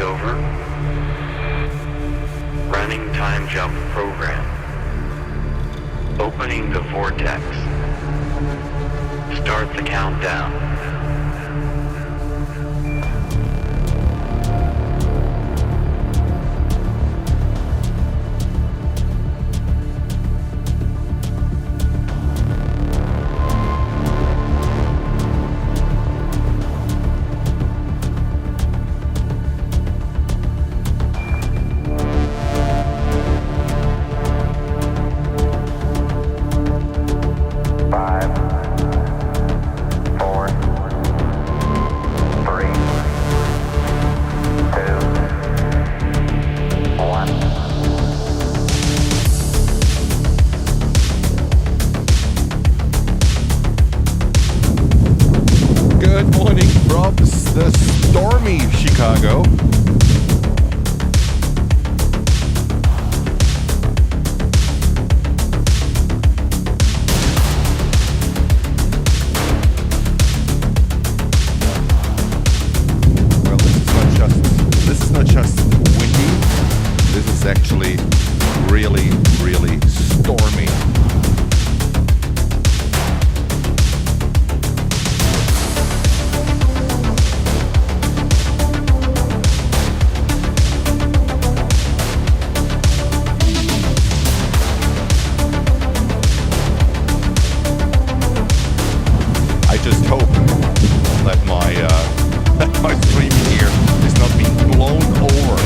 over. Running time jump program. Opening the vortex. Start the countdown. The Stormy Chicago. Well, this is not just windy. This is actually really, really stormy. Just hope that my stream here is not being blown over.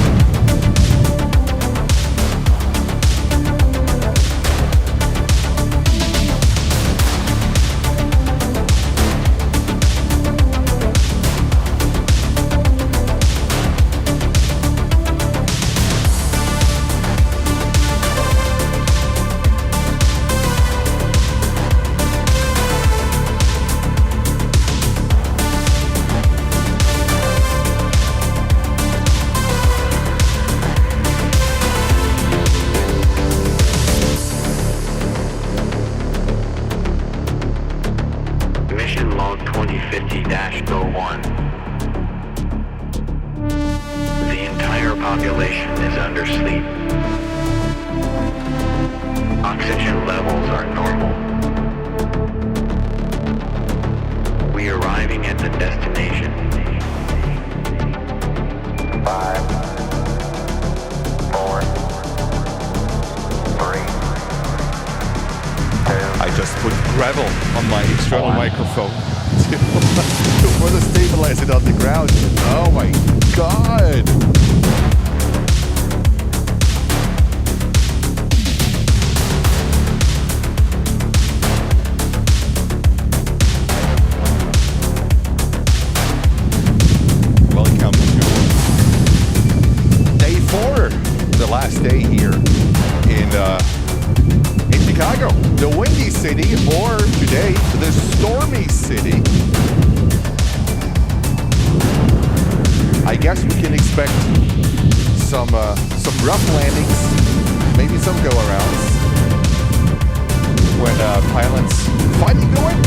Gravel on my external microphone to further stabilize it on the ground. Oh my god! Welcome to day 4, the last day here in Chicago, the windy city, or today, the stormy city. I guess we can expect some rough landings, maybe some go-arounds when pilots fighting the wind.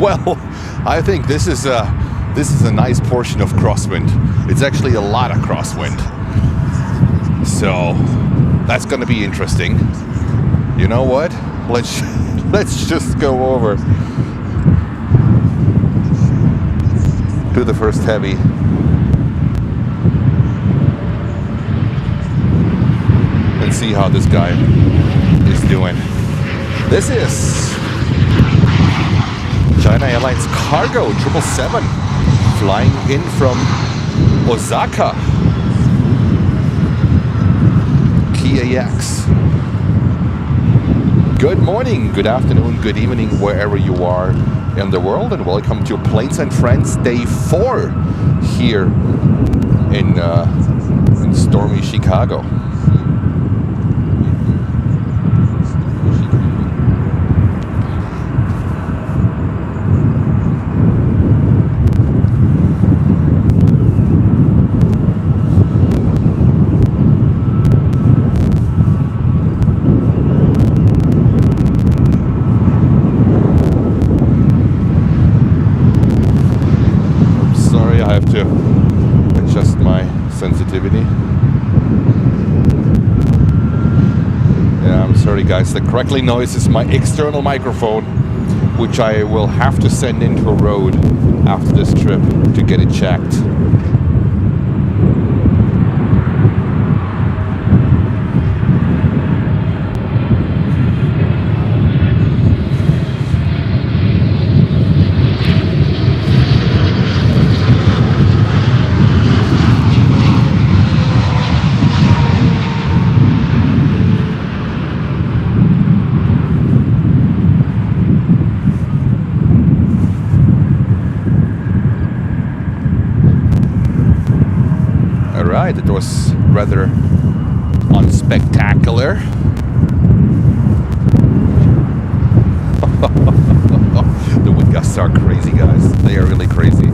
Well, I think this is a nice portion of Crosswind. It's actually a lot of Crosswind. So that's going to be interesting. You know what? Let's just go over to the first heavy. And see how this guy is doing. This is China Airlines Cargo 777 flying in from Osaka. KAX. Good morning, good afternoon, good evening, wherever you are in the world, and welcome to Planes and Friends Day 4 here in stormy Chicago. Sensitivity. Yeah, I'm sorry guys, the crackling noise is my external microphone, which I will have to send into a road after this trip to get it checked. It was rather unspectacular. The wind gusts are crazy, guys. They are really crazy.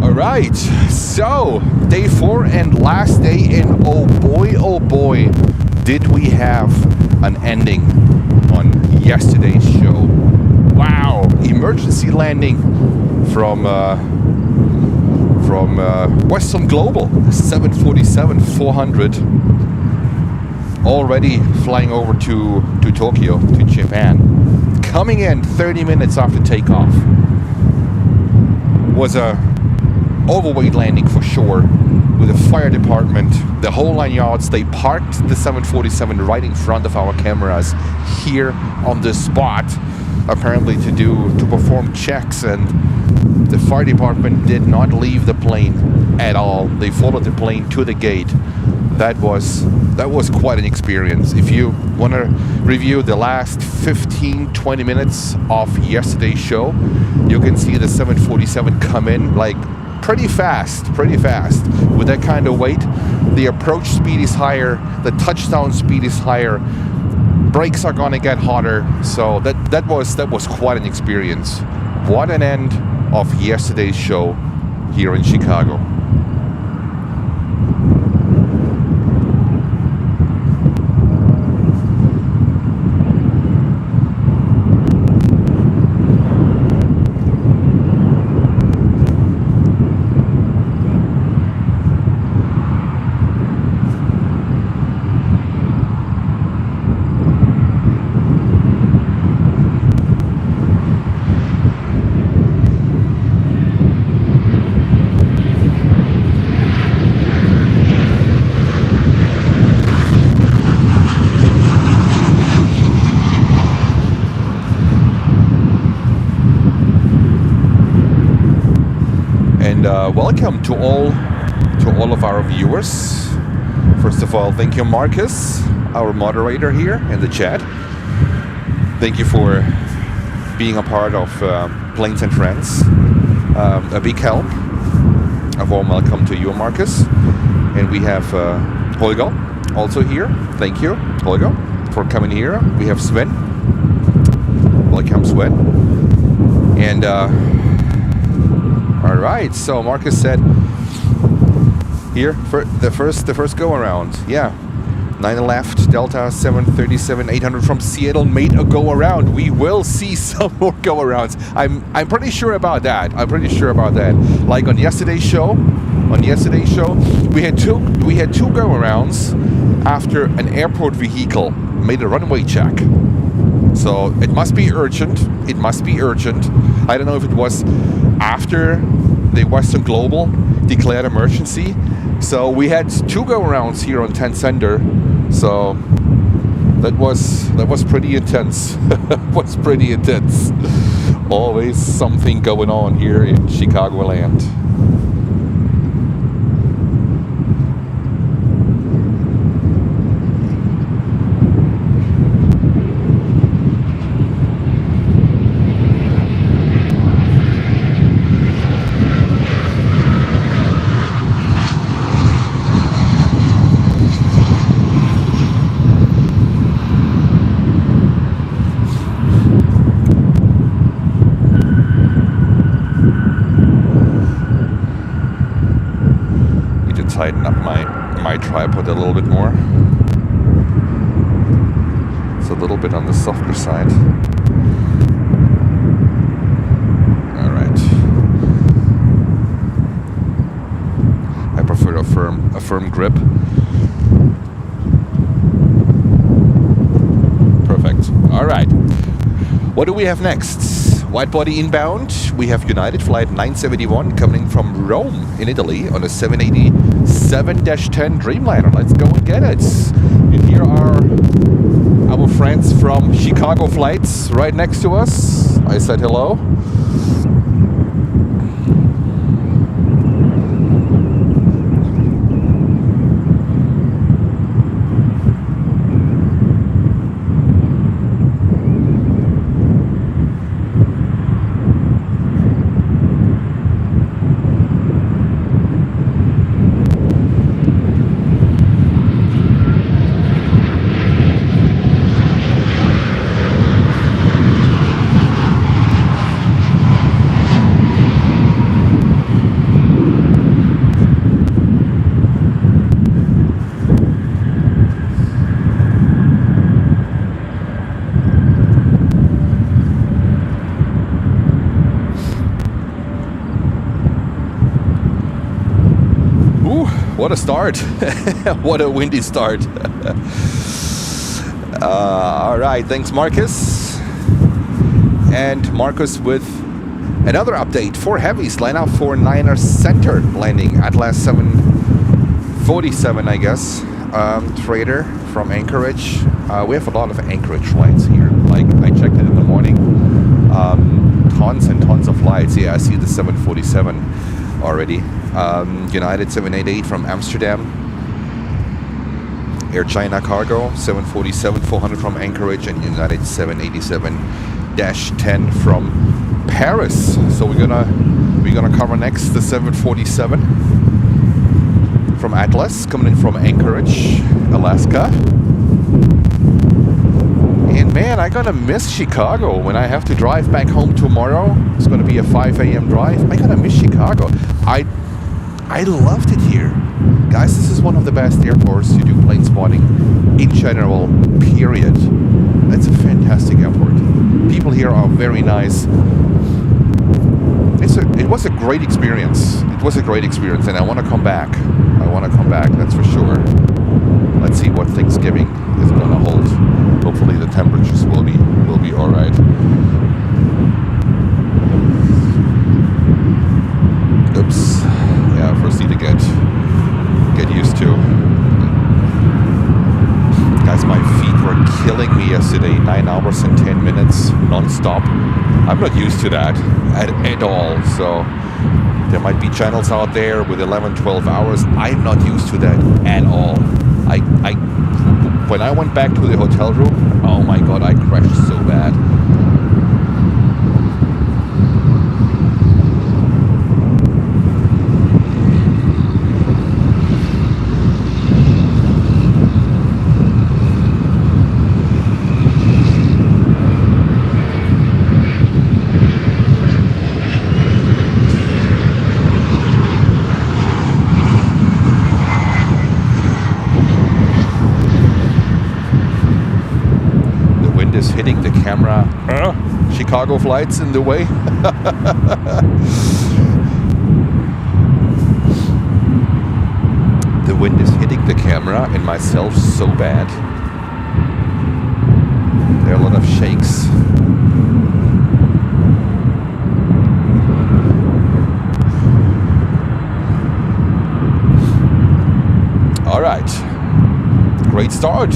Alright, so day 4 and last day, and oh boy, did we have an ending on yesterday's show. Wow, emergency landing from Western Global, 747-400, already flying over to Tokyo, to Japan. Coming in 30 minutes after takeoff. Was a overweight landing for sure, with the fire department, the whole 9 yards. They parked the 747 right in front of our cameras here on the spot, apparently to perform checks, and the fire department did not leave the plane at all. They followed the plane to the gate. That was quite an experience. If you want to review the last 15-20 minutes of yesterday's show, you can see the 747 come in like pretty fast. With that kind of weight, the approach speed is higher, the touchdown speed is higher, brakes are gonna get hotter. So that was quite an experience. What an end of yesterday's show here in Chicago. Welcome to all of our viewers. First of all, thank you, Marcus, our moderator here in the chat. Thank you for being a part of Planes and Friends. A big help. A warm welcome to you, Marcus. And we have Holger also here. Thank you, Holger, for coming here. We have Sven. Welcome, Sven. And all right, so Marcus said here for the first go around. Yeah, 9 left, Delta 737-800 from Seattle made a go around. We will see some more go arounds. I'm pretty sure about that. Like on yesterday's show, we had two go arounds after an airport vehicle made a runway check. So it must be urgent. I don't know if it was after the Western Global declared emergency. So we had two go arounds here on 10 Sender. So that was pretty intense. Always something going on here in Chicagoland. Tighten up my tripod a little bit more. It's a little bit on the softer side. All right. I prefer a firm grip. Perfect. All right. What do we have next? Widebody inbound. We have United Flight 971 coming from Rome in Italy on a 787-10 Dreamliner. Let's go and get it. And here are our friends from Chicago Flights right next to us. I said hello. What a start. What a windy start. All right, thanks Marcus. And Marcus with another update for heavies. Line up for Niner Center landing. Atlas 747, I guess. Trader from Anchorage. We have a lot of Anchorage flights here. Like I checked it in the morning. Tons and tons of flights. Yeah, I see the 747 already. United 788 from Amsterdam. Air China Cargo 747-400 from Anchorage, and United 787-10 from Paris. So we're gonna cover next the 747 from Atlas coming in from Anchorage, Alaska. And man, I'm gonna miss Chicago when I have to drive back home tomorrow. It's gonna be a 5 a.m. drive. I'm gonna miss Chicago. I loved it here. Guys, this is one of the best airports to do plane spotting in general, period. It's a fantastic airport. People here are very nice. It was a great experience. And I want to come back. That's for sure. Let's see what Thanksgiving is going to hold. Hopefully the temperatures will be all right. Oops. Yeah, first need to get used to. Guys, my feet were killing me yesterday. 9 hours and 10 minutes non-stop. I'm not used to that at all. So there might be channels out there with 11, 12 hours. I'm not used to that at all. When I went back to the hotel room, oh my god, I crashed so bad. camera. Chicago flights in the way. The wind is hitting the camera and myself so bad. There are a lot of shakes. All right. Great start.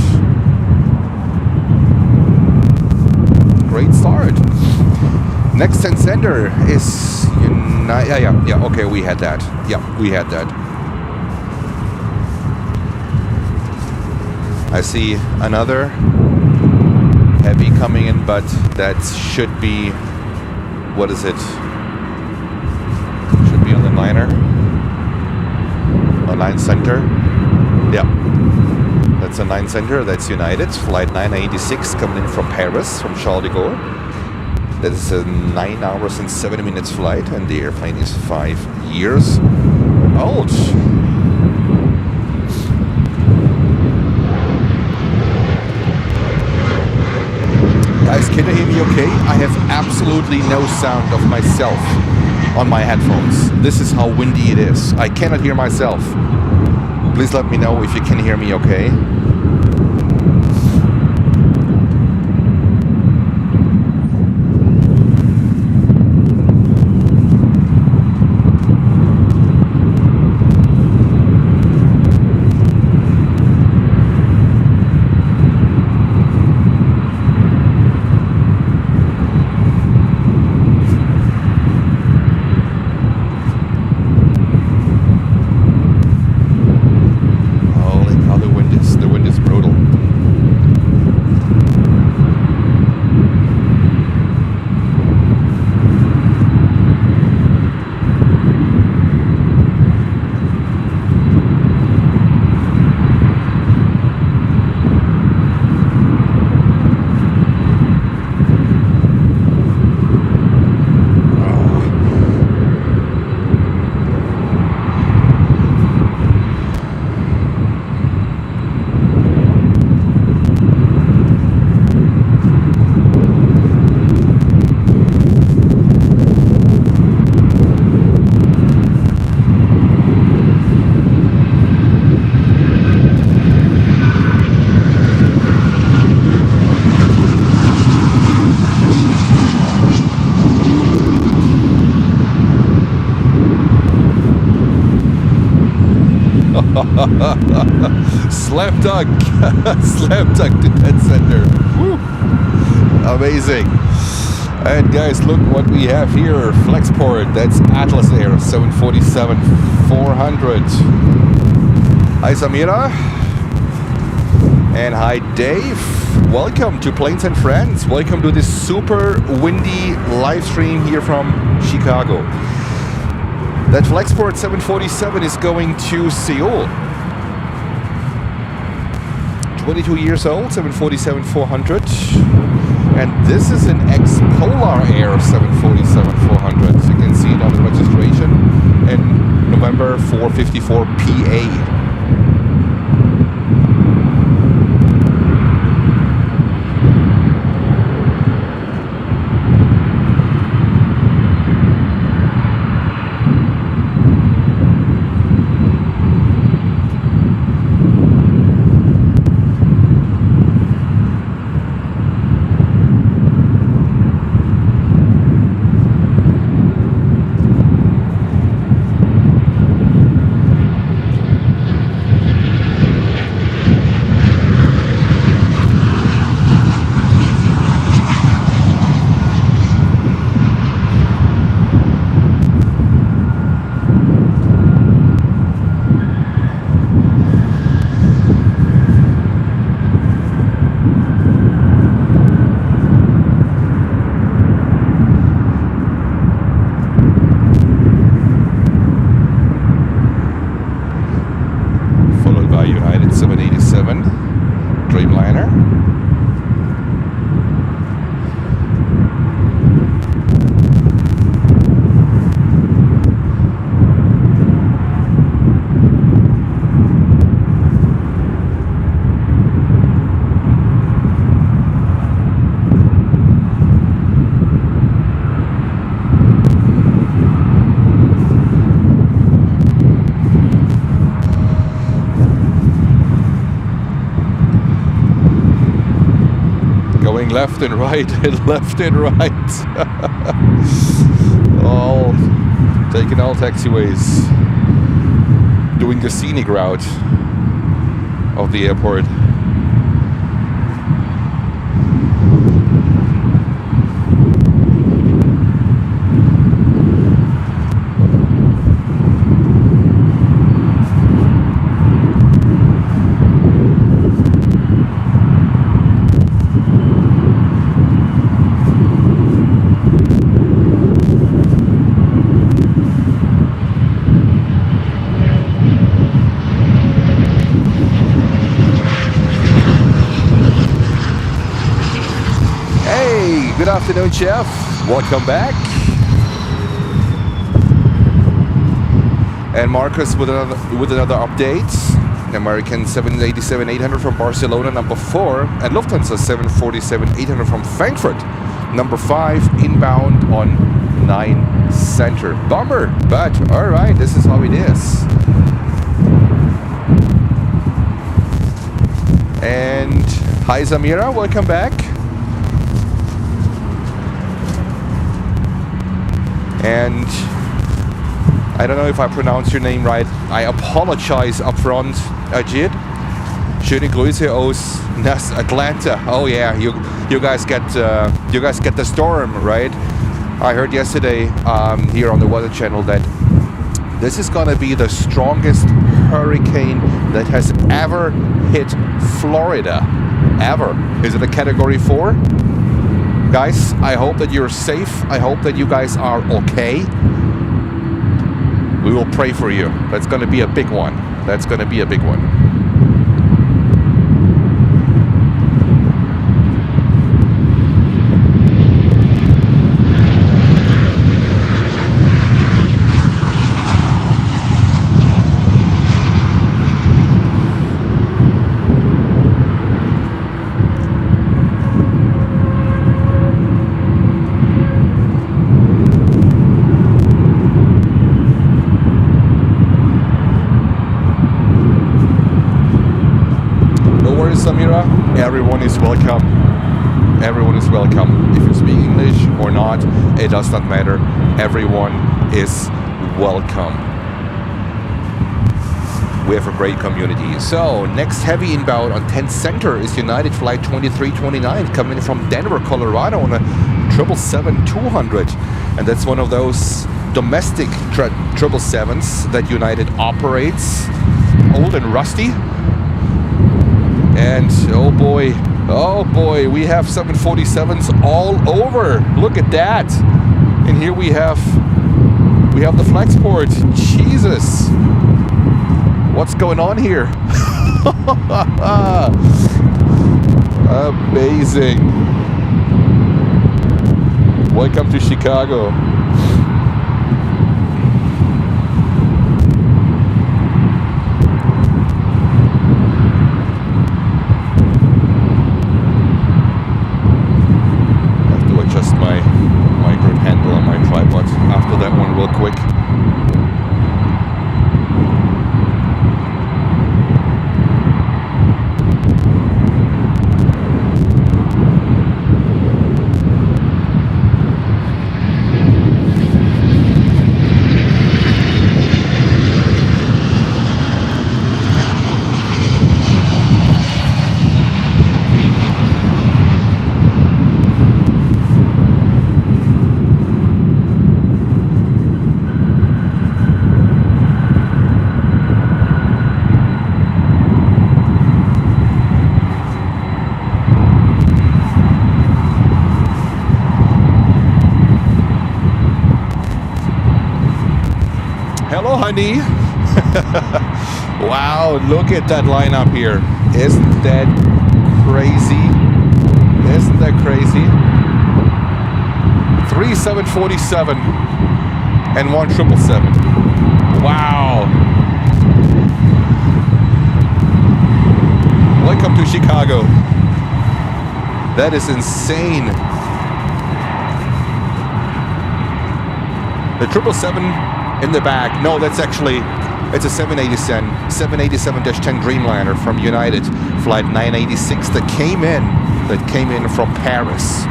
Great start. Next sender is yeah. Okay, we had that. Yeah, we had that. I see another heavy coming in, but that should be, what is it? Should be on the liner. On line center. Yeah. That's a 9 center, that's United. Flight 986 coming in from Paris, from Charles de Gaulle. That is a 9 hours and 7 minutes flight, and the airplane is 5 years old. Guys, can you hear me okay? I have absolutely no sound of myself on my headphones. This is how windy it is. I cannot hear myself. Please let me know if you can hear me okay. Slam dunk. Slam dunk to 10 center. Woo. Amazing. And guys, look what we have here. Flexport, that's Atlas Air 747-400. Hi Samira. And hi Dave. Welcome to Planes and Friends. Welcome to this super windy live stream here from Chicago. That Flexport 747 is going to Seoul. 22 years old, 747-400. And this is an ex-Polar Air 747-400. You can see it on the registration in November 454 PA. left and right and left and right. All taking all taxiways. Doing the scenic route of the airport. Good afternoon, Jeff. Welcome back. And Marcus with another update. American 787-800 from Barcelona, number 4. And Lufthansa 747-800 from Frankfurt, number 5, inbound on 9 center. Bummer, but all right, this is how it is. And hi, Zamira. Welcome back. And I don't know if I pronounced your name right. I apologize up front, Ajit. Schöne Grüße aus Atlanta. Oh yeah, you guys get the storm, right? I heard yesterday here on the Weather Channel that this is gonna be the strongest hurricane that has ever hit Florida. Ever. Is it a Category 4? Guys, I hope that you're safe. I hope that you guys are okay. We will pray for you. That's going to be a big one. That's going to be a big one. Samira, everyone is welcome. Everyone is welcome. If you speak English or not, it does not matter. Everyone is welcome. We have a great community. So, next heavy inbound on 10 center is United Flight 2329 coming in from Denver, Colorado on a 777-200. And that's one of those domestic 777s that United operates. Old and rusty. And oh boy, we have 747s all over. Look at that. And here we have the Flexport. Jesus. What's going on here? Amazing. Welcome to Chicago. After that one real quick. Hello, honey. Wow, look at that lineup here. Isn't that crazy? Isn't that crazy? 3 747 and 1 777. Wow. Welcome to Chicago. That is insane. The 777 in the back. No, that's actually, it's a 787-10 Dreamliner from United, flight 986 that came in that came in from Paris.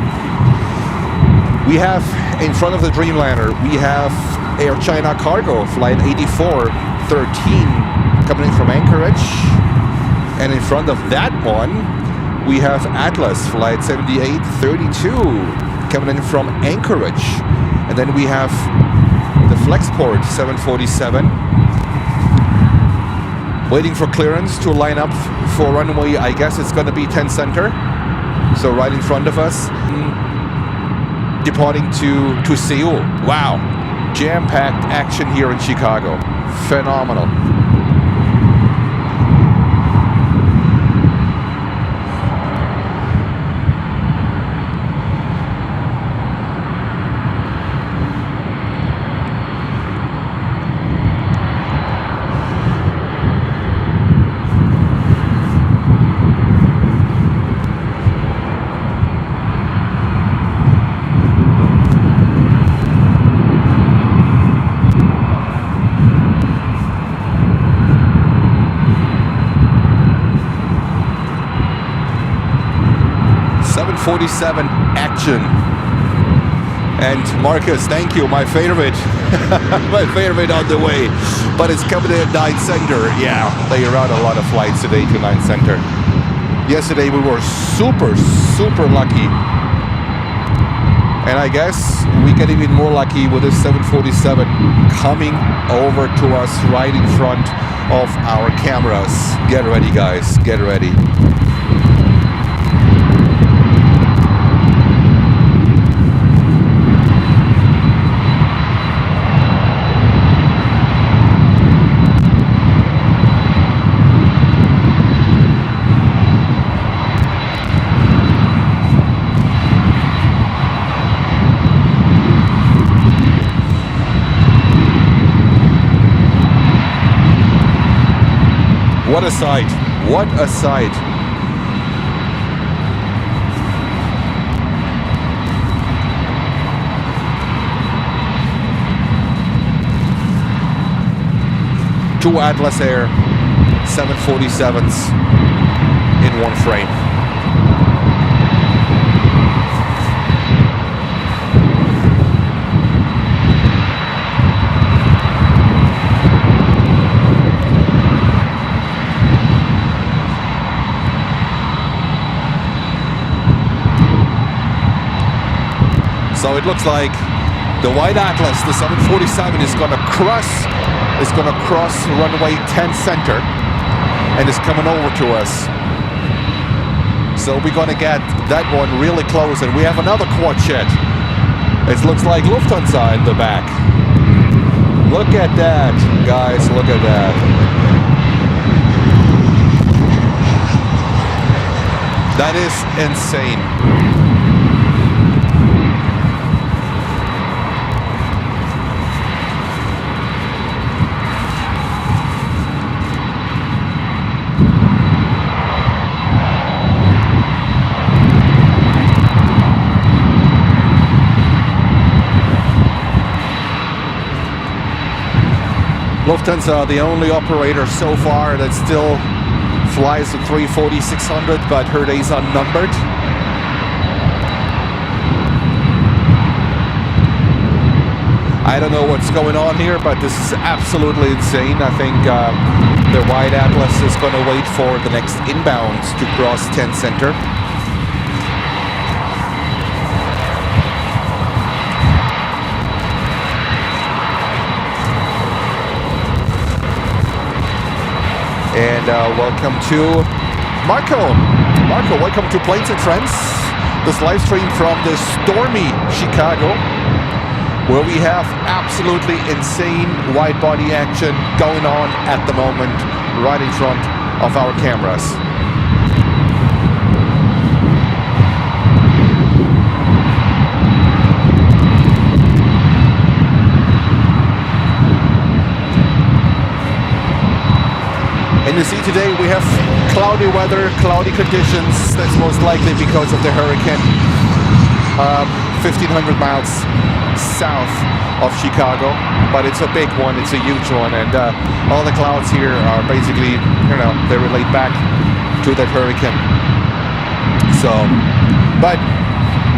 We have in front of the Dreamliner, we have Air China Cargo flight 8413 coming in from Anchorage, and in front of that one we have Atlas flight 7832 coming in from Anchorage, and then we have the Flexport 747 waiting for clearance to line up for runway, I guess it's going to be 10 center, so right in front of us, departing to Seoul. Wow, jam-packed action here in Chicago. Phenomenal. Action. And Marcus, thank you, my favorite. My favorite on the way. But it's coming in at 9 center. Yeah, they run a lot of flights today to 9 center. Yesterday we were super lucky. And I guess we get even more lucky with this 747 coming over to us right in front of our cameras. Get ready, guys, get ready. What a sight, what a sight. Two Atlas Air 747s in one frame. So it looks like the White Atlas, the 747, is going to cross runway 10 center and is coming over to us. So we're going to get that one really close, and we have another quad jet. It looks like Lufthansa in the back. Look at that, guys, look at that. That is insane. Lufthansa, the only operator so far that still flies the 340-600, but her days are numbered. I don't know what's going on here, but this is absolutely insane. I think the White Atlas is going to wait for the next inbound to cross 10 center. And welcome to Marco. Marco, welcome to Planes and Friends. This live stream from the Stormy Chicago, where we have absolutely insane wide-body action going on at the moment, right in front of our cameras. And you see today we have cloudy weather, cloudy conditions. That's most likely because of the hurricane. 1,500 miles south of Chicago, but it's a big one, it's a huge one, and all the clouds here are basically, they relate back to that hurricane. So, but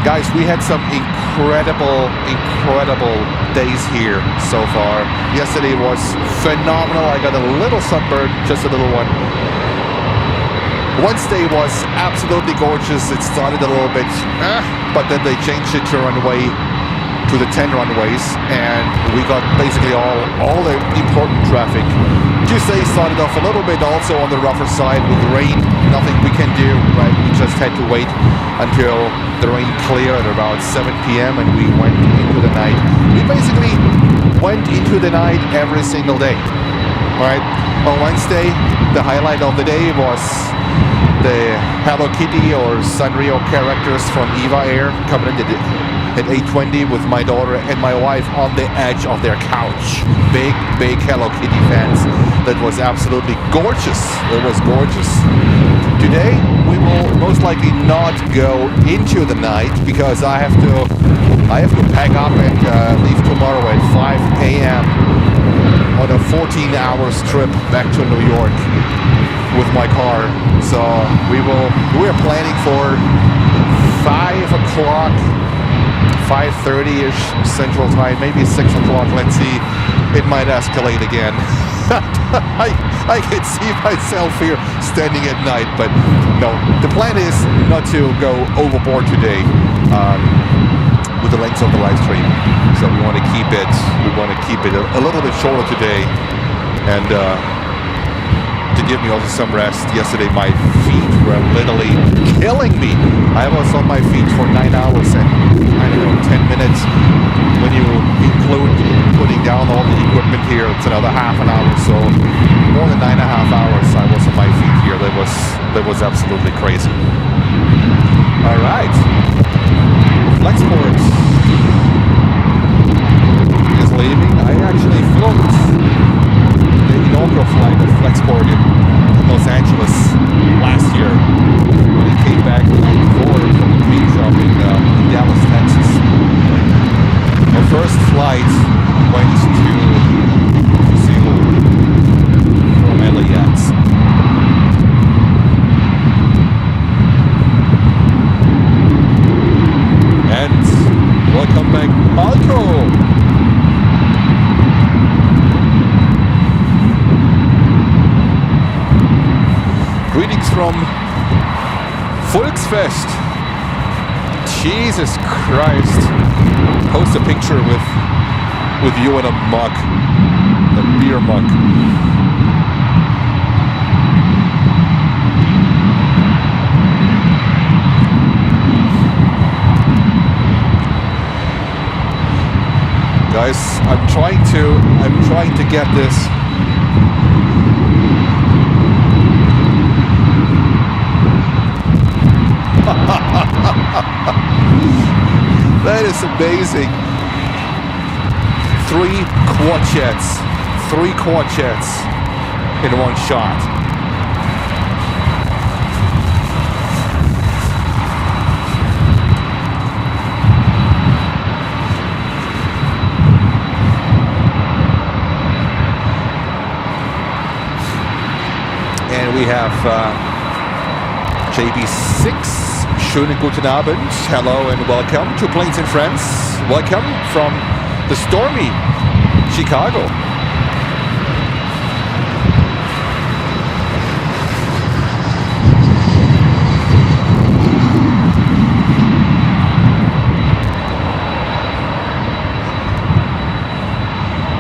guys, we had some incredible days here so far. Yesterday was phenomenal. I got a little sunburn, just a little one. Wednesday was absolutely gorgeous. It started a little bit, but then they changed it to runway, to the 10 runways, and we got basically all the important traffic. Tuesday started off a little bit also on the rougher side with rain. Nothing we can do, right? We just had to wait until the rain cleared at about 7 p.m. and we went into the night. We basically went into the night every single day, right? On Wednesday, the highlight of the day was the Hello Kitty or Sanrio characters from Eva Air coming in at 8:20 with my daughter and my wife on the edge of their couch. Big Hello Kitty fans. That was absolutely gorgeous. It was gorgeous. Today we will most likely not go into the night because I have to pack up and leave tomorrow at 5 a.m. on a 14-hour trip back to New York with my car. So we're planning for 5 o'clock, 5:30-ish Central Time, maybe 6 o'clock. Let's see. It might escalate again. I can see myself here standing at night, but no. The plan is not to go overboard today with the length of the live stream. So we want to keep it. A little bit shorter today, and to give me also some rest. Yesterday my feet were literally killing me. I was on my feet for 9 hours and I don't know, 10 minutes. When you include putting down all the equipment here, it's another half an hour. So more than 9.5 hours I was on my feet here. That was absolutely crazy. All right, Flexport is leaving. I actually filmed the inaugural flight of Flexport in Los Angeles last year when he came back in '94 from the paint shop in Dallas, Texas. Our first flight went to Seoul from LAX. And welcome back, Marco! Greetings from Volksfest. Jesus Christ. Post a picture with you in a mug. A beer mug. Guys, I'm trying to get this. That is amazing. 3 quad jets in one shot. And we have JB6. Schönen guten Abend. Hello and welcome to Planes and Friends. Welcome from the Stormy Chicago.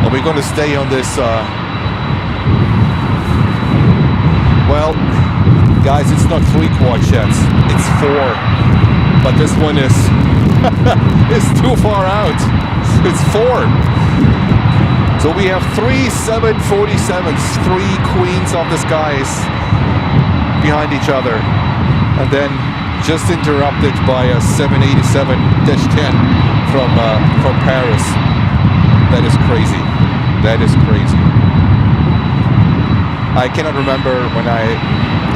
And we're going to stay on this well, guys, it's not 3 quad jets, it's 4. But this one is too far out. It's 4. So we have 3 747s, 3 queens of the skies behind each other. And then just interrupted by a 787-10 from Paris. That is crazy. That is crazy. I cannot remember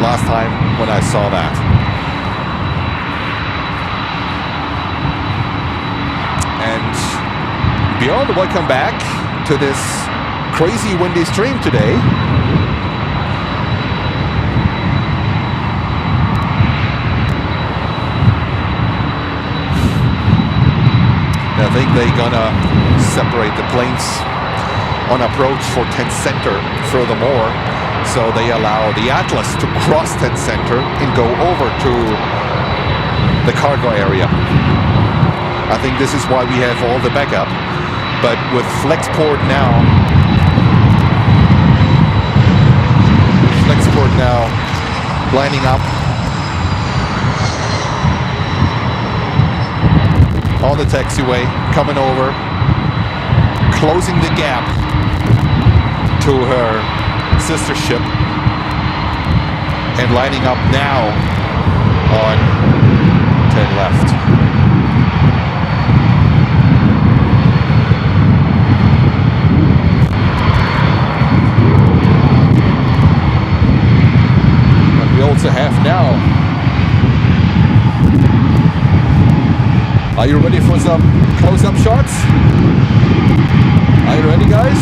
last time when I saw that. And beyond, welcome back to this crazy windy stream today. think they're gonna separate the planes on approach for 10 center furthermore. So they allow the Atlas to cross 10 center and go over to the cargo area. I think this is why we have all the backup. But with Flexport now lining up on the taxiway, coming over, closing the gap to her sister ship, and lining up now on 10 left. We also have now. Are you ready for some close-up shots? Are you ready, guys?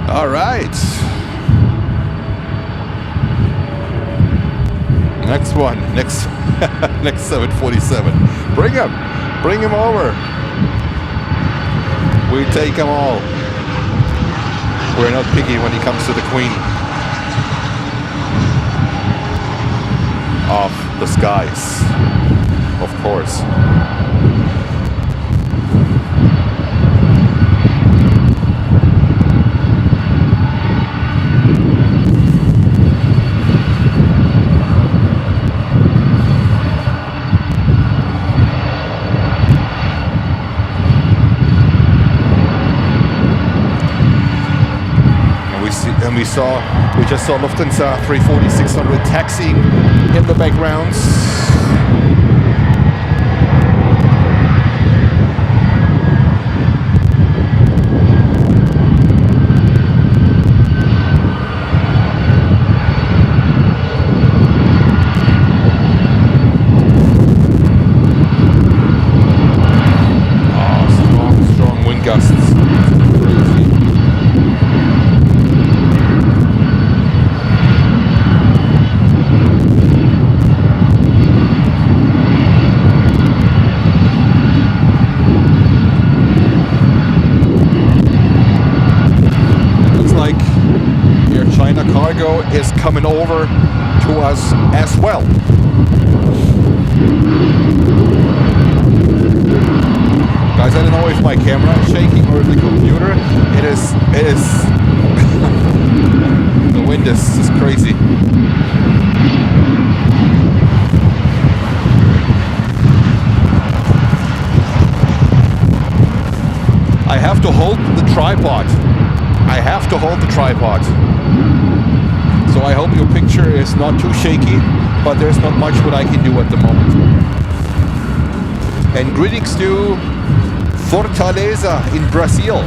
All right. Next one. Next 747. Bring him over. We take them all. We're not picky when it comes to the queen of the skies, of course. We just saw Lufthansa 340-600 taxiing in the background. Oh, strong wind gusts. Cargo is coming over to us as well. Guys, I don't know if my camera is shaking or the computer. It is the wind is crazy. I have to hold the tripod. So I hope your picture is not too shaky, but there's not much what I can do at the moment. And greetings to Fortaleza in Brazil.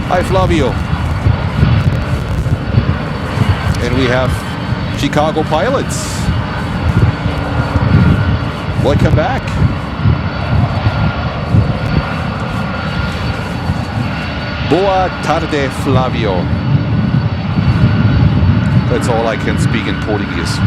Hi Flavio. And we have Chicago pilots. Welcome back. Boa tarde, Flavio. That's all I can speak in Portuguese.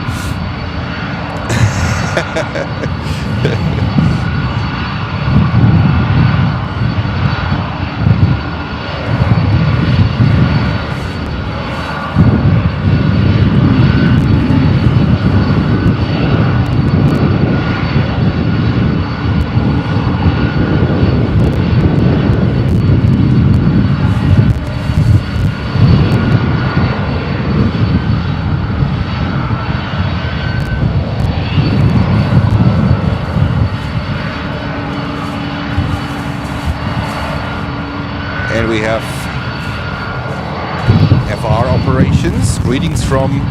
And we have FR operations. Greetings from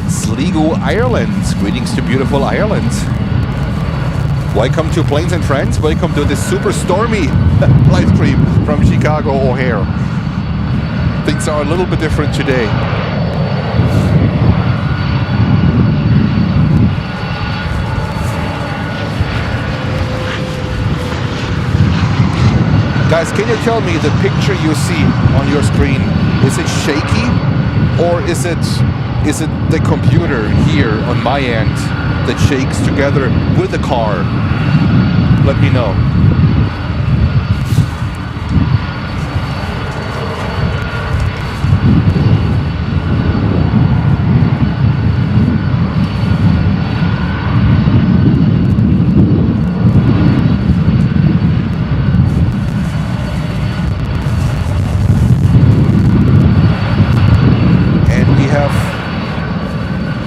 Sligo, Ireland. Greetings to beautiful Ireland. Welcome to Planes and Friends. Welcome to this super stormy live stream from Chicago O'Hare. Things are a little bit different today. Guys, can you tell me the picture you see on your screen, is it shaky or is it the computer here on my end that shakes together with the car? Let me know.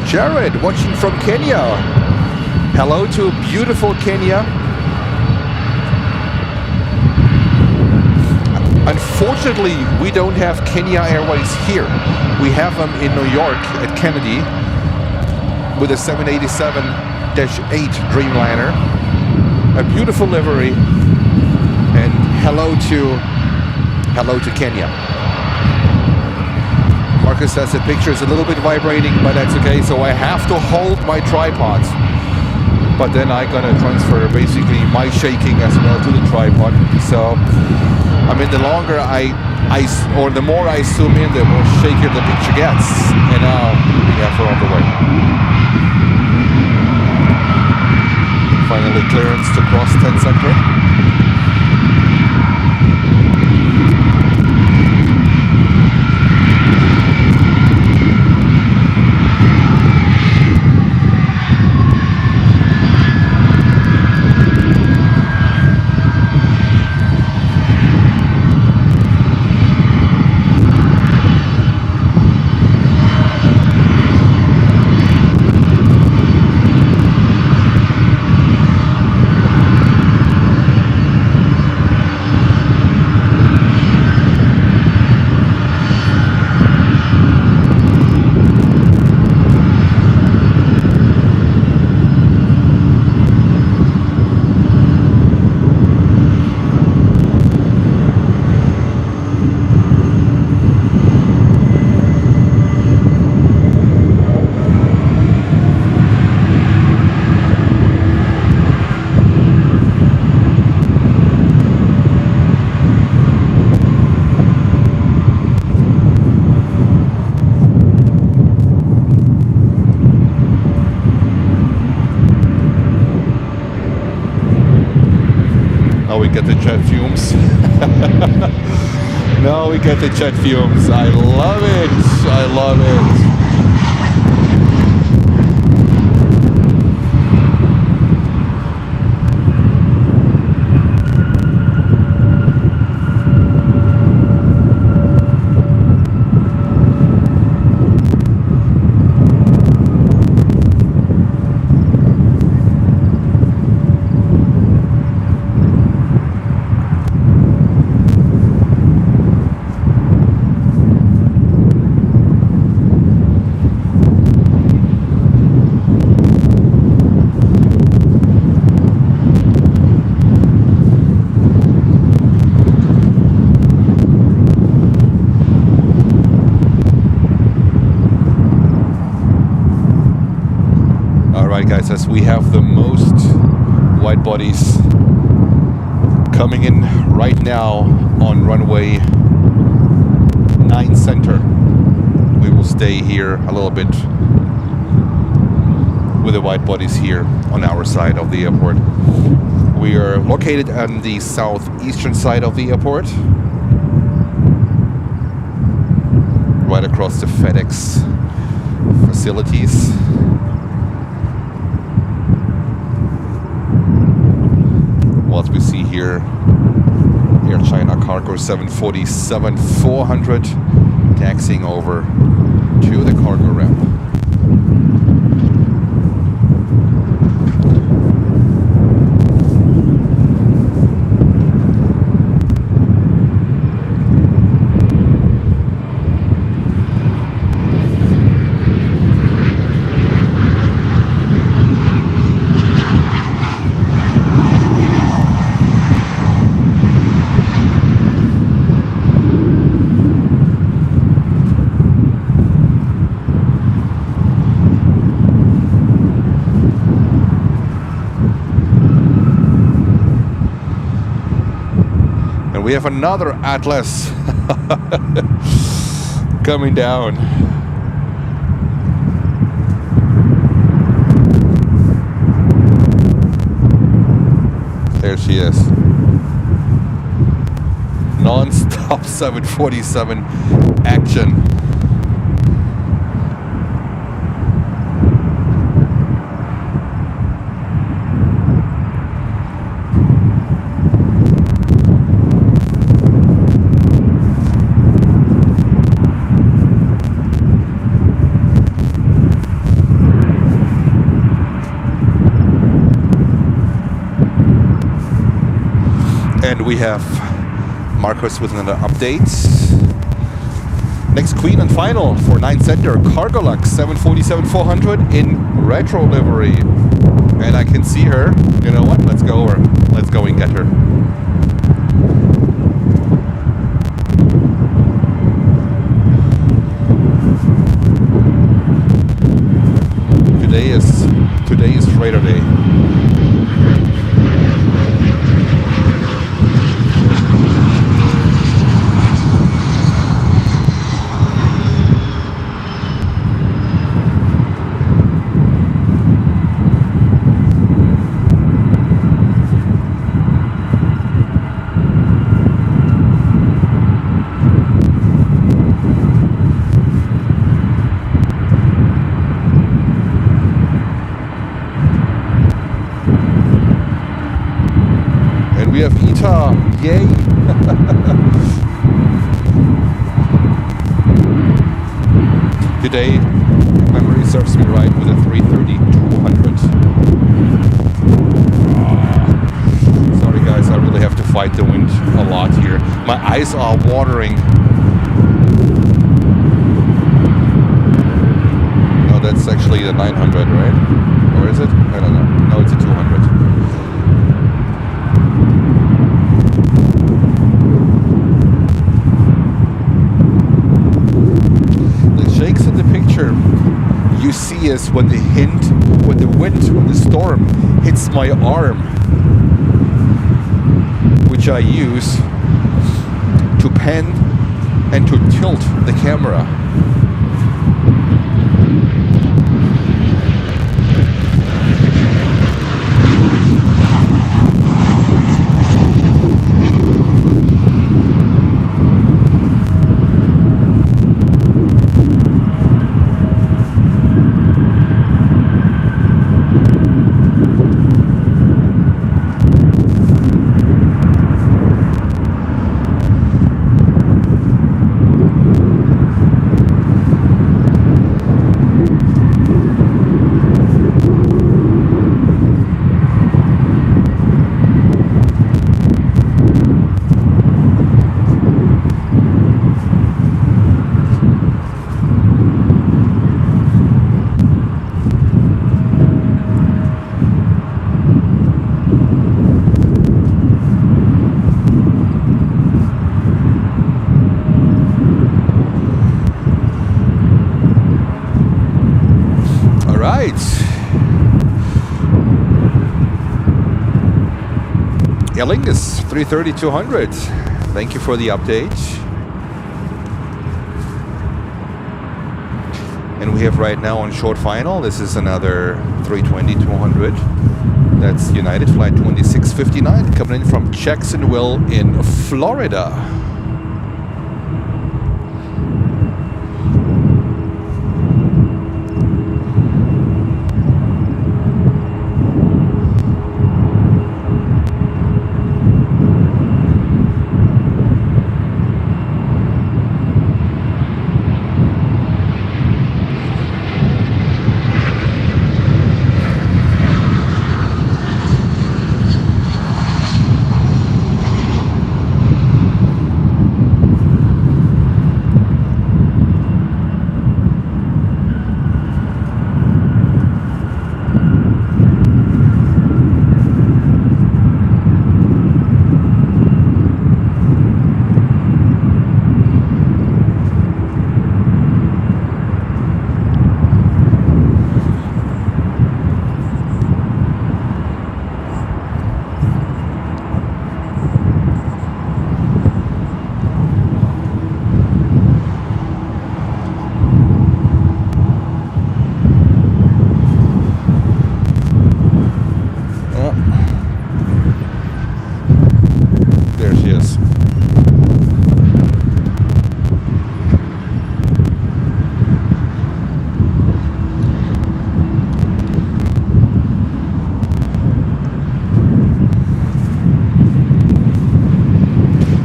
Jared, watching from Kenya. Hello to beautiful Kenya. Unfortunately, we don't have Kenya Airways here. We have them in New York at Kennedy with a 787-8 Dreamliner. A beautiful livery. And hello to Kenya. Marcus says the picture is a little bit vibrating, but that's okay. So I have to hold my tripod. But then I'm gonna transfer basically my shaking as well to the tripod. So, I mean, the longer or the more I zoom in, the more shakier the picture gets. And now we have her on the way. Finally clearance to cross 10 sector. Get the jet fumes. Now we get the jet fumes. I love it. I love it. Guys, as we have the most wide bodies coming in right now on runway 9 center. We will stay here a little bit with the wide bodies here on our side of the airport. We are located on the southeastern side of the airport, right across the FedEx facilities. What we see here, Air China Cargo 747-400 taxiing over to the cargo ramp. We have another Atlas coming down. There she is. Non-stop 747 action. And we have Marcus with another update. Next queen and final for 9 center, Cargolux 747-400 in retro livery. And I can see her. You know what? Let's go over. Let's go and get her. Today is Raider Day. We have Ita, yay! Today, if memory serves me right, with a 330-200. Sorry guys, I really have to fight the wind a lot here. My eyes are watering. No, that's actually the 900, right? Or is it? I don't know. No, it's a 200. You see is when the storm hits my arm, which I use to pan and to tilt the camera. HELENE is 330-200. Thank you for the update. And we have right now on short final, this is another 320-200. That's United Flight 2659 coming in from Jacksonville in Florida.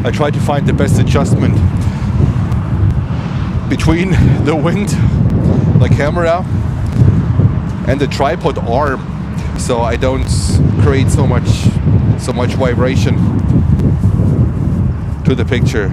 I try to find the best adjustment between the wind, the camera, and the tripod arm, so I don't create so much vibration to the picture.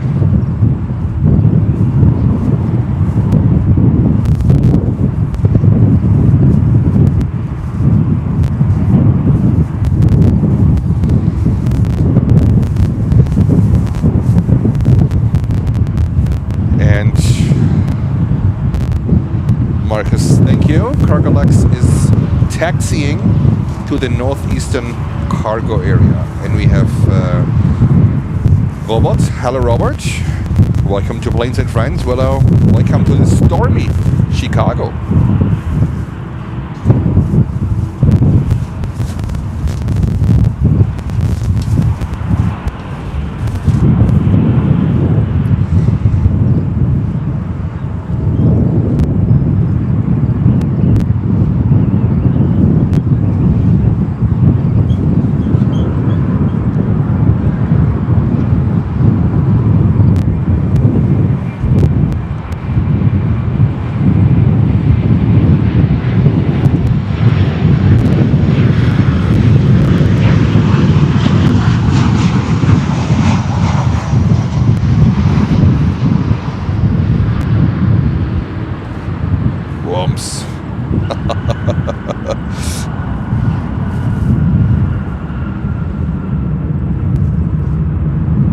Marcus, thank you. Cargolux is taxiing to the northeastern cargo area. And we have Robert. Hello, Robert. Welcome to Planes and Friends. Well, welcome to the Stormy Chicago.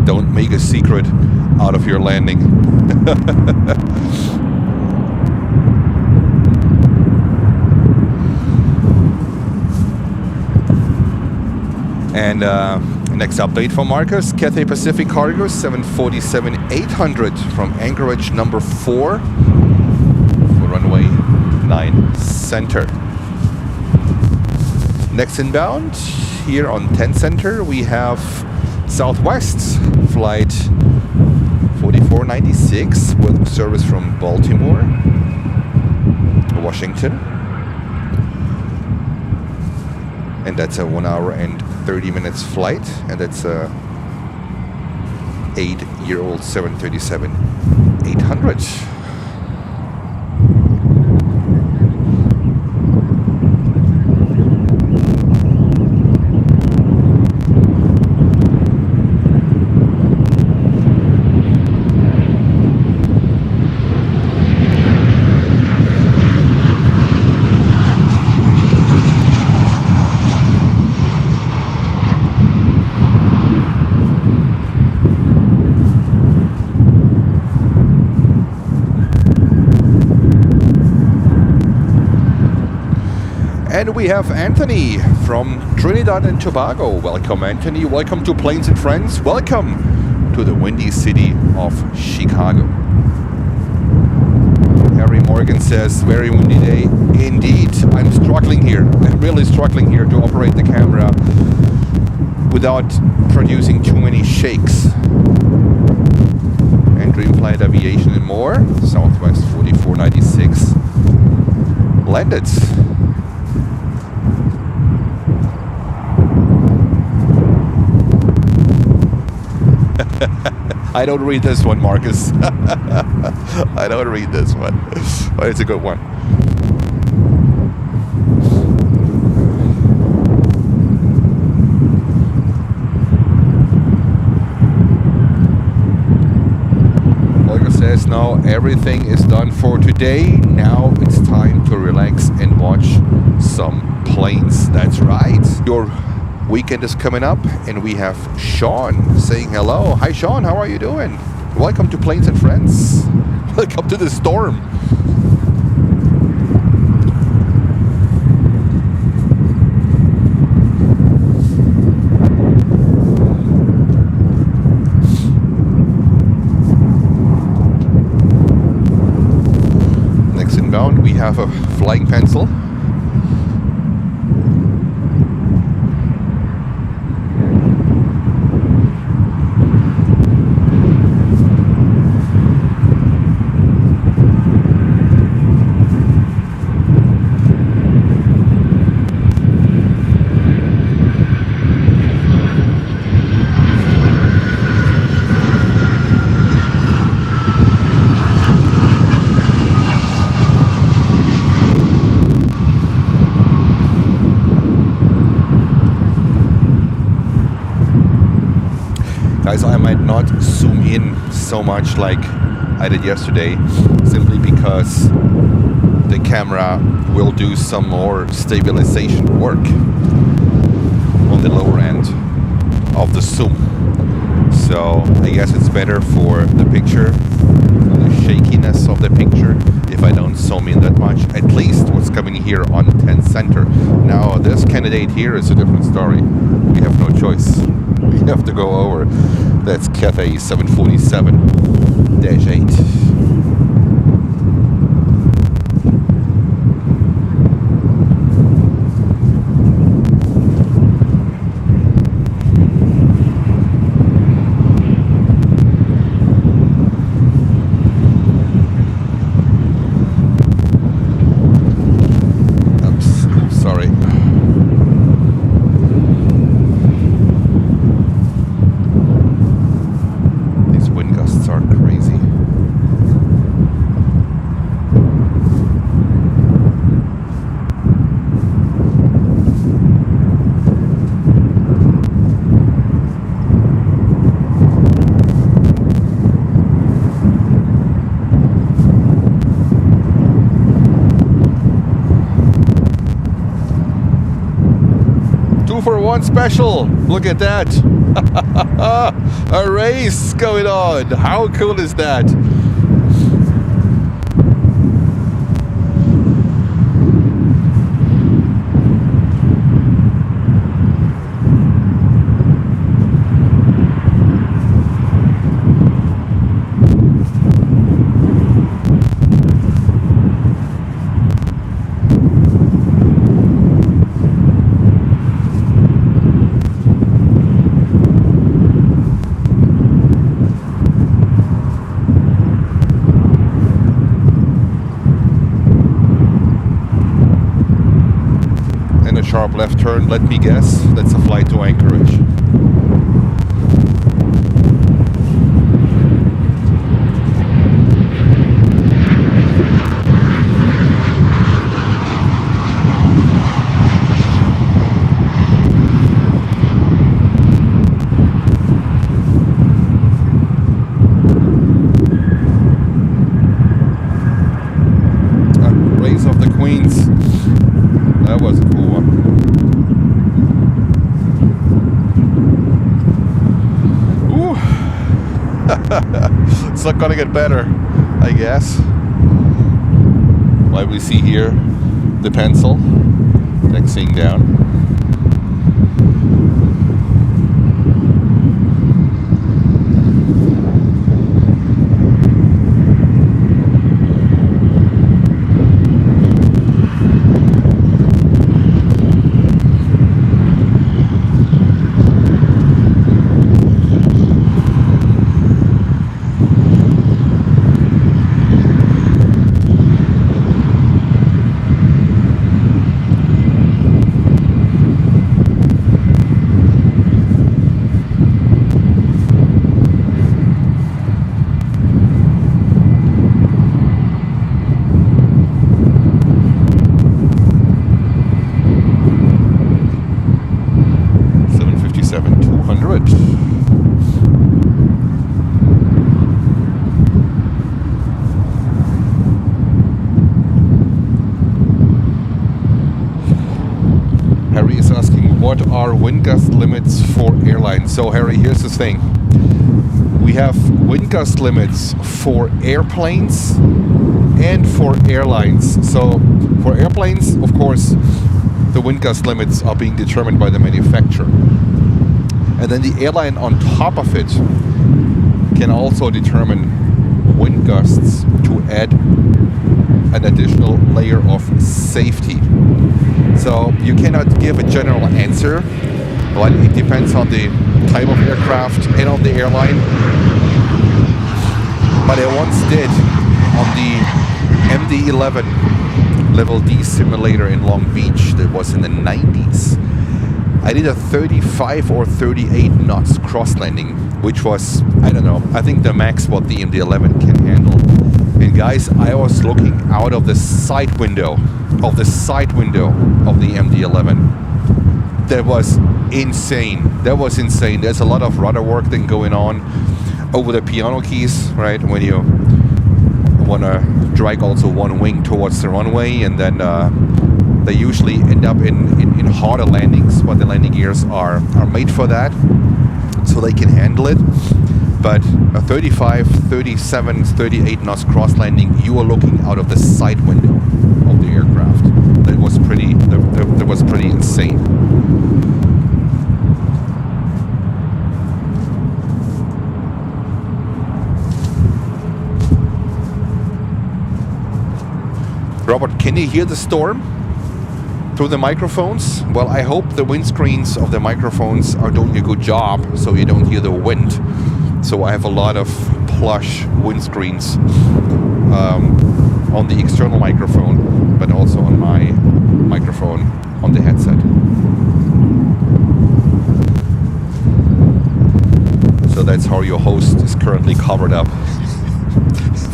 Don't make a secret out of your landing. And next update from Marcus, Cathay Pacific Cargo 747-800 from Anchorage number 4 for runway 9 center. Next inbound, here on 10 center, we have Southwest flight 4496 with service from Baltimore, Washington. And that's a 1 hour and 30 minutes flight, and that's a 8-year-old 737-800. And we have Anthony from Trinidad and Tobago. Welcome, Anthony. Welcome to Planes and Friends. Welcome to the windy city of Chicago. Harry Morgan says, very windy day. Indeed, I'm struggling here. I'm really struggling here to operate the camera without producing too many shakes. And Dreamflight Aviation and more. Southwest 4496. Landed. I don't read this one, Marcus. I don't read this one. But it's a good one. Olga says now everything is done for today. Now it's time to relax and watch some planes. That's right. Your weekend is coming up, and we have Sean saying hello. Hi, Sean. How are you doing? Welcome to Planes and Friends. Welcome to the storm. Next inbound, we have a flying pencil. Guys, I might not zoom in so much like I did yesterday, simply because the camera will do some more stabilization work on the lower end of the zoom. So I guess it's better for the picture, the shakiness of the picture, if I don't zoom in that much. At least what's coming here on 10 center. Now this candidate here is a different story. We have no choice. We have to go over. That's Cathay 747-8. For one special. Look at that. A race going on. How cool is that? Sharp left turn, let me guess, that's a flight to Anchorage. Race of the Queens. That was a cool one. It's not gonna get better, I guess. Like we see here, the pencil next thing down. What are wind gust limits for airlines? So Harry, here's the thing. We have wind gust limits for airplanes and for airlines. So for airplanes, of course, the wind gust limits are being determined by the manufacturer. And then the airline on top of it can also determine wind gusts to add an additional layer of safety. So you cannot give a general answer, but it depends on the type of aircraft and on the airline. But I once did on the MD-11 Level D simulator in Long Beach, that was in the 90s. I did a 35 or 38 knots cross landing, which was, I don't know, I think the max what the MD-11 can handle. And guys, I was looking out of the side window of the MD-11. That was insane. There's a lot of rudder work then going on over the piano keys, right? When you want to drag also one wing towards the runway, and then they usually end up in harder landings, but the landing gears are made for that, so they can handle it. But a 35, 37, 38 knots cross landing, you are looking out of the side window of the aircraft. That was pretty insane. Robert, can you hear the storm through the microphones? Well, I hope the windscreens of the microphones are doing a good job so you don't hear the wind. So I have a lot of plush windscreens on the external microphone, but also on my microphone on the headset. So that's how your host is currently covered up,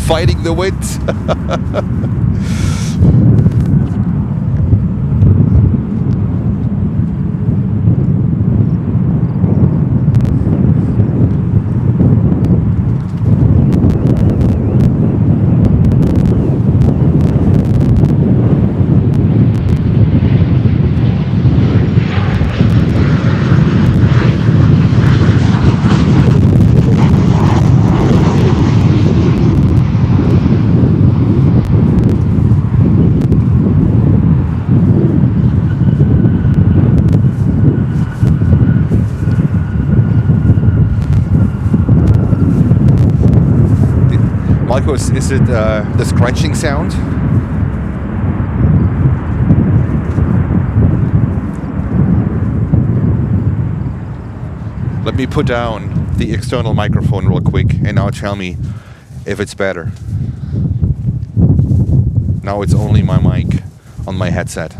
fighting the wind. Marcus, is it the scratching sound? Let me put down the external microphone real quick, and now tell me if it's better. Now it's only my mic on my headset.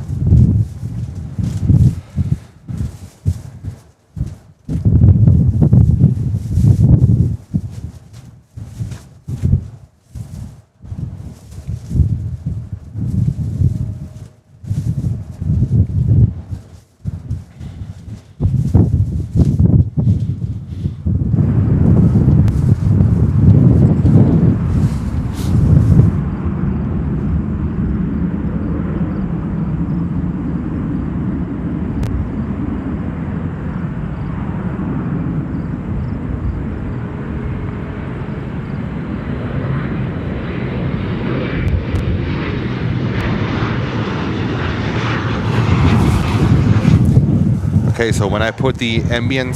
Okay, so when I put the ambient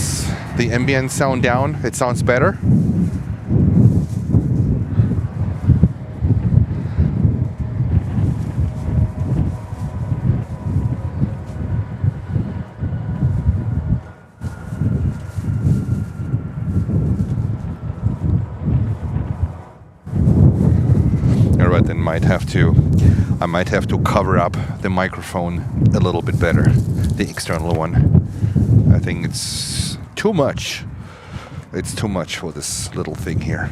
sound down, it sounds better. Alright, then I might have to cover up the microphone a little bit better, the external one. I think it's too much. It's too much for this little thing here.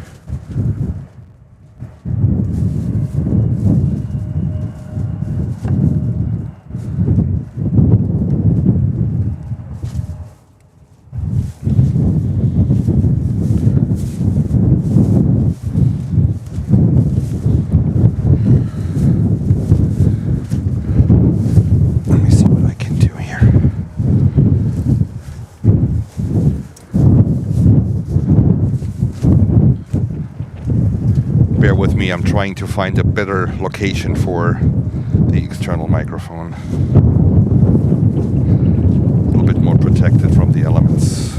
I'm trying to find a better location for the external microphone. A little bit more protected from the elements.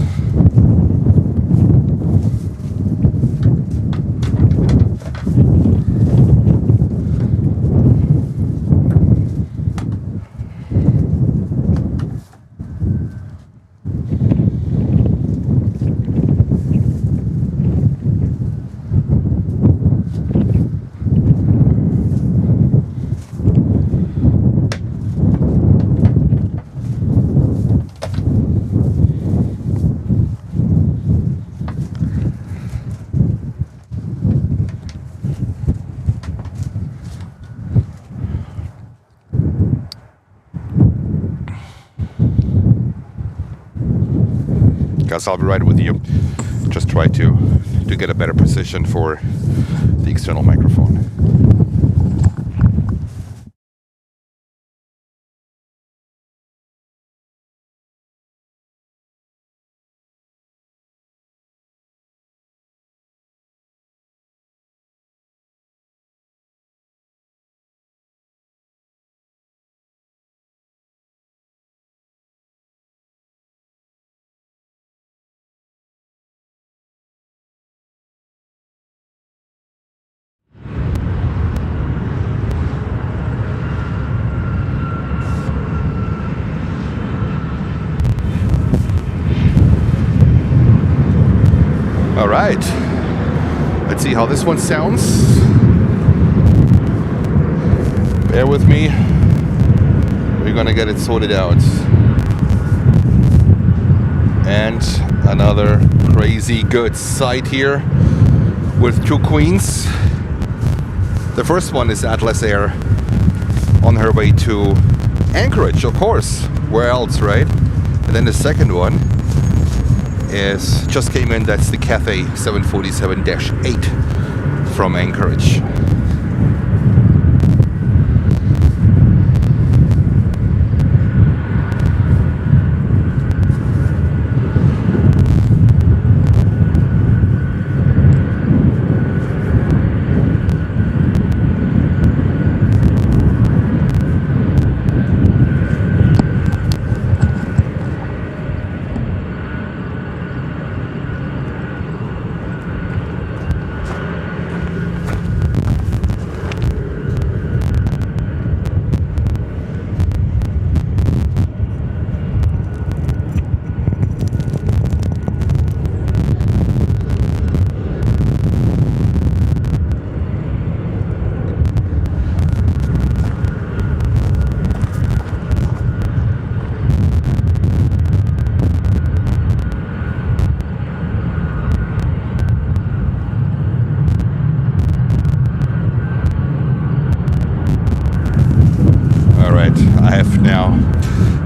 Guys, I'll be right with you. Just try to get a better position for the external microphone. All right, let's see how this one sounds. Bear with me, we're gonna get it sorted out. And another crazy good sight here with two queens. The first one is Atlas Air on her way to Anchorage, of course, where else, right? And then the second one is just came in. That's the Cathay 747-8 from Anchorage.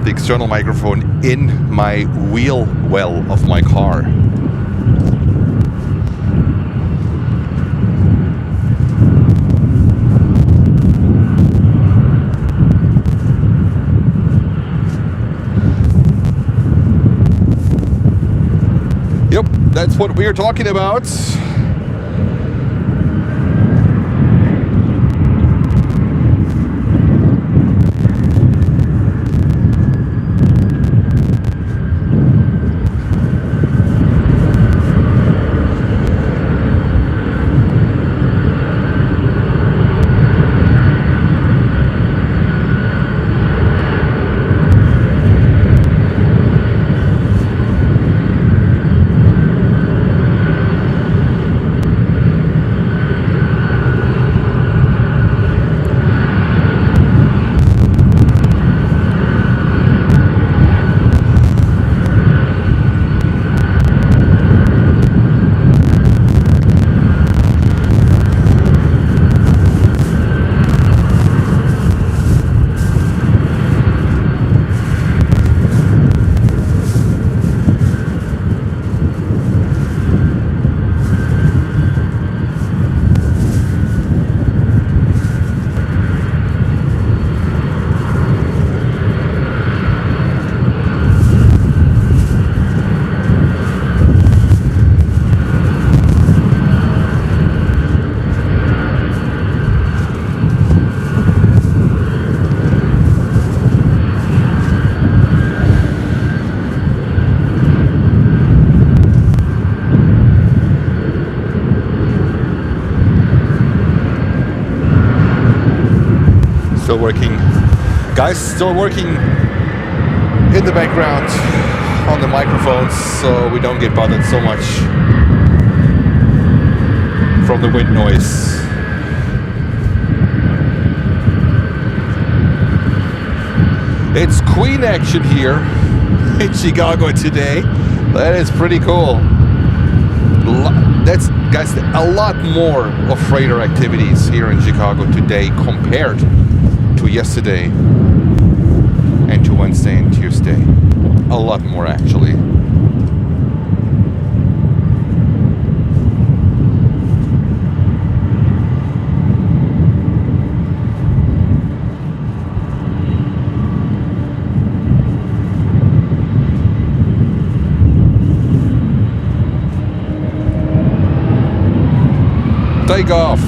The external microphone in my wheel well of my car. Yep, that's what we're talking about. still working. Guys still working in the background on the microphones, so we don't get bothered so much from the wind noise. It's Queen action here in Chicago today. That is pretty cool. That's, guys, a lot more of freighter activities here in Chicago today compared to yesterday and to Wednesday and Tuesday. A lot more, actually. Takeoff.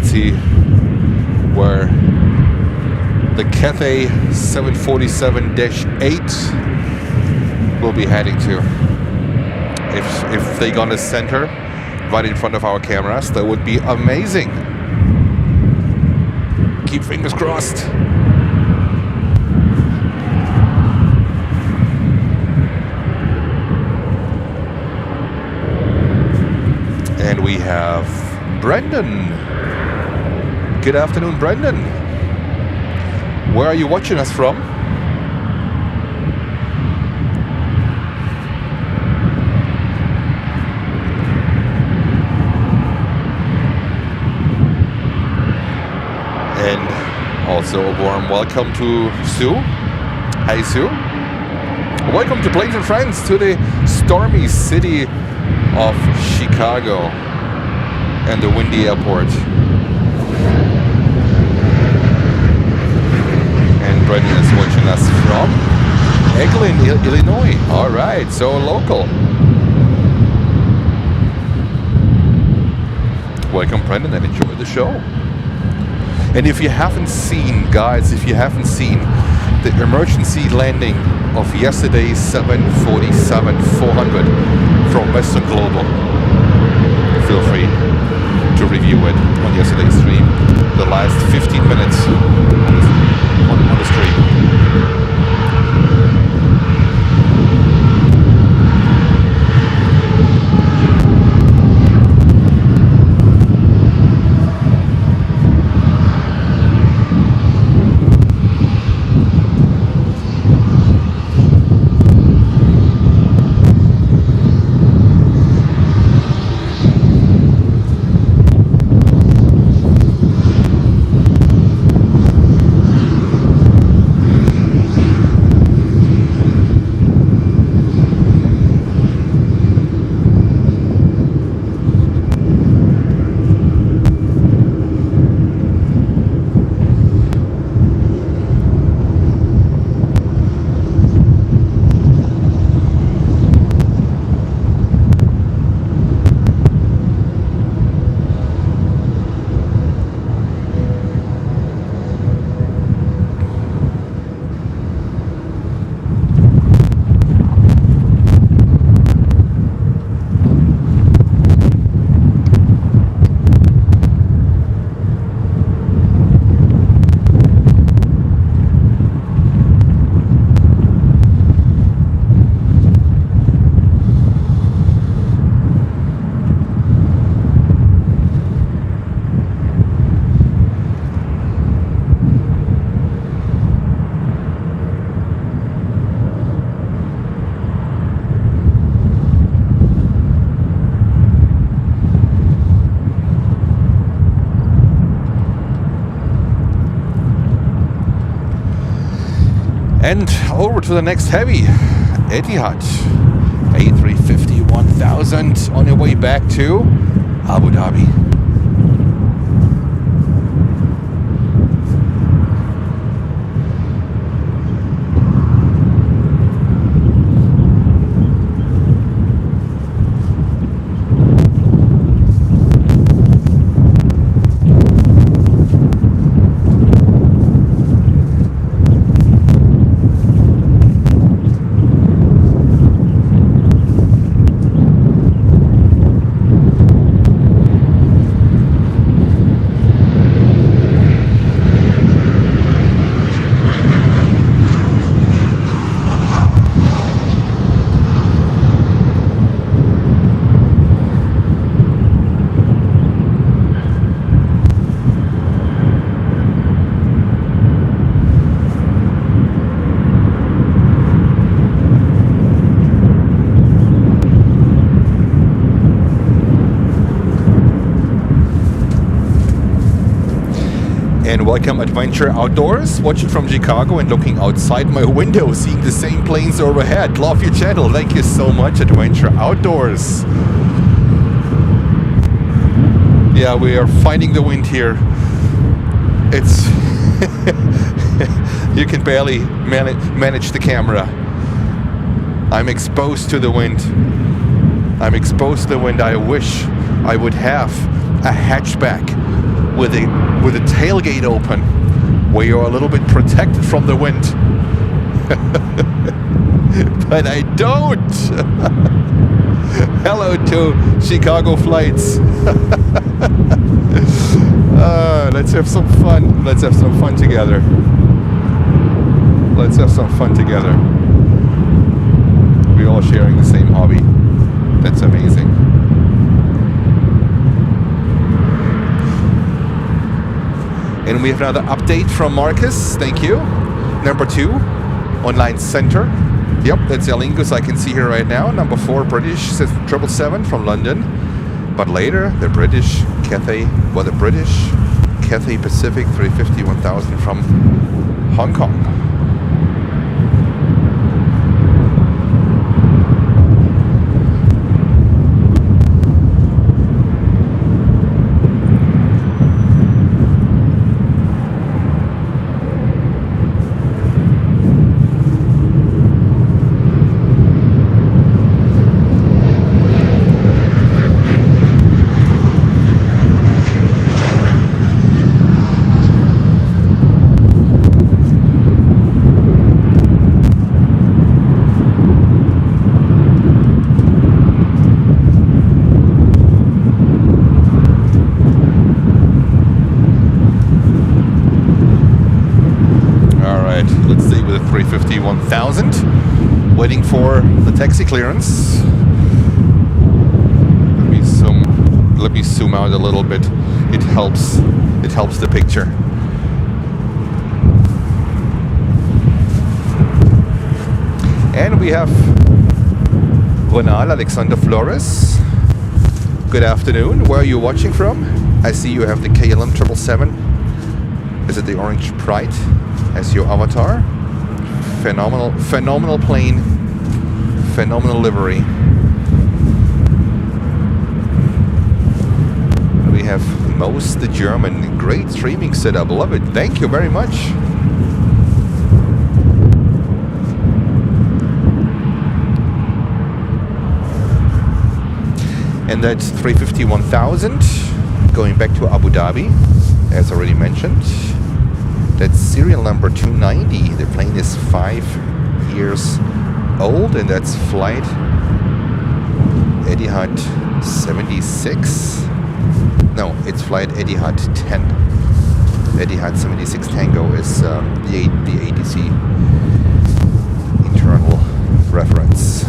See where the Cathay 747-8 will be heading to. If they're gonna center right in front of our cameras, that would be amazing. Keep fingers crossed. And we have Brendan. Good afternoon, Brendan. Where are you watching us from? And also a warm welcome to Sue. Hey, Sue. Welcome to Planes and Friends, to the stormy city of Chicago and the windy airport. Brendan is watching us from Eglin, Illinois. All right, so local. Welcome, Brendan, and enjoy the show. And if you haven't seen, guys, if you haven't seen the emergency landing of yesterday's 747-400 from Western Global, feel free to review it on yesterday's stream. The last 15 minutes on the stream. And over to the next heavy, Etihad A350-1000 on your way back to Abu Dhabi. And welcome Adventure Outdoors, watching from Chicago and looking outside my window, seeing the same planes overhead. Love your channel, thank you so much, Adventure Outdoors. Yeah, we are fighting the wind here. It's you can barely manage the camera. I'm exposed to the wind. I'm exposed to the wind. I wish I would have a hatchback with a tailgate open, where you're a little bit protected from the wind. But I don't. Hello to Chicago flights. Let's have some fun. Let's have some fun together. Let's have some fun together. We're all sharing the same hobby. That's amazing. And we have another update from Marcus. Thank you. Number 2, online center. Yep, that's Aer Lingus I can see here right now. Number 4, British 777 from London. But later, the British Cathay Pacific 350-1000 from Hong Kong. Waiting for the taxi clearance. Let me zoom out a little bit. It helps the picture. And we have Ronald Alexander Flores. Good afternoon. Where are you watching from? I see you have the KLM 777. Is it the Orange Pride as your avatar? Phenomenal plane, phenomenal livery. We have Most the German, great streaming setup, love it. Thank you very much. And that's 350-1000, going back to Abu Dhabi, as already mentioned. That's serial number 290. The plane is 5 years old, and that's flight Etihad 76. No, it's flight Etihad 10. Etihad 76 Tango is the ATC internal reference.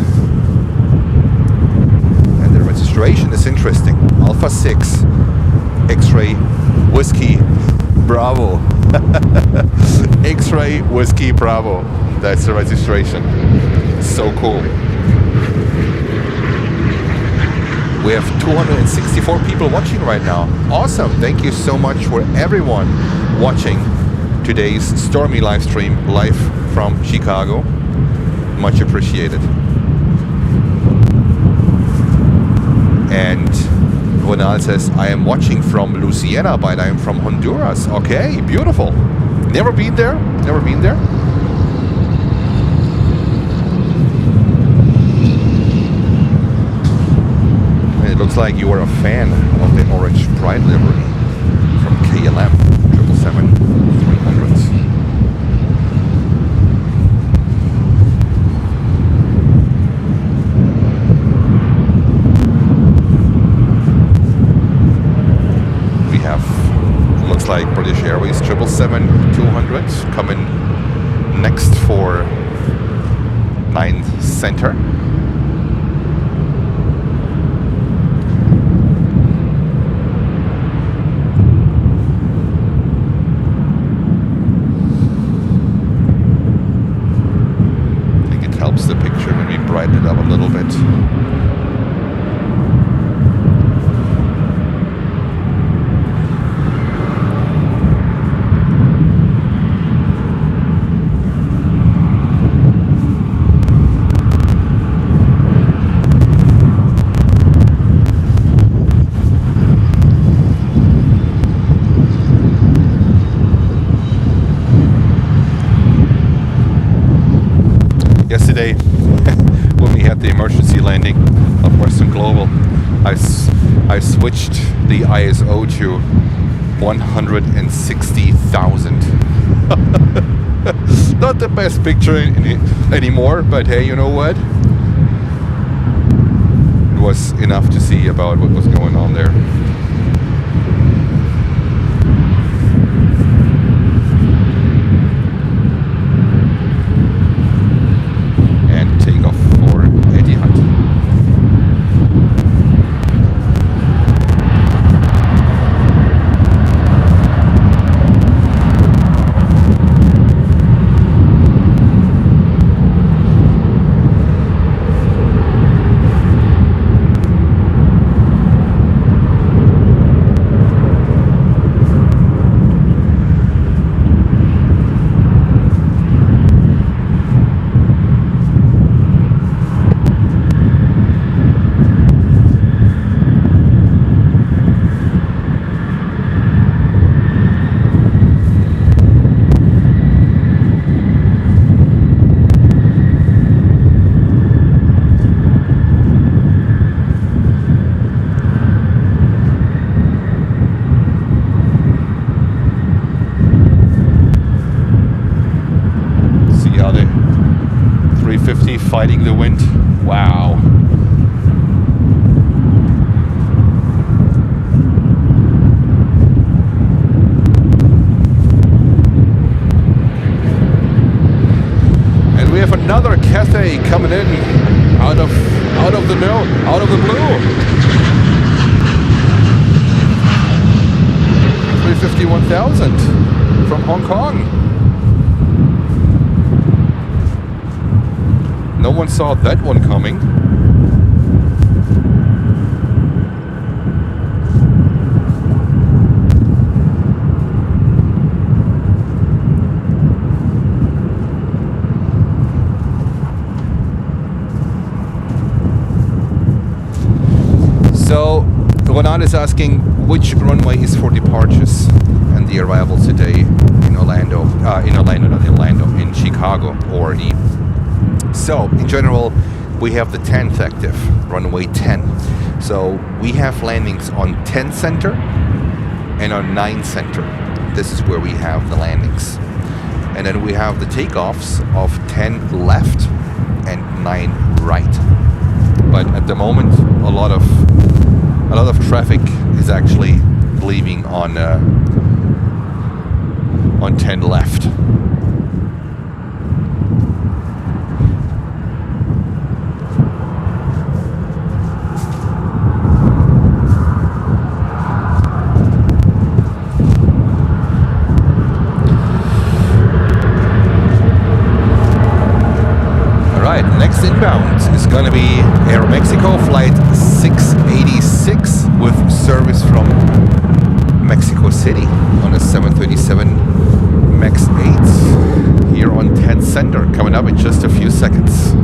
And the registration is interesting. Alpha 6 X-ray Whiskey Bravo. X-ray Whiskey Bravo. That's the registration. So cool. We have 264 people watching right now. Awesome. Thank you so much for everyone watching today's Stormy live stream live from Chicago. Much appreciated. And Ronald says, I am watching from Louisiana, but I am from Honduras. Okay, beautiful. Never been there. Never been there. And it looks like you are a fan of the orange pride livery from KLM 777-300s. Looks like British Airways 777-200 coming next for 9 center. I think it helps the picture when we brighten it up a little bit. Yesterday, when we had the emergency landing of Western Global, I switched the ISO to 160,000. Not the best picture anymore, but hey, you know what? It was enough to see about what was going on there. Fighting the wind. Wow. And we have another Cathay coming in out of the blue. 351,000 from Hong Kong. No one saw that one coming. So Ronald is asking which runway is for departures and the arrival today in in Chicago, ORD. So, in general, we have the 10th active, runway 10. So, we have landings on 10 center and on 9 center. This is where we have the landings. And then we have the takeoffs of 10 left and 9 right. But at the moment, a lot of traffic is actually leaving on 10 left. Next inbound is going to be Air Mexico flight 686 with service from Mexico City on a 737 MAX on 10 center, coming up in just a few seconds.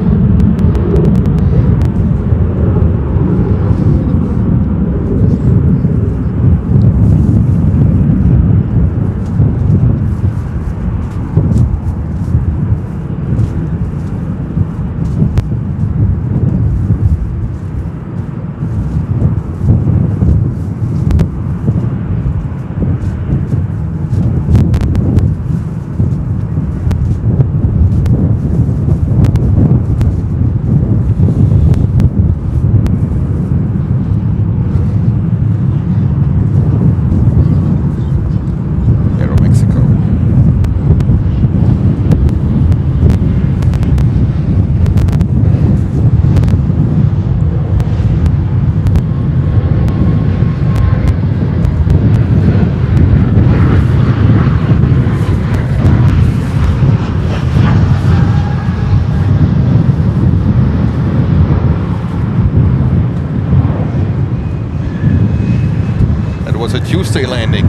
Tuesday landing.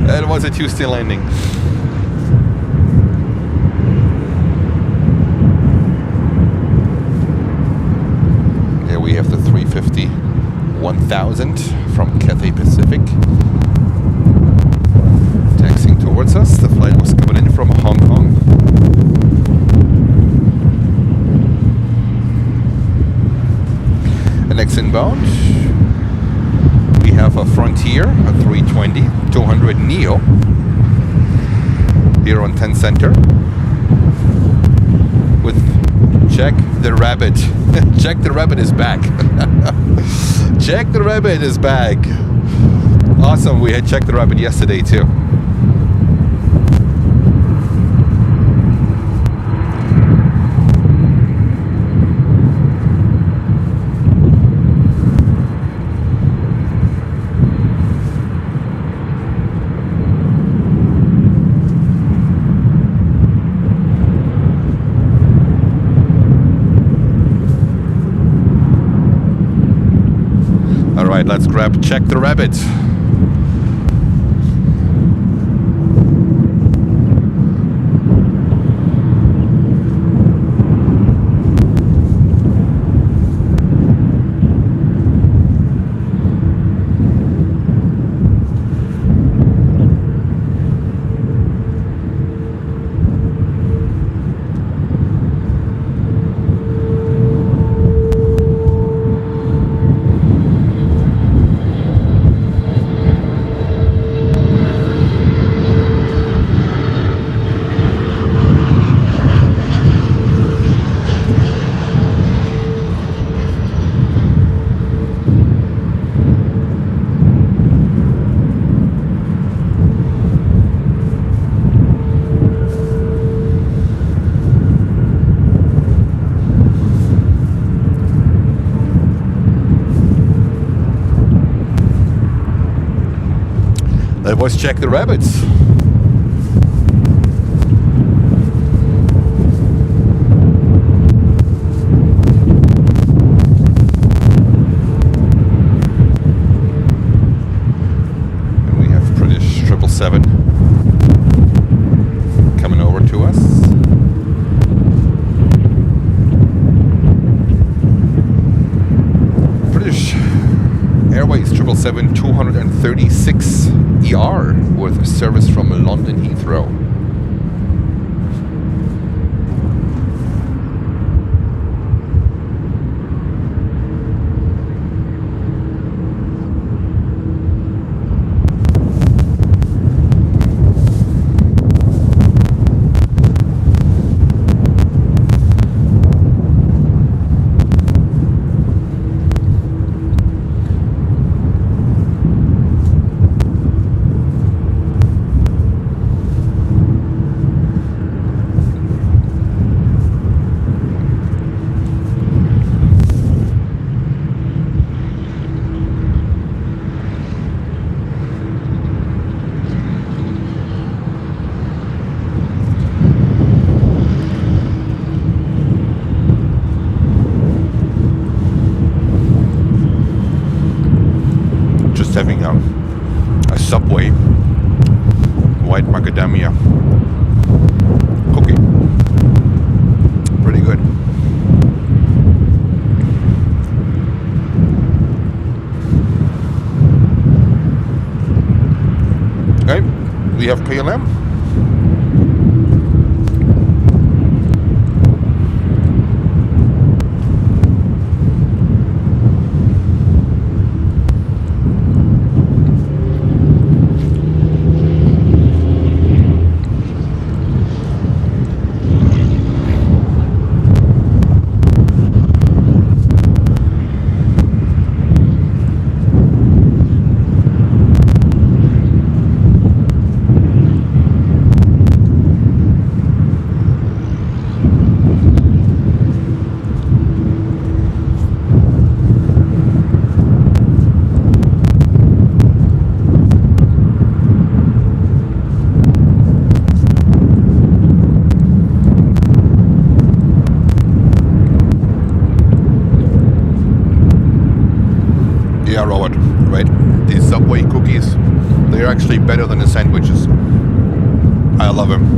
That was a Tuesday landing. There we have the 350-1000 from Cathay Pacific taxiing towards us. The flight was coming in from Hong Kong. The next inbound, we have a Frontier, a 320-200 Neo here on 10 center with Jack the Rabbit. Jack the Rabbit is back. Jack the Rabbit is back. Awesome, we had Jack the Rabbit yesterday too. Alright, let's grab Jack the Rabbit. That was Jack the Rabbit. And we have British 777 coming over to us. British Airways 777-236 ER with service from London Heathrow. Having a Subway, white macadamia Okay, we have KLM. Yeah, Robert, right? These Subway cookies, they're actually better than the sandwiches. I love them.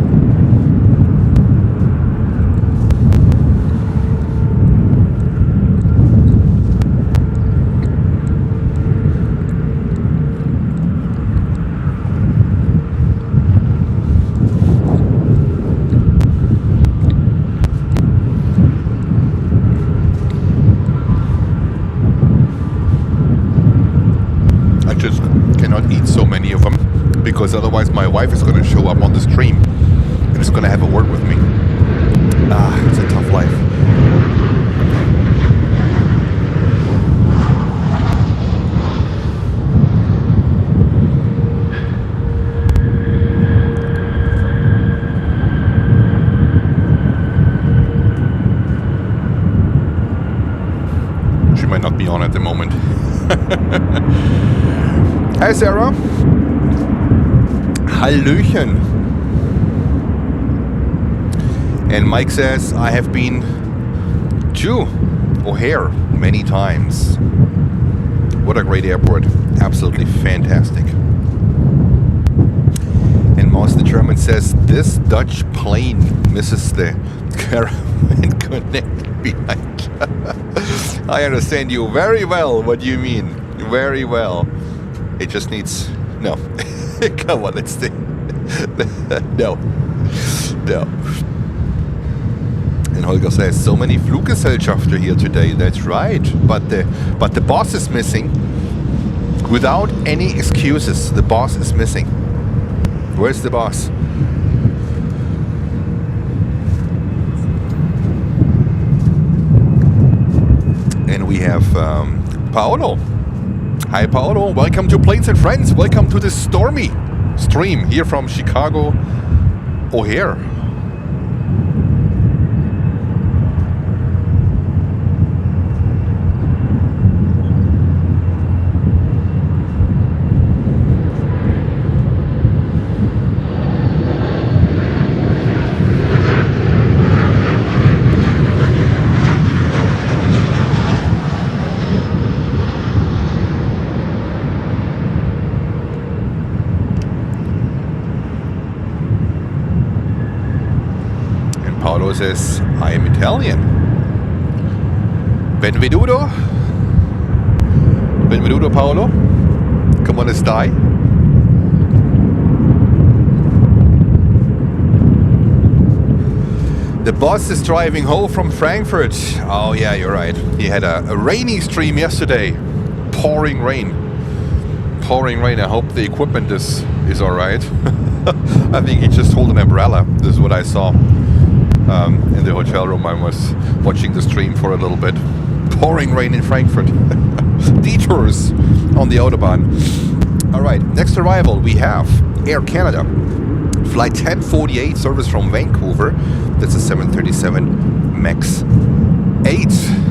Just cannot eat so many of them because otherwise my wife is going to show up on the stream and is going to have a word with me. It's a tough life. She might not be on at the moment. Hi Sarah. Hallöchen. And Mike says, I have been to O'Hare many times. What a great airport. Absolutely fantastic. And Master German says, this Dutch plane misses the caravan connect behind. I understand you very well what you mean. Very well. It just needs... No. Come on, let's stay. No. No. And Holger says, so many Fluggesellschafter here today. That's right. But the boss is missing. Without any excuses, the boss is missing. Where's the boss? And we have Paolo. Hi Paolo, welcome to Planes and Friends. Welcome to the Stormy stream here from Chicago O'Hare. Paolo says, I am Italian. Benvenuto. Benvenuto, Paolo. Come on, let's die. The boss is driving home from Frankfurt. Oh, yeah, you're right. He had a rainy stream yesterday. Pouring rain. Pouring rain. I hope the equipment is all right. I think he just hold an umbrella. This is what I saw. In the hotel room, I was watching the stream for a little bit. Pouring rain in Frankfurt. Detours on the Autobahn. All right, next arrival we have Air Canada. Flight 1048, service from Vancouver. That's a 737 MAX 8.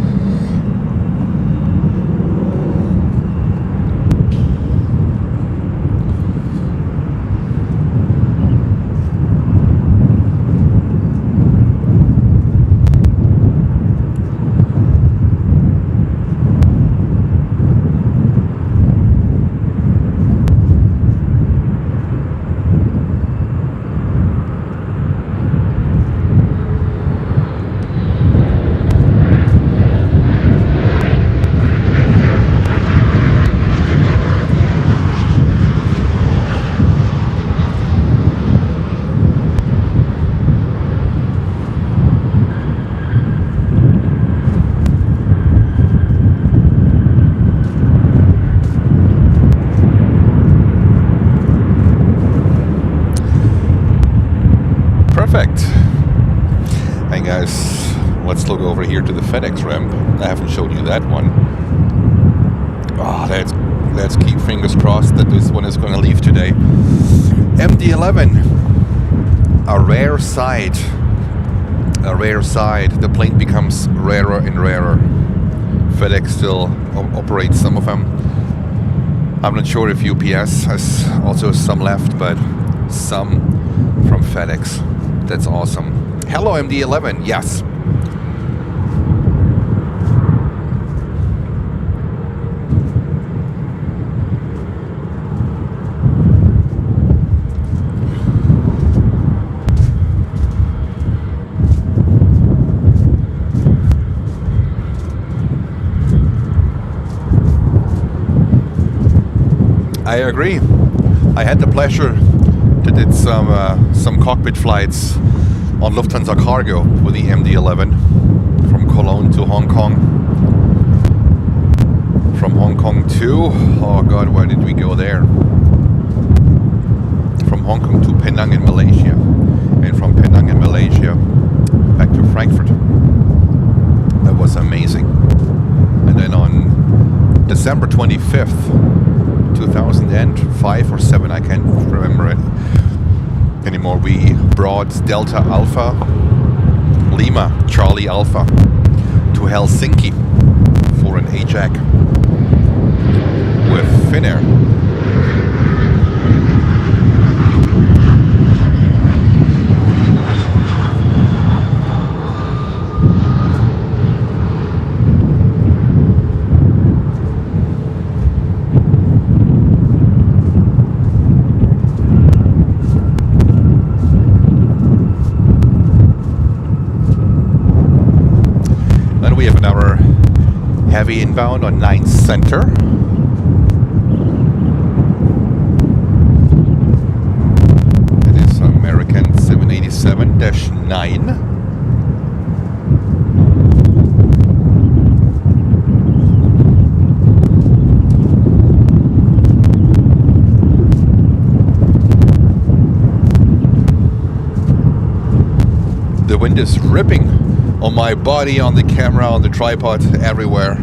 Let's look over here to the FedEx ramp. I haven't showed you that one. Oh, let's keep fingers crossed that this one is going to leave today. MD-11, a rare sight. A rare sight. The plane becomes rarer and rarer. FedEx still operates some of them. I'm not sure if UPS has also some left, but some from FedEx. That's awesome. Hello, MD-11. Yes. I agree. I had the pleasure to did some cockpit flights on Lufthansa Cargo with the MD-11 from Cologne to Hong Kong. From Hong Kong to, oh God, where did we go there? From Hong Kong to Penang in Malaysia, and from Penang in Malaysia back to Frankfurt. That was amazing. And then on December 25th, 2005 or 7, I can't remember it anymore, we brought Delta Alpha Lima Charlie Alpha to Helsinki for an AJAC with Finnair. We have another heavy inbound on 9th Center. It is American 787-9. The wind is ripping on my body, on the camera, on the tripod, everywhere.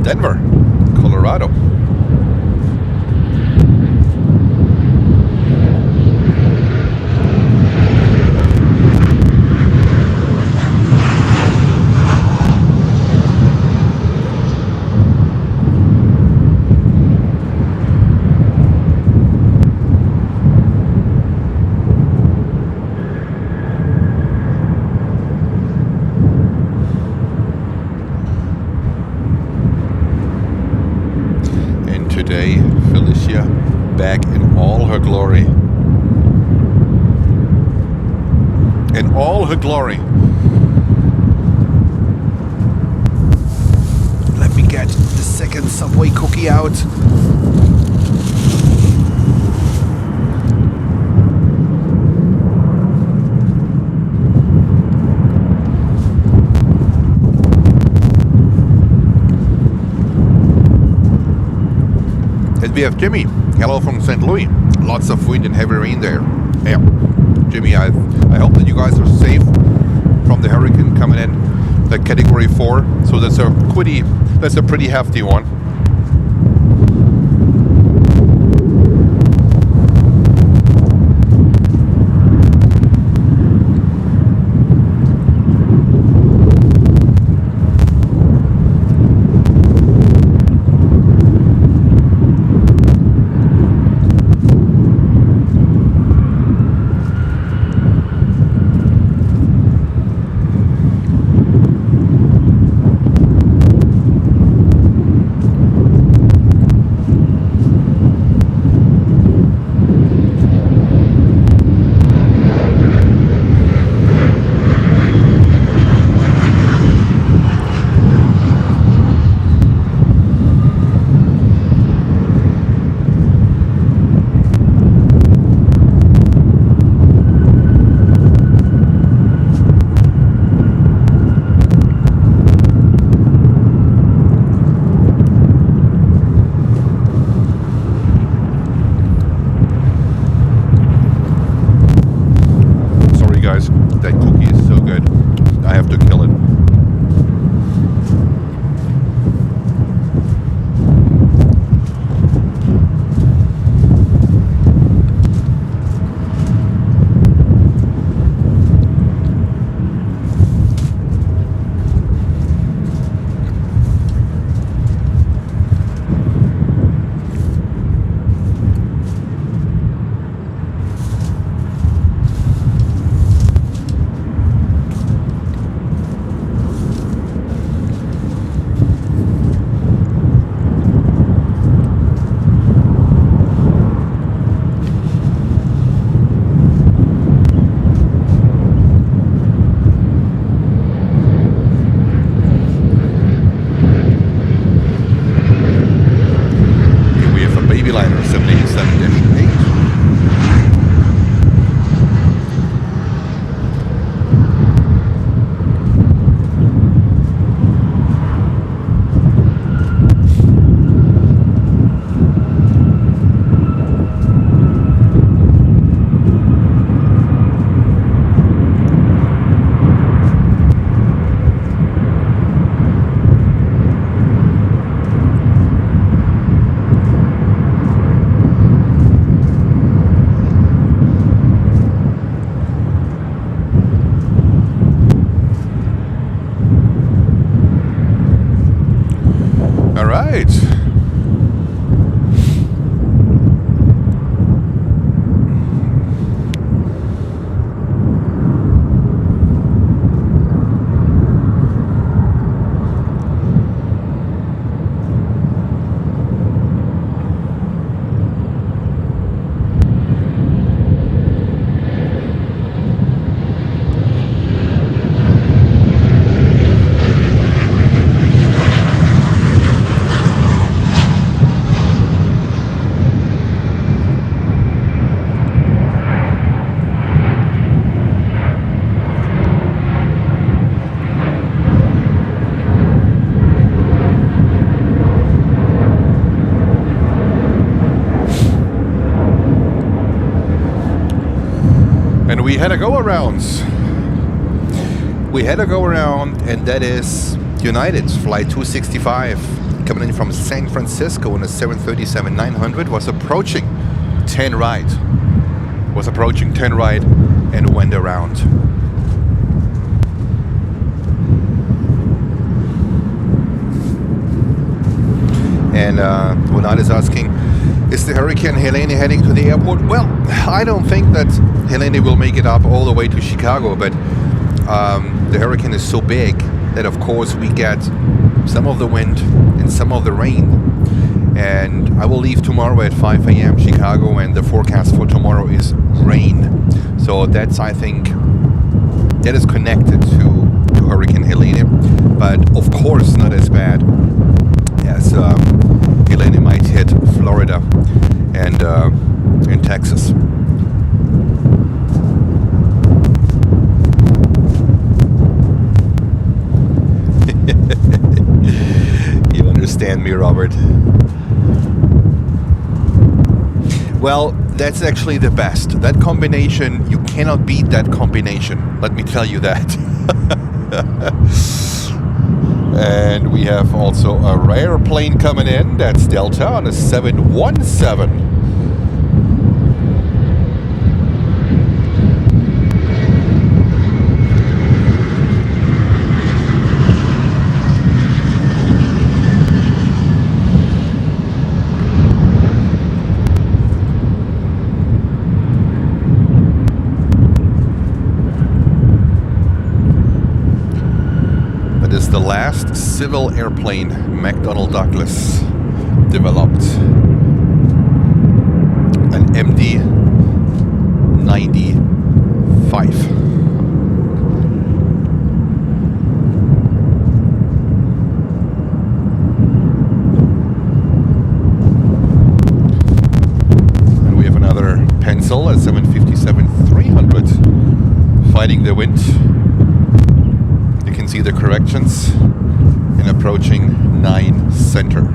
Denver, Colorado. Today, Felicia back in all her glory. In all her glory. Let me get the second Subway cookie out. We have Jimmy. Hello from St. Louis. Lots of wind and heavy rain there. Yeah, Jimmy, I hope that you guys are safe from the hurricane coming in, the Category 4. So that's a pretty hefty one. And we had a go around. And that is United's flight 265 coming in from San Francisco on a 737-900 was approaching 10 right. And went around. And United is asking, is the Hurricane Helene heading to the airport? Well, I don't think that Helene will make it up all the way to Chicago, but the hurricane is so big that of course we get some of the wind and some of the rain. And I will leave tomorrow at 5 a.m. Chicago, and the forecast for tomorrow is rain. So that's, I think, that is connected to Hurricane Helene, but of course not as bad as Helene might hit Florida and Texas. You understand me, Robert? Well, that's actually the best. That combination, you cannot beat that combination. Let me tell you that. And we have also a rare plane coming in. That's Delta on a 717. The last civil airplane McDonnell Douglas developed, an MD-95. And we have another pencil, a 757-300 fighting the wind. See the corrections and approaching 9 center.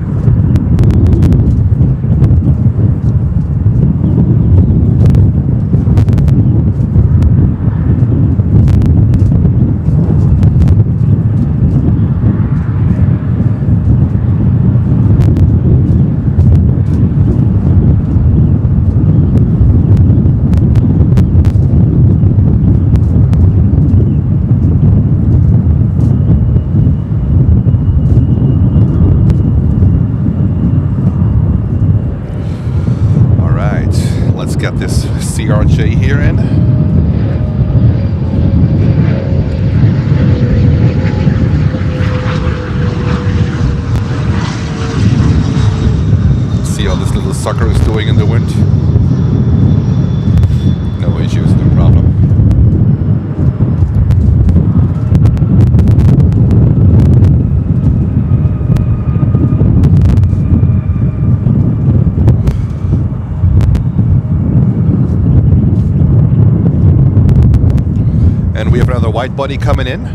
Get this CRJ here in. See how this little sucker is doing in the wind. No issues, no problem. We have another wide body coming in.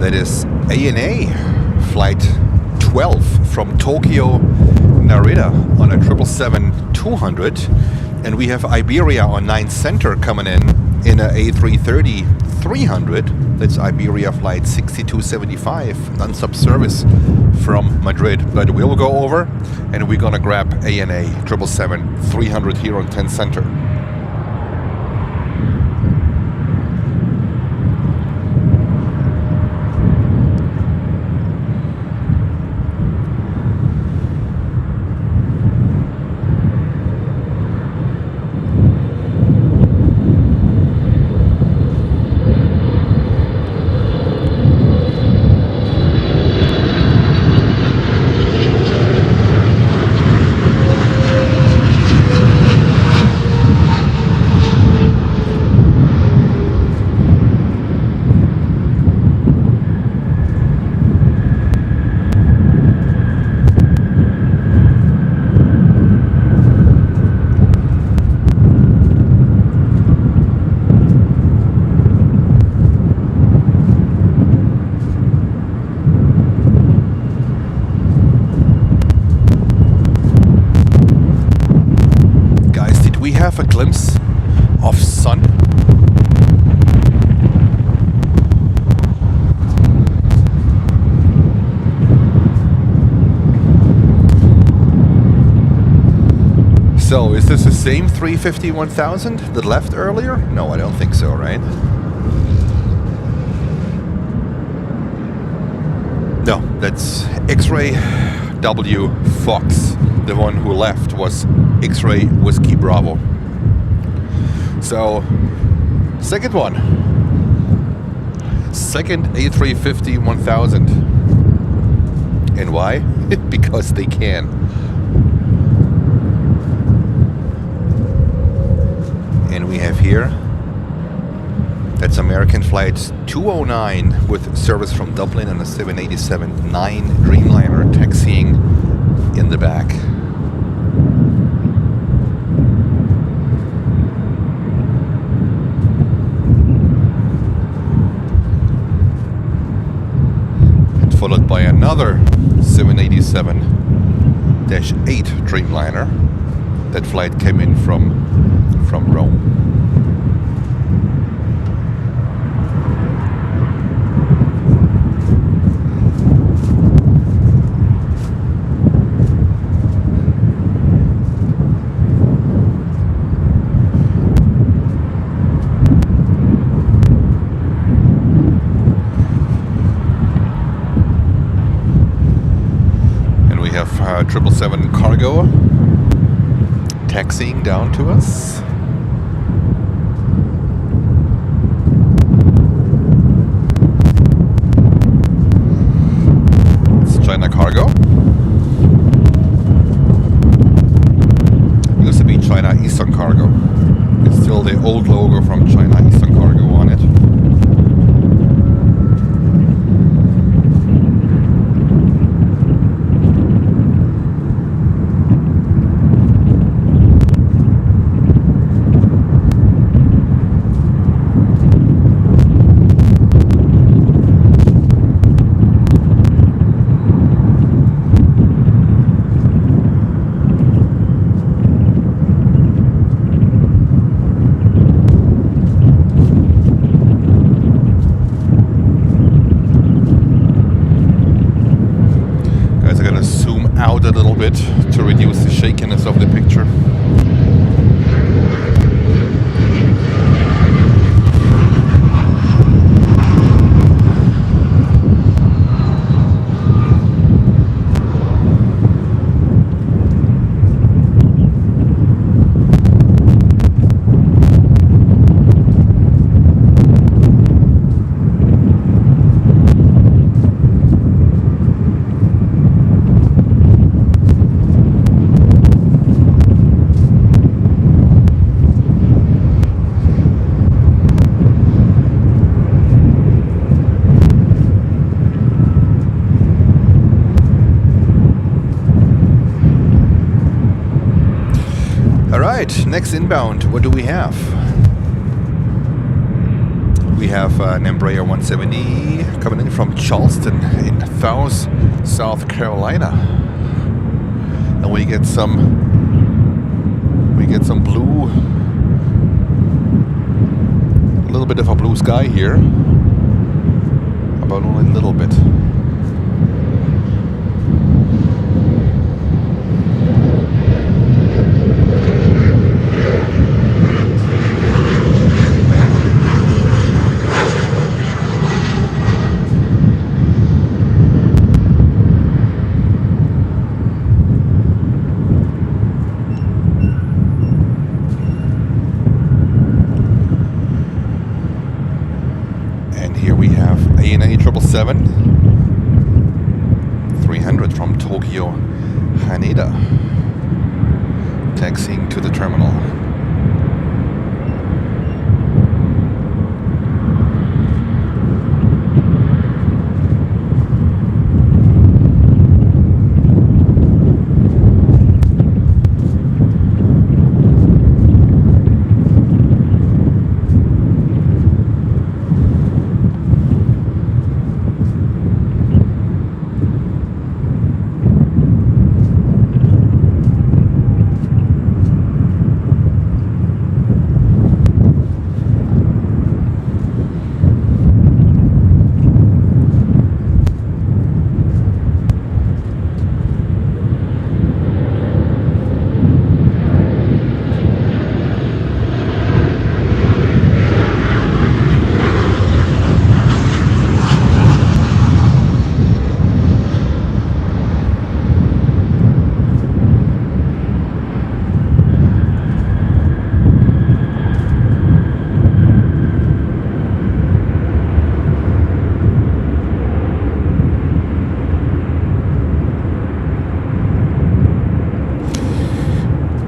That is ANA flight 12 from Tokyo Narita on a 777-200, and we have Iberia on 9 center coming in a A330-300. That's Iberia flight 6275, non-stop service from Madrid. But we'll go over and we're gonna grab ANA 777-300 here on 10 center. have a glimpse of sun. So, is this the same 350-1000 that left earlier? No, I don't think so, right? No, that's X-Ray W Fox. The one who left was X-Ray Whiskey Bravo. So, second one. Second A350-1000. And why? Because they can. And we have here, that's American flight 209 with service from Dublin and a 787-9 Dreamliner taxiing in the back. And followed by another 787-8 Dreamliner. That flight came in from Rome. And we have 777 Cargo taxiing down to us. China Cargo. It used to be China Eastern Cargo. It's still the old logo from China Eastern Cargo on it. To reduce the shakiness of the picture. Next inbound, what do we have? We have an Embraer 170 coming in from Charleston in South Carolina, and we get some blue, a little bit of a blue sky here, about only a little bit. ANA 777-300 from Tokyo, Haneda, taxiing to the terminal.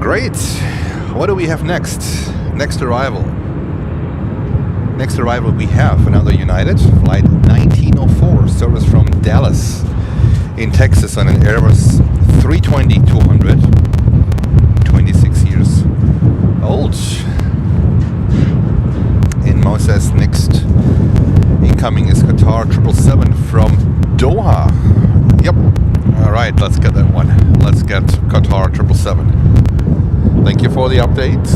Great. What do we have next? Next arrival. Next arrival we have another United flight 1904, service from Dallas in Texas on an Airbus 320-200, 26 years old. And Mo says next incoming is Qatar 777 from Doha. Yep. All right, let's get that one. Let's get Qatar 777. Thank you for the update.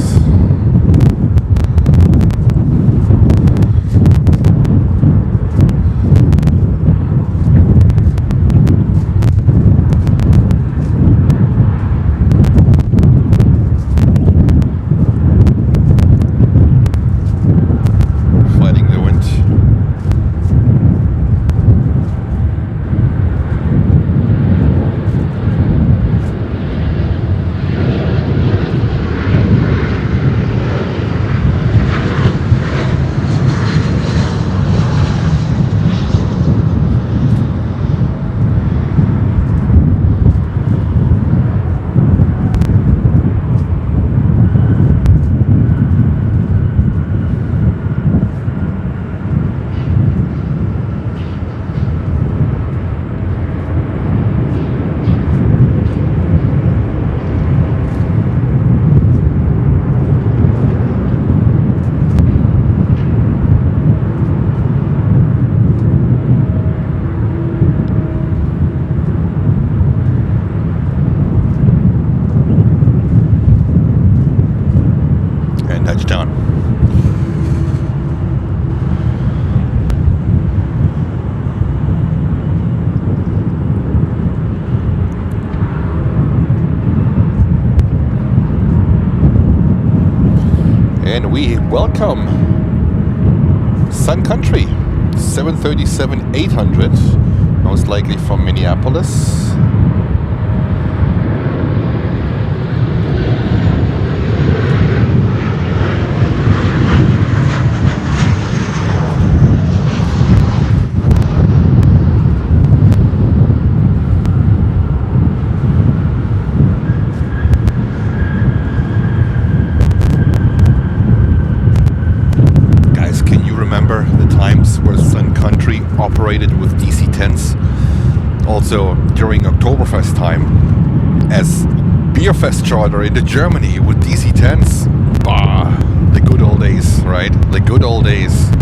And we welcome Sun Country 737-800, most likely from Minneapolis. Operated with DC-10s also during Oktoberfest time as Beerfest charter into Germany with DC-10s. Ah, the good old days, right? The good old days.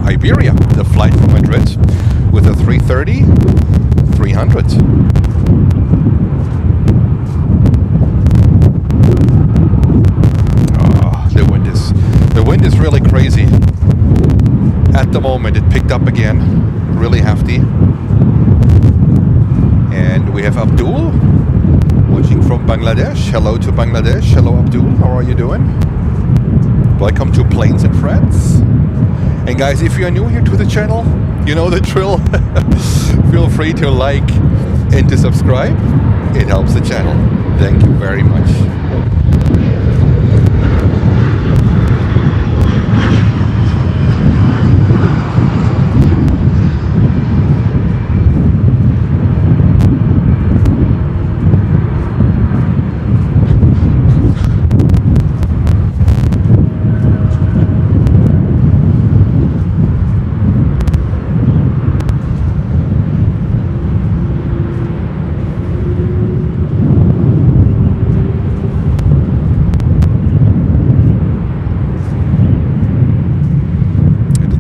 Iberia, the flight from Madrid with a 330-300. Oh, the wind is really crazy. At the moment it picked up again, really hefty. And we have Abdul watching from Bangladesh. Hello to Bangladesh. Hello Abdul, how are you doing? Welcome to Planes and Friends. And guys, if you are new here to the channel, you know the drill. Feel free to like and to subscribe. It helps the channel. Thank you very much.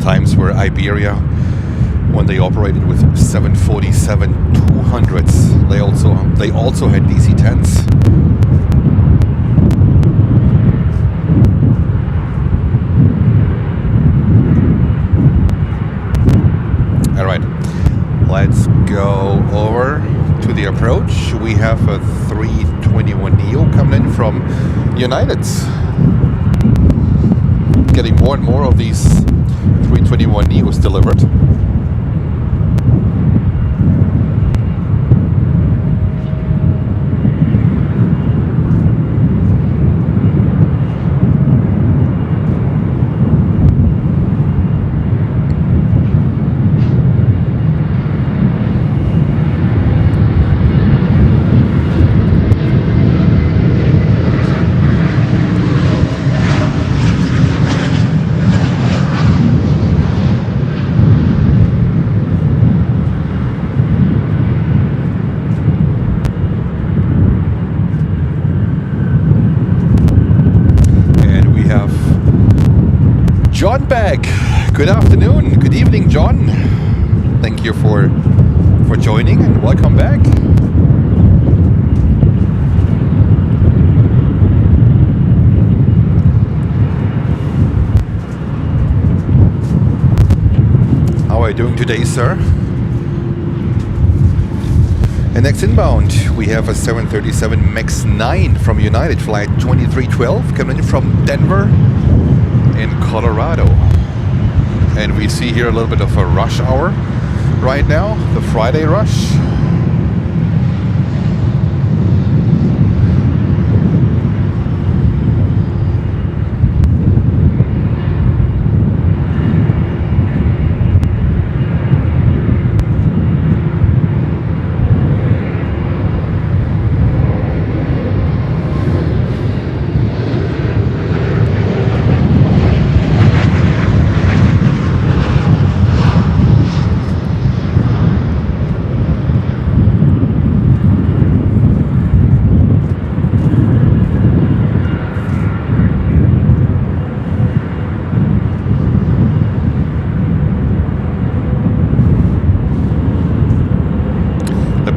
Times where Iberia, when they operated with 747-200s, they also had DC-10s. All right, let's go over to the approach. We have a 321neo coming in from United. Getting more and more of these 321neos delivered. John back. Good afternoon. Good evening, John. Thank you for joining and welcome back. How are you doing today, sir? And next inbound, we have a 737 MAX 9 from United, flight 2312, coming in from Denver in Colorado. And we see here a little bit of a rush hour right now, the Friday rush.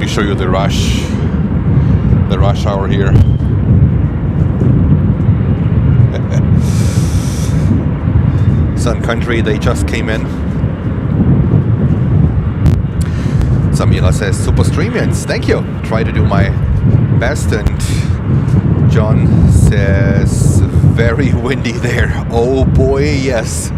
Show you the rush hour here. Sun Country, they just came in. Samira says, super streamians, thank you. Try to do my best. And John says, very windy there. Oh boy, yes.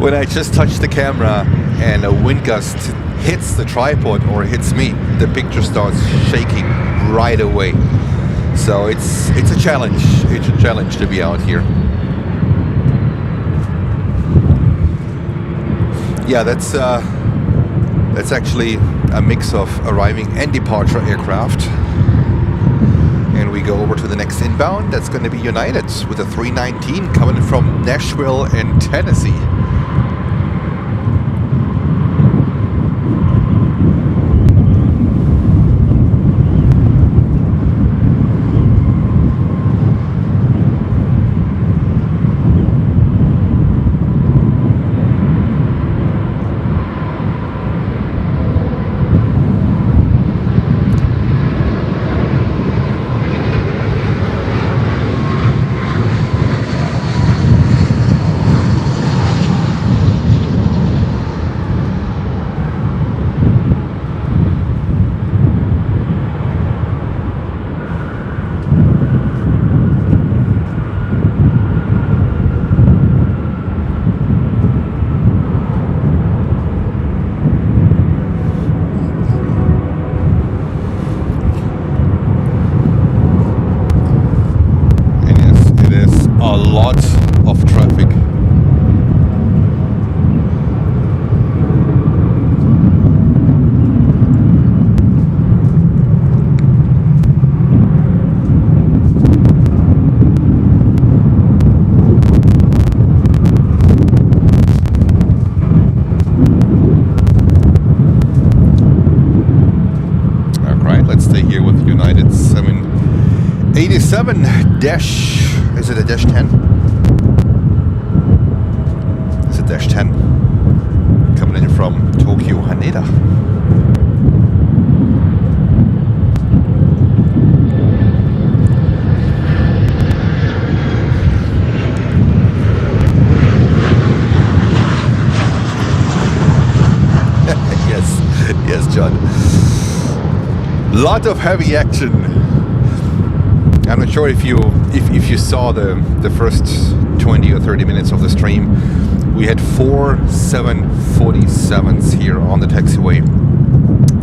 When I just touch the camera and a wind gust hits the tripod or hits me, the picture starts shaking right away. So it's a challenge. It's a challenge to be out here. Yeah, that's actually a mix of arriving and departure aircraft. And we go over to the next inbound. That's going to be United with a 319 coming from Nashville in Tennessee. Dash, is it a dash 10? It's a dash 10 coming in from Tokyo, Haneda. yes, John. Lot of heavy action. I'm not sure if you saw the first 20 or 30 minutes of the stream. We had 4 747s here on the taxiway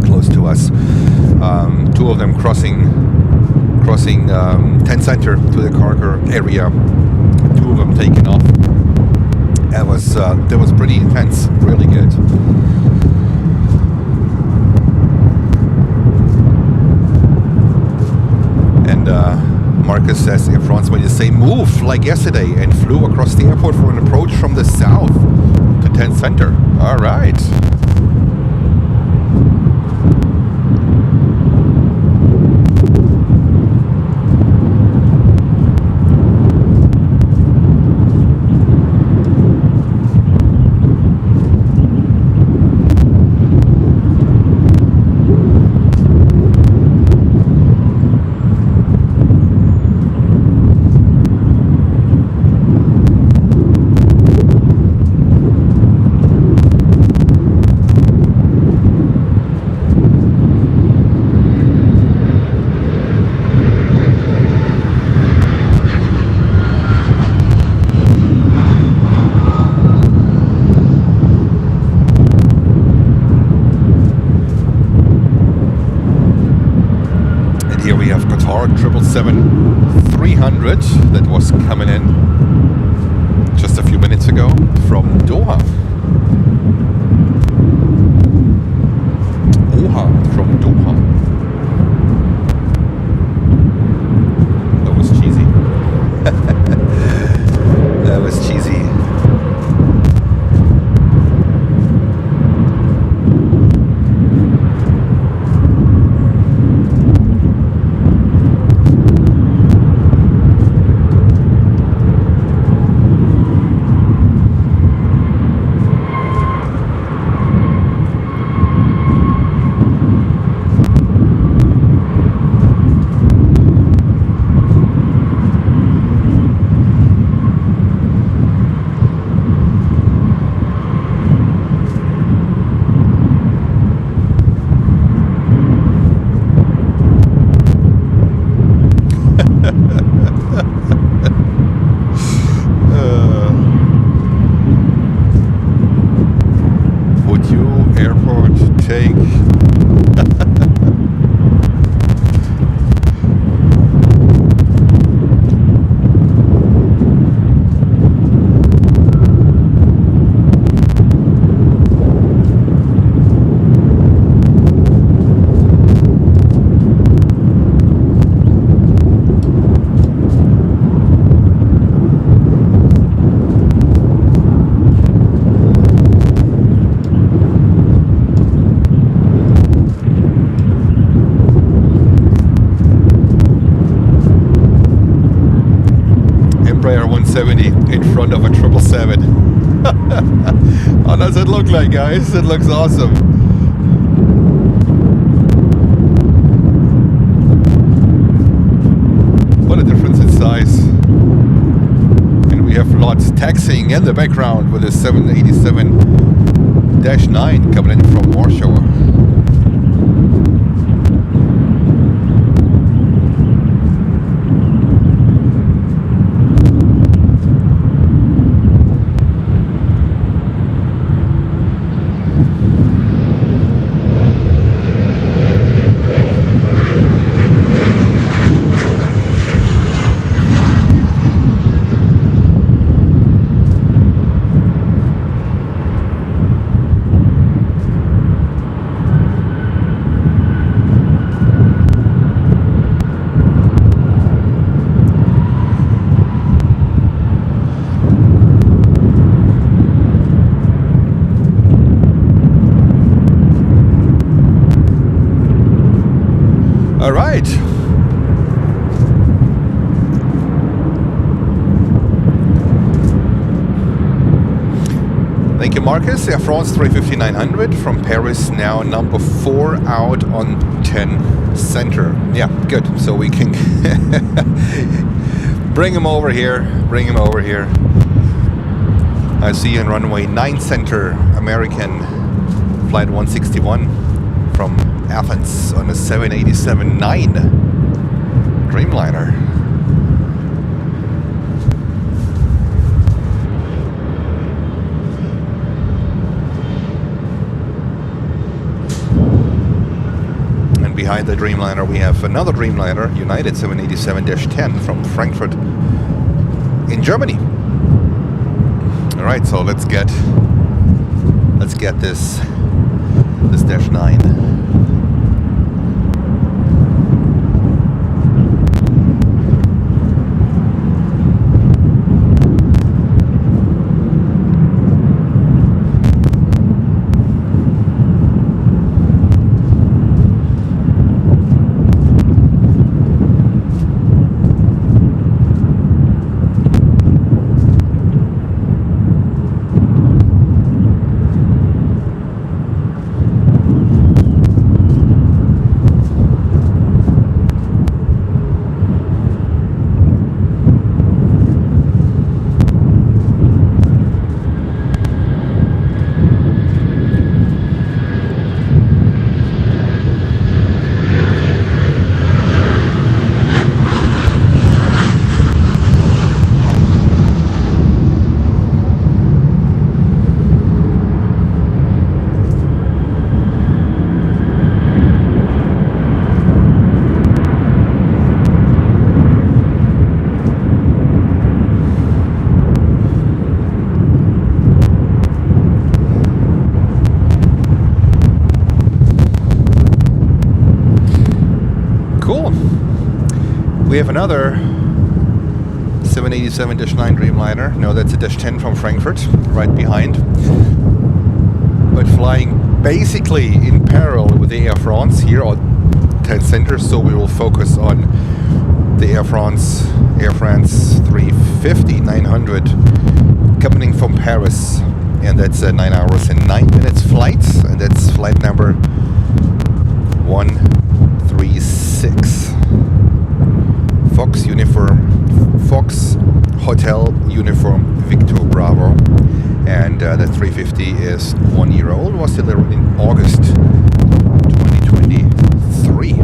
close to us. 2 of them crossing 10 Center to the cargo area. 2 of them taking off. That was pretty intense, really good. And Marcus says, Air France made the same move like yesterday and flew across the airport for an approach from the south to 10 Center. All right. Here we have Qatar 777-300 that was coming in just a few minutes ago from Doha. From Doha. That was cheesy. That was cheesy. Would you airport take Embraer 170 in front of a 777? How does it look like, guys? It looks awesome. What a difference in size. And we have lots taxiing in the background with a 787-9 coming in from Warsaw. All right. Thank you, Marcus. Air France 350-900 from Paris, now number 4 out on 10 center. Yeah, good. So we can bring him over here. Bring him over here. I see you on runway 9 center, American flight 161 from Athens on a 787-9 Dreamliner. And behind the Dreamliner we have another Dreamliner, United 787-10 from Frankfurt in Germany. All right, so let's get this Dash 9. Cool. We have another 787-9 Dreamliner. No, that's a -10 from Frankfurt, right behind. But flying basically in parallel with the Air France here or test center, so we will focus on the Air France 350-900 coming from Paris, and that's a 9 hours and 9 minutes flight, and that's flight number 136. Fox Hotel Uniform Victor Bravo, and the 350 is 1 year old, was delivered in August 2023.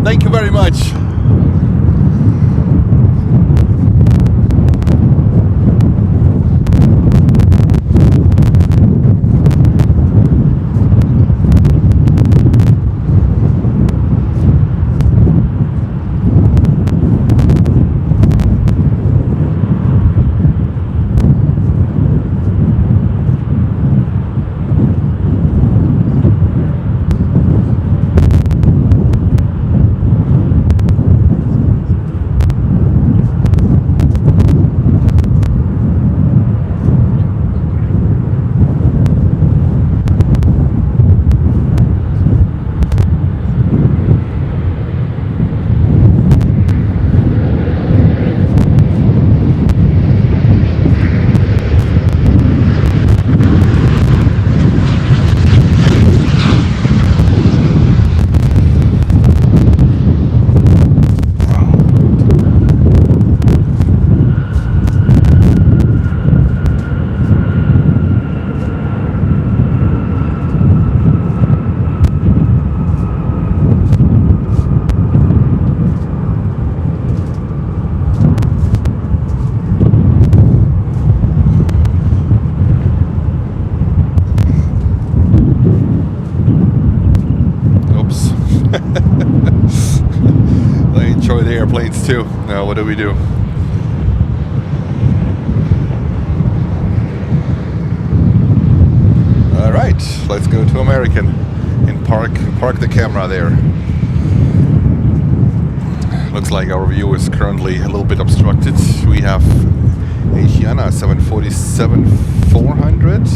Thank you very much. Airplanes too. Now what do we do? All right, let's go to American and park the camera there. Looks like our view is currently a little bit obstructed. We have Asiana 747-400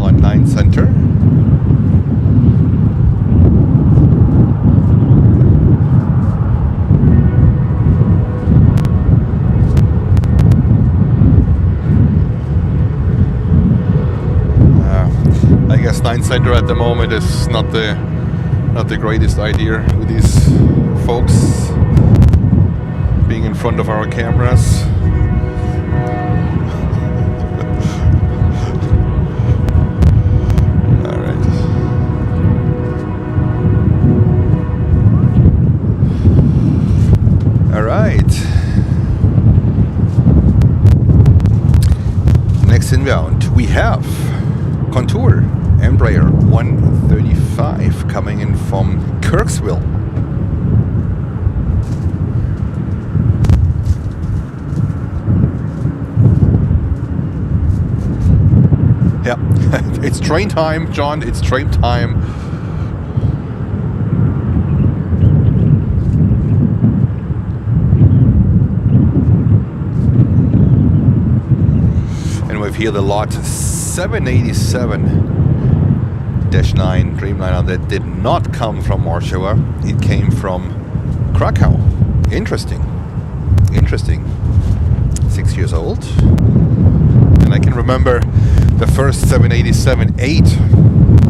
on 9 center. I guess 9 center at the moment is not the greatest idea with these folks being in front of our cameras. All right. All right. Next inbound we have Contour Embraer 130 135 coming in from Kirksville. Yeah, it's train time, John. It's train time. And we've here the lot 787-9 Dreamliner that did not come from Warsaw. It came from Krakow. Interesting. Interesting. 6 years old. And I can remember the first 787-8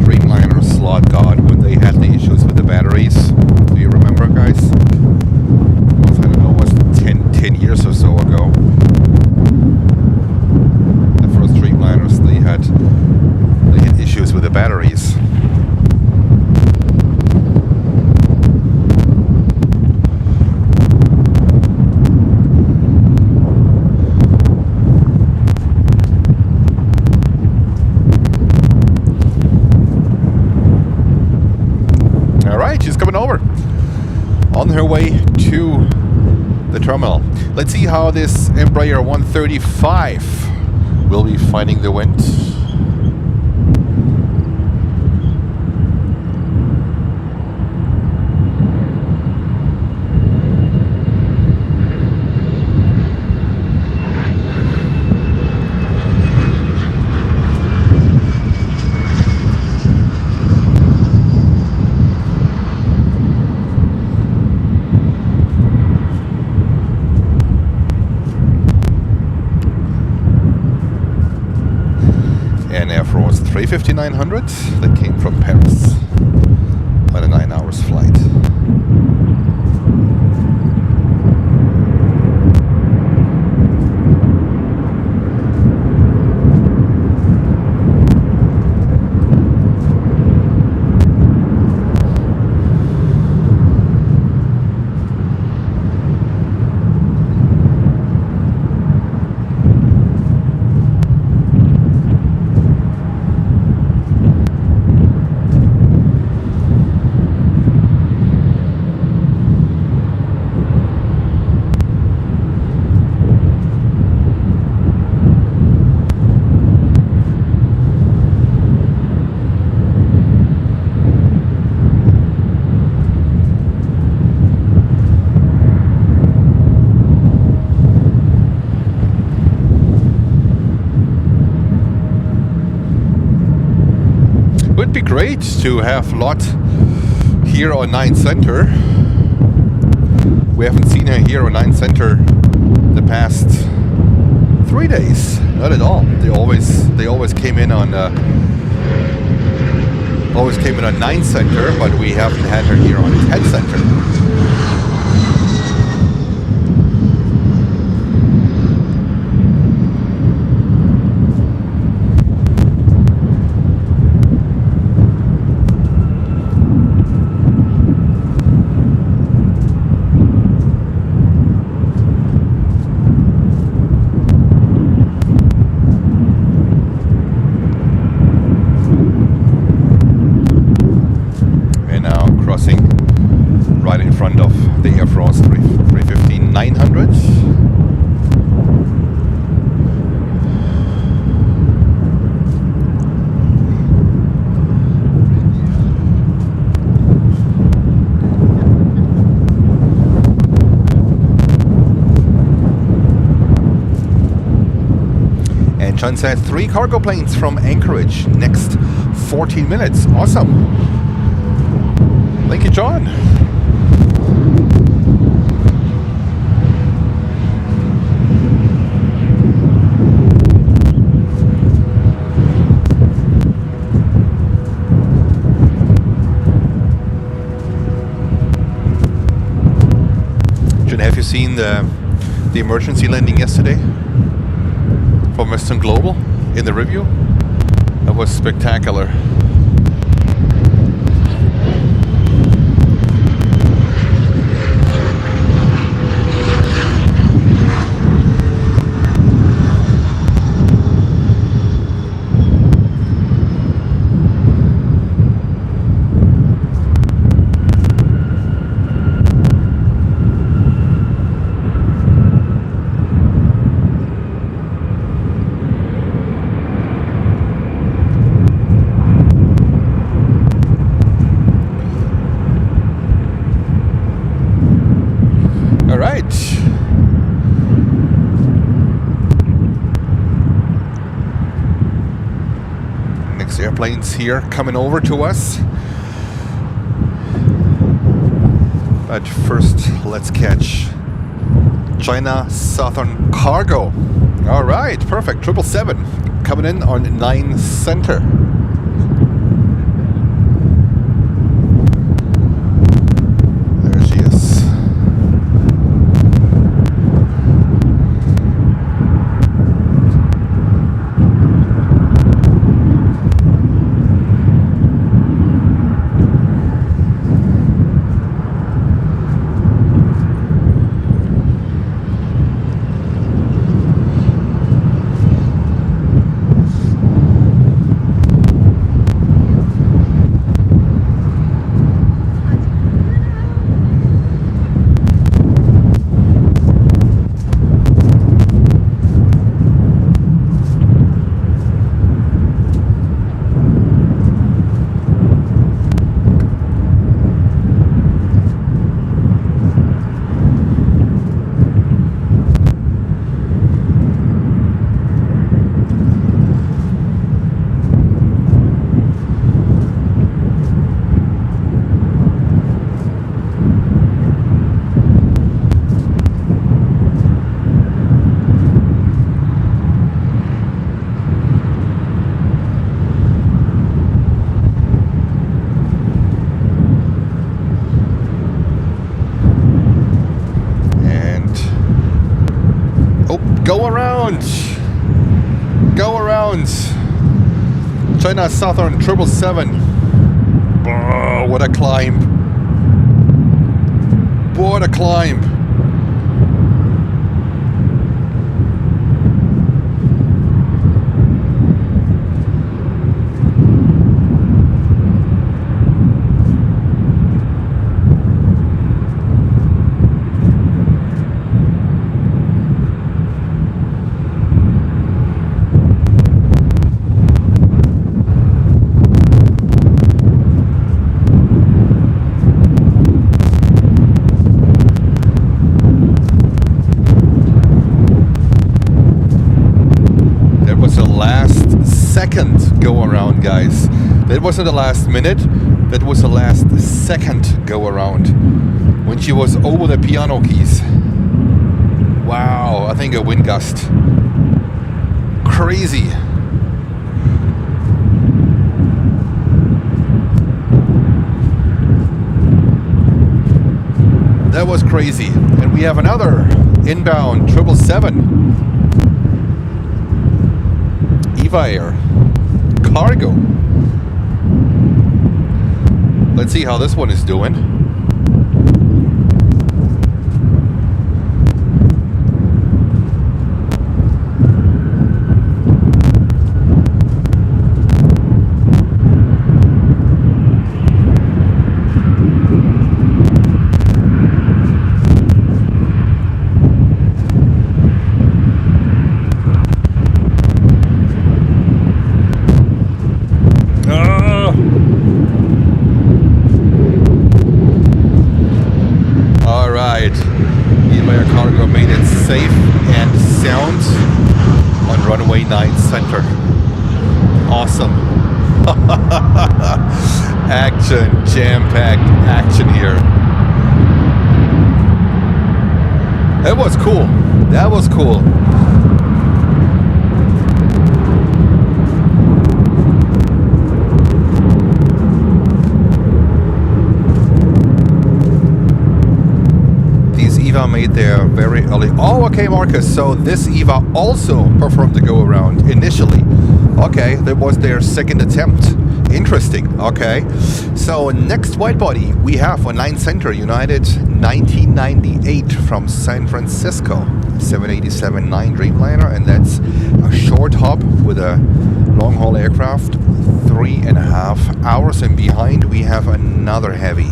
Dreamliner slot got when they had the issues with the batteries. Do you remember, guys? I don't know, it was 10 years or so ago. The first Dreamliners, they had issues with the batteries. She's coming over on her way to the terminal. Let's see how this Embraer 135 will be finding the wind. And Air France 350-900 that came from Paris on a 9 hours flight. Would be great to have Lot here on 9 Center. We haven't seen her here on 9 Center the past 3 days. Not at all. They always came in on 9 Center, but we haven't had her here on 10 Center. Right in front of the Air France 350-900. And John said 3 cargo planes from Anchorage next 14 minutes. Awesome. Thank you, John. Have you seen the emergency landing yesterday from Western Global in the review? That was spectacular. planes here coming over to us. But first, let's catch China Southern Cargo. All right, perfect. 777 coming in on 9 center. There she is. Go around. China Southern 777. Oh, what a climb. What a climb. Go around, guys. That wasn't the last minute, that was the last second go around when she was over the piano keys. Wow, I think a wind gust. Crazy. That was crazy. And we have another inbound 777 Eva Air Cargo. Let's see how this one is doing. Runway 9 center. Awesome. Action, jam-packed action here. That was cool. That was cool. Eva made there very early. Oh, okay, Marcus. So this Eva also performed the go-around initially. Okay, that was their second attempt. Interesting. Okay. So next wide body we have on 9 Center United 1998 from San Francisco. 787-9 Dreamliner, and that's a short hop with a long-haul aircraft. 3.5 hours, and behind we have another heavy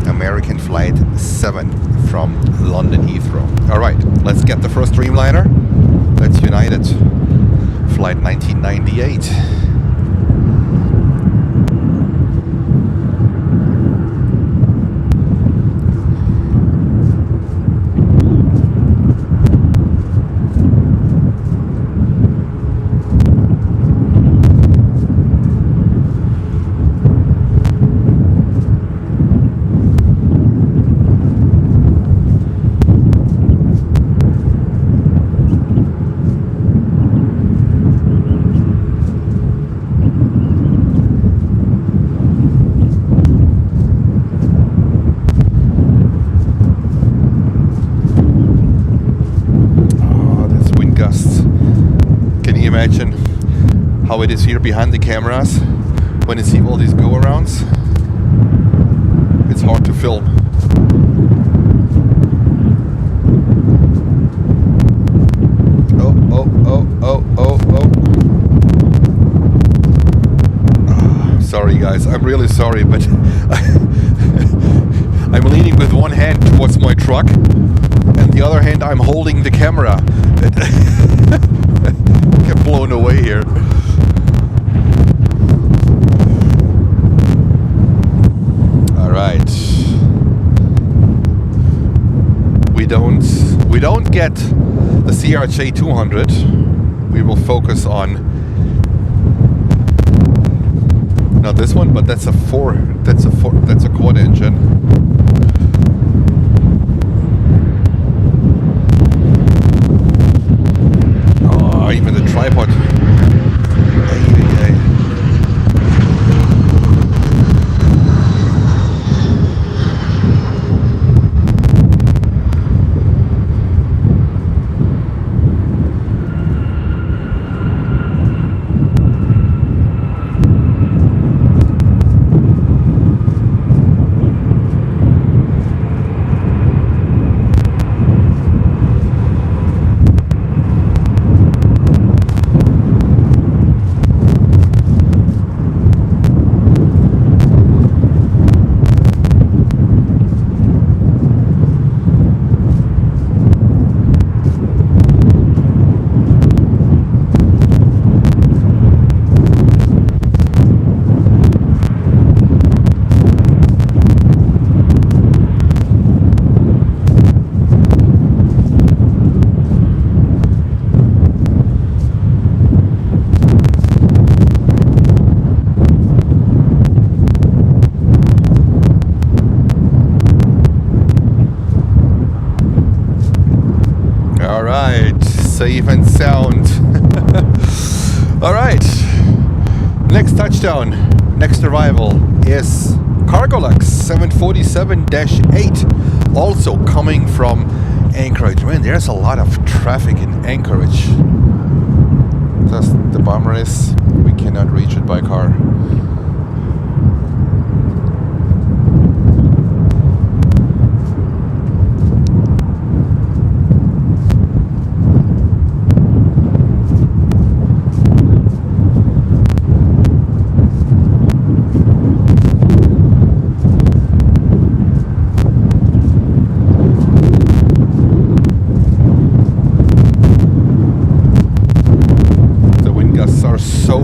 American Flight 7 from London Heathrow. Alright, let's get the first Dreamliner. That's United Flight 1998. imagine how it is here behind the cameras when you see all these go-arounds. It's hard to film. Sorry guys, I'm really sorry, but I'm leaning with one hand towards my truck and the other hand I'm holding the camera. Get blown away here. Alright. We don't get the CRJ 200. We will focus on not this one, but that's a quad engine. Oh, even the tripod. Safe and sound. Alright. Next touchdown, next arrival is Cargolux 747-8, also coming from Anchorage. Man, there's a lot of traffic in Anchorage. Just the bummer is we cannot reach it by car.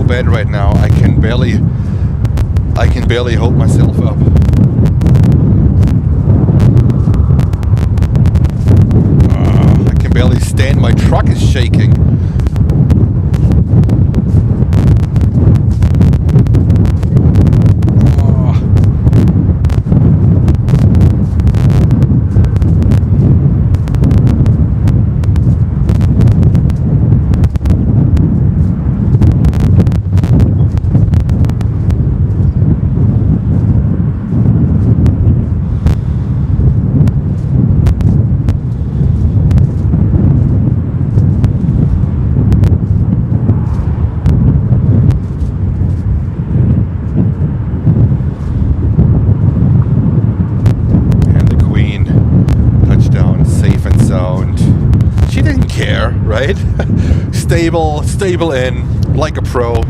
Bad right now. I can barely hold myself up. I can barely stand. My truck is shaking. Right? stable in, like a pro.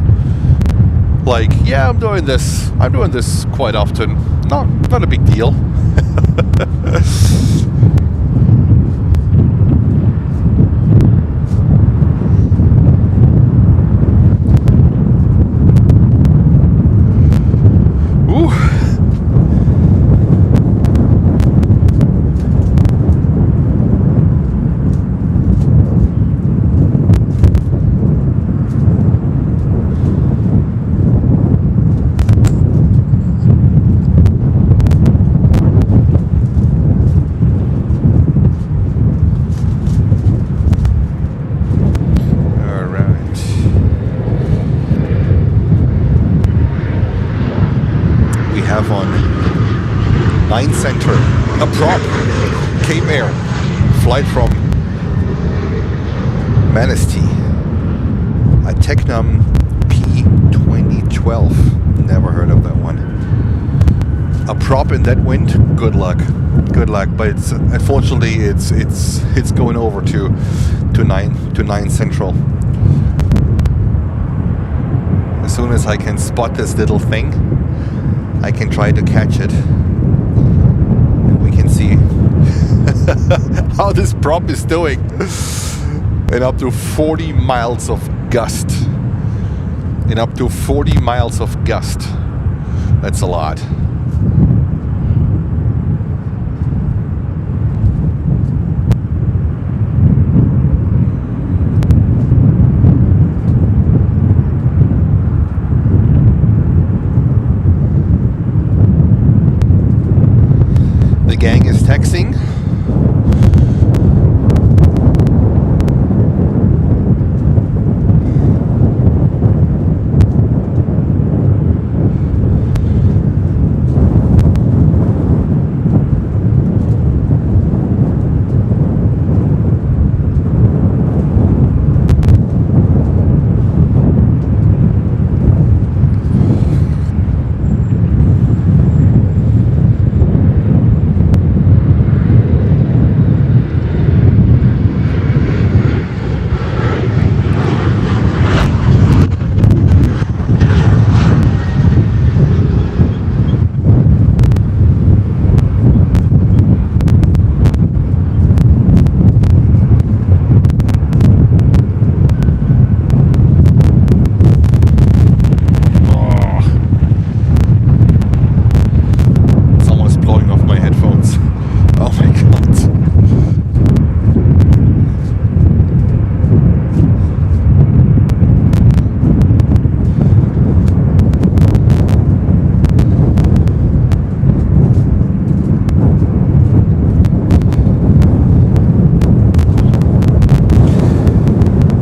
Like, yeah, I'm doing this quite often. Not a big deal. Center, a prop, Cape Air, flight from Manistee. A Tecnam P2012. Never heard of that one. A prop in that wind. Good luck. Good luck. But it's unfortunately it's going over to 9 central. As soon as I can spot this little thing, I can try to catch it. And we can see how this prop is doing. And up to 40 miles of gust. And up to 40 miles of gust. That's a lot. The gang is texting.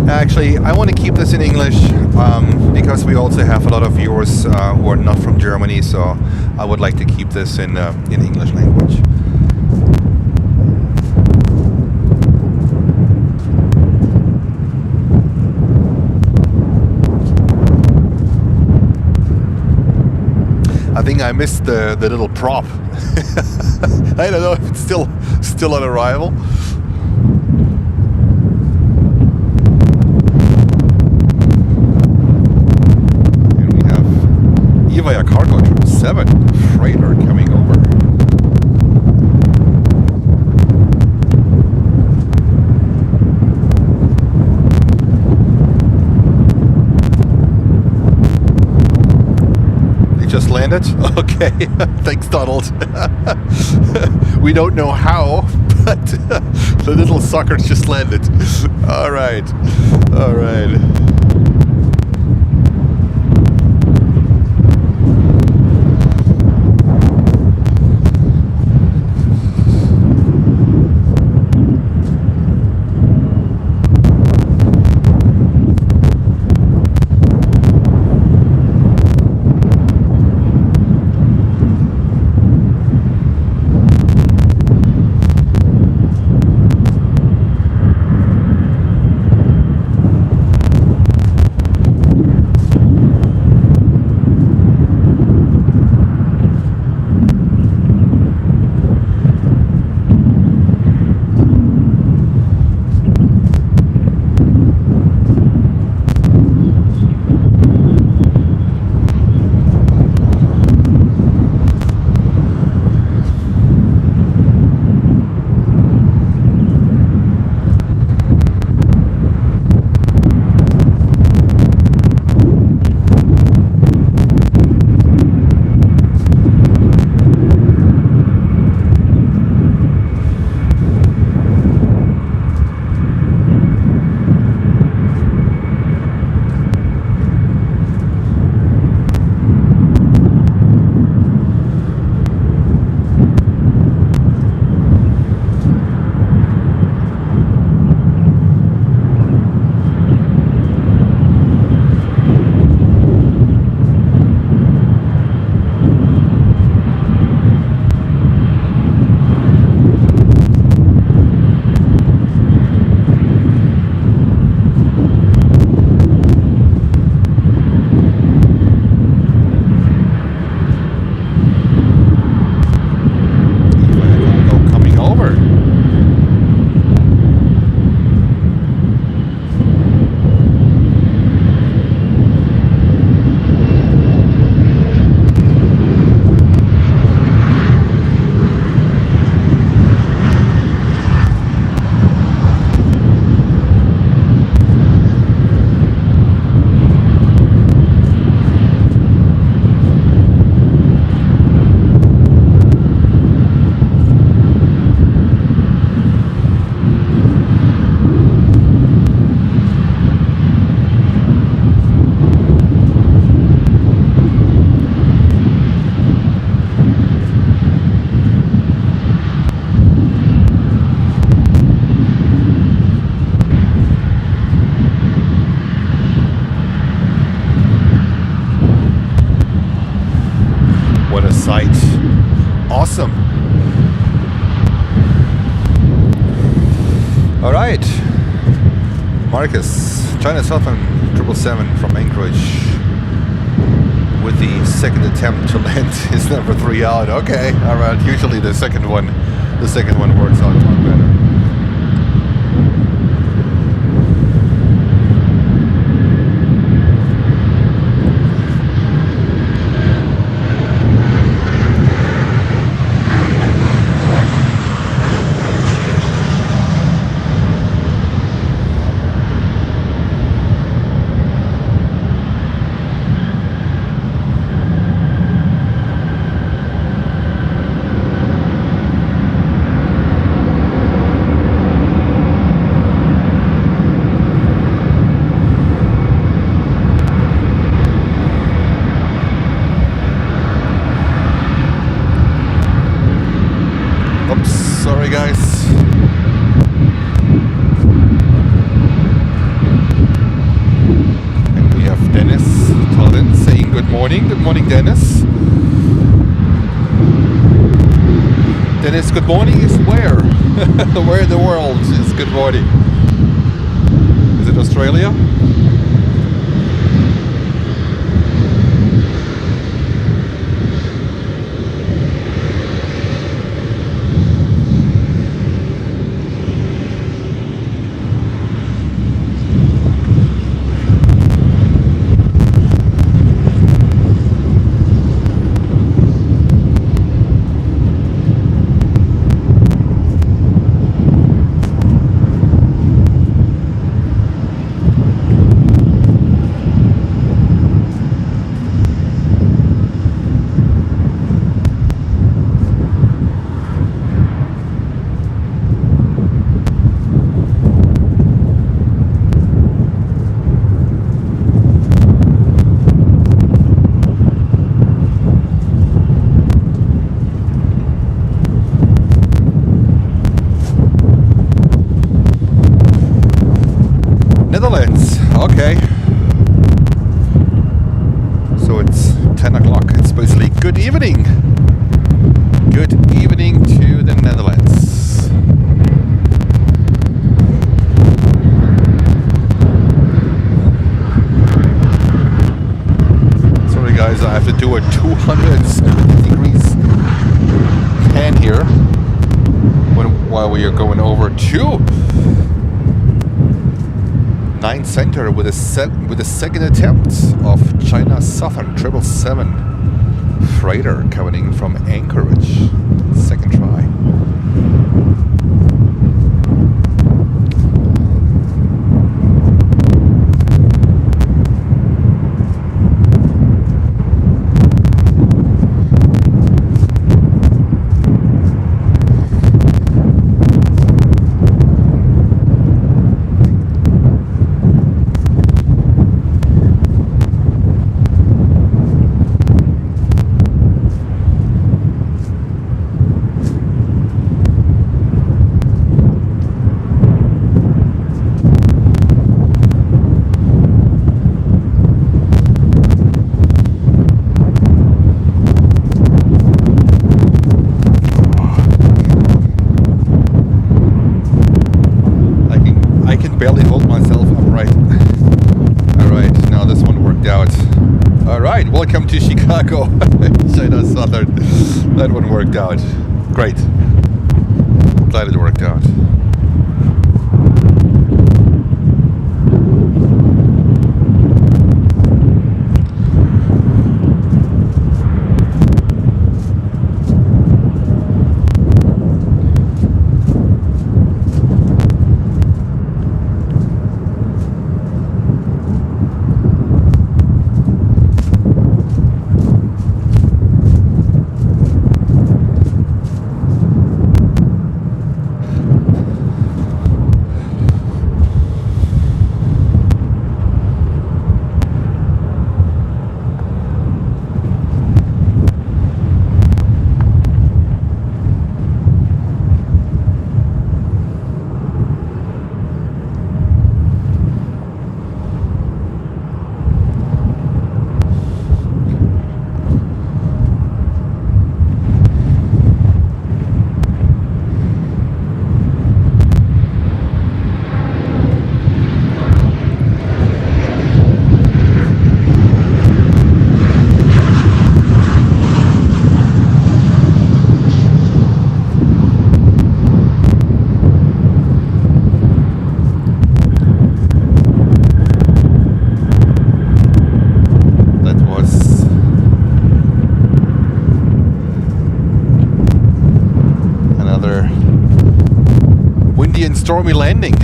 Actually, I want to keep this in English because we also have a lot of viewers who are not from Germany, so I would like to keep this in English language. I think I missed the little prop. I don't know if it's still on arrival. A Cargolux 7 freighter coming over. They just landed? Okay. Thanks, Donald. We don't know how, but the little suckers just landed. All right. All right. Marcus, China Southern 777 from Anchorage with the second attempt to land is number 3 out. Okay, alright, usually the second one works out a lot better. Sorry guys. And we have Dennis Tollin saying good morning. Good morning, Dennis. Dennis, good morning is where? Where in the world is good morning? Is it Australia? Netherlands, okay. So it's 10 o'clock. It's basically good evening. Good evening to the Netherlands. Sorry guys, I have to do a 270 degrees pan here while we are going over to 9 center with a second attempt of China Southern 777 freighter coming in from Anchorage. Second try. Barely hold myself upright. Alright, now this one worked out. Alright, welcome to Chicago. China Southern. That one worked out. Great. Glad it worked out. another windy and stormy landing.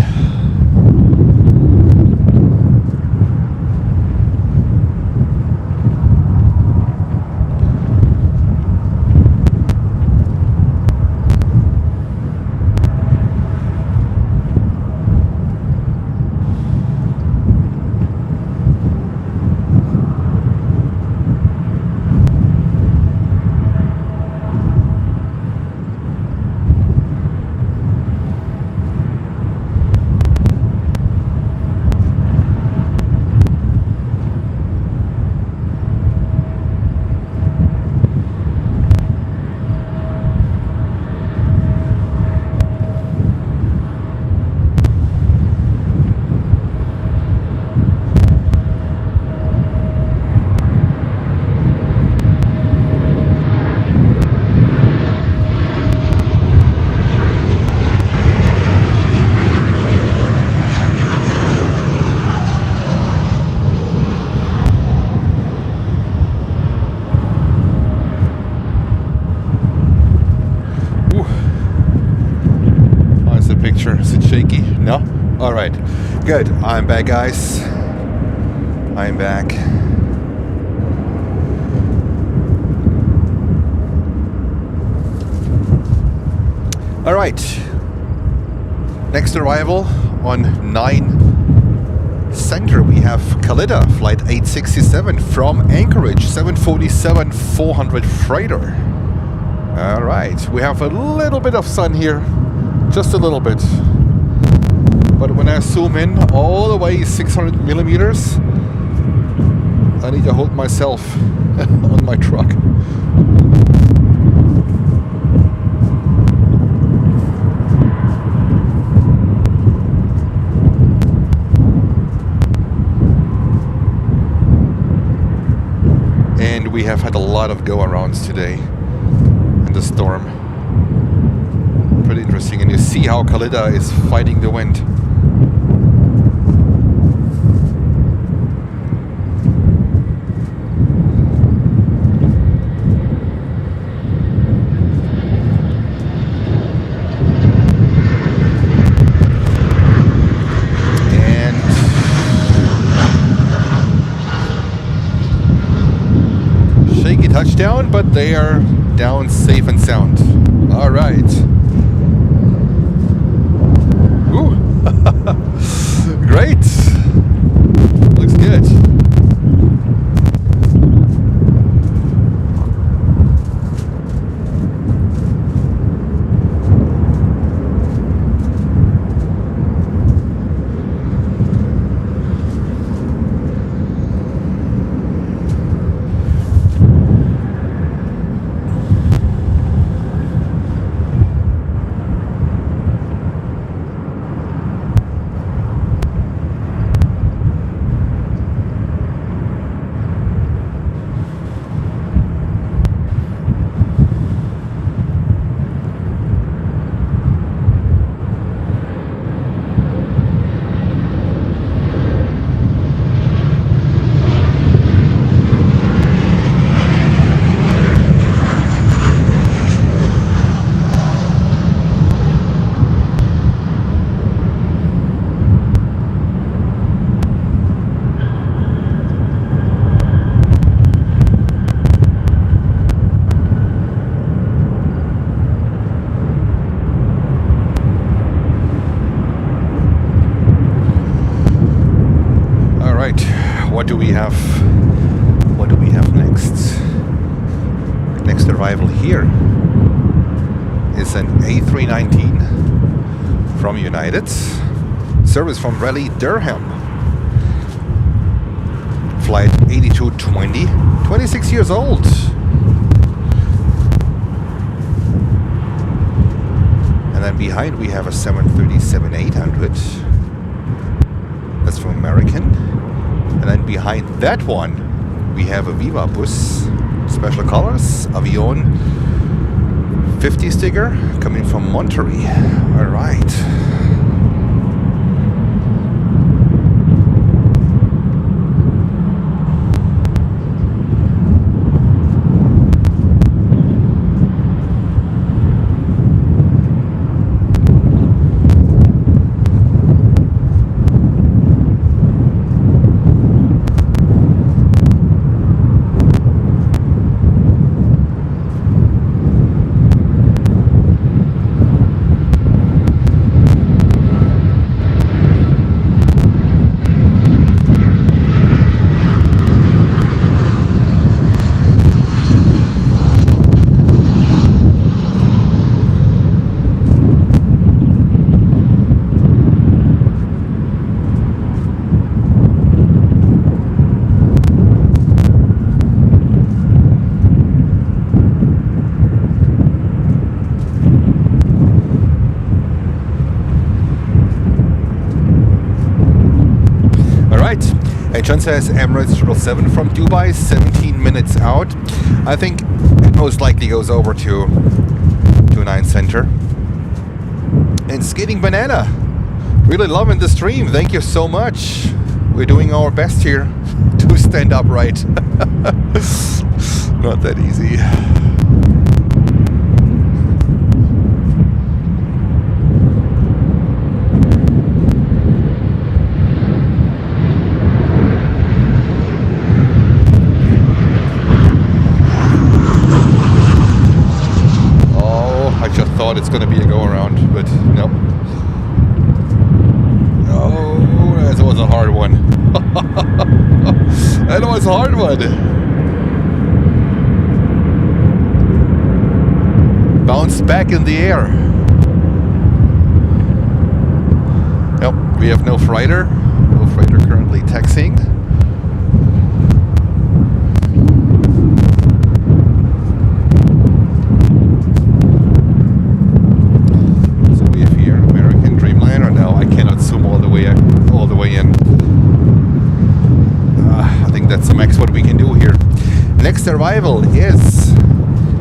Is it shaky? No? Alright. Good. I'm back, guys. I'm back. Alright. Next arrival on 9 Center, we have Kalita, flight 867 from Anchorage, 747-400 freighter. Alright. We have a little bit of sun here. Just a little bit. But when I zoom in all the way 600 millimeters, I need to hold myself on my truck. And we have had a lot of go-arounds today in the storm. Pretty interesting, and you see how Kalita is fighting the wind. And shaky touchdown, but they are down safe and sound. All right. Great. Looks good. What do we have? What do we have next? Next arrival here is an A319 from United. Service from Raleigh, Durham. Flight 8220, 26 years old. And then behind we have a 737-800. That's from American. And then behind that one, we have a Viva bus, special colors, Avion 50 sticker, coming from Monterey. All right. And John says Emirates 777 from Dubai, 17 minutes out. I think it most likely goes over to 9 Center. And Skating Banana, really loving the stream. Thank you so much. We're doing our best here to stand upright. Not that easy. It's going to be a go around, but nope. Oh, that was a hard one. That was a hard one. Bounced back in the air. Nope, we have no freighter. No freighter currently taxiing. Next arrival is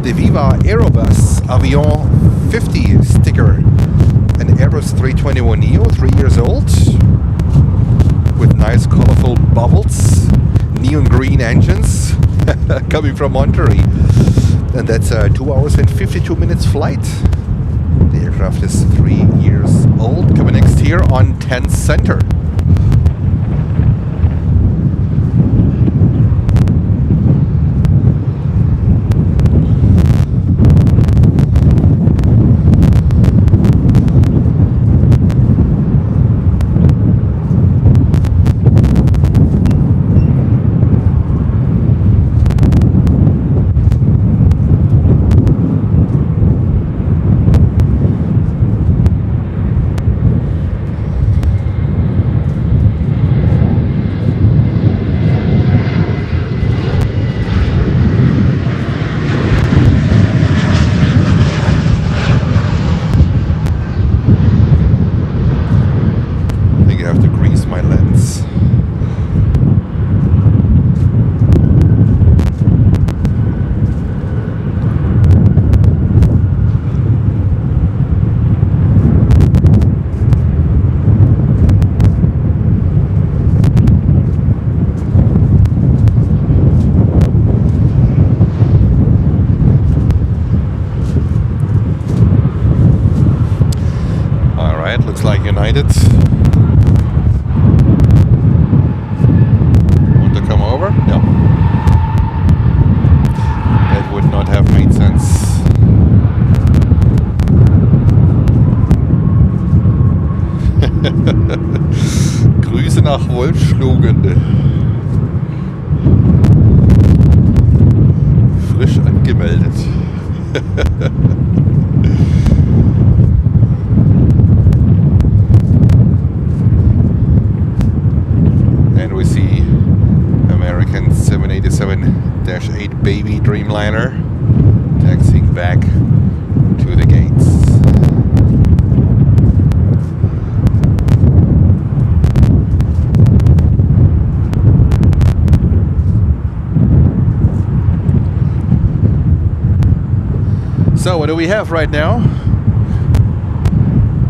the Viva Aerobus Avion 50 sticker, an Airbus 321neo, 3 years old, with nice colorful bubbles, neon green engines, coming from Monterey, and that's a 2 hours and 52 minutes flight. The aircraft is 3 years old. Coming next here on 10 Center. United. Want to come over? No. That would not have made sense. Grüße nach Wolfschlugen. Frisch angemeldet. American 787-8 baby Dreamliner taxiing back to the gates. So what do we have right now?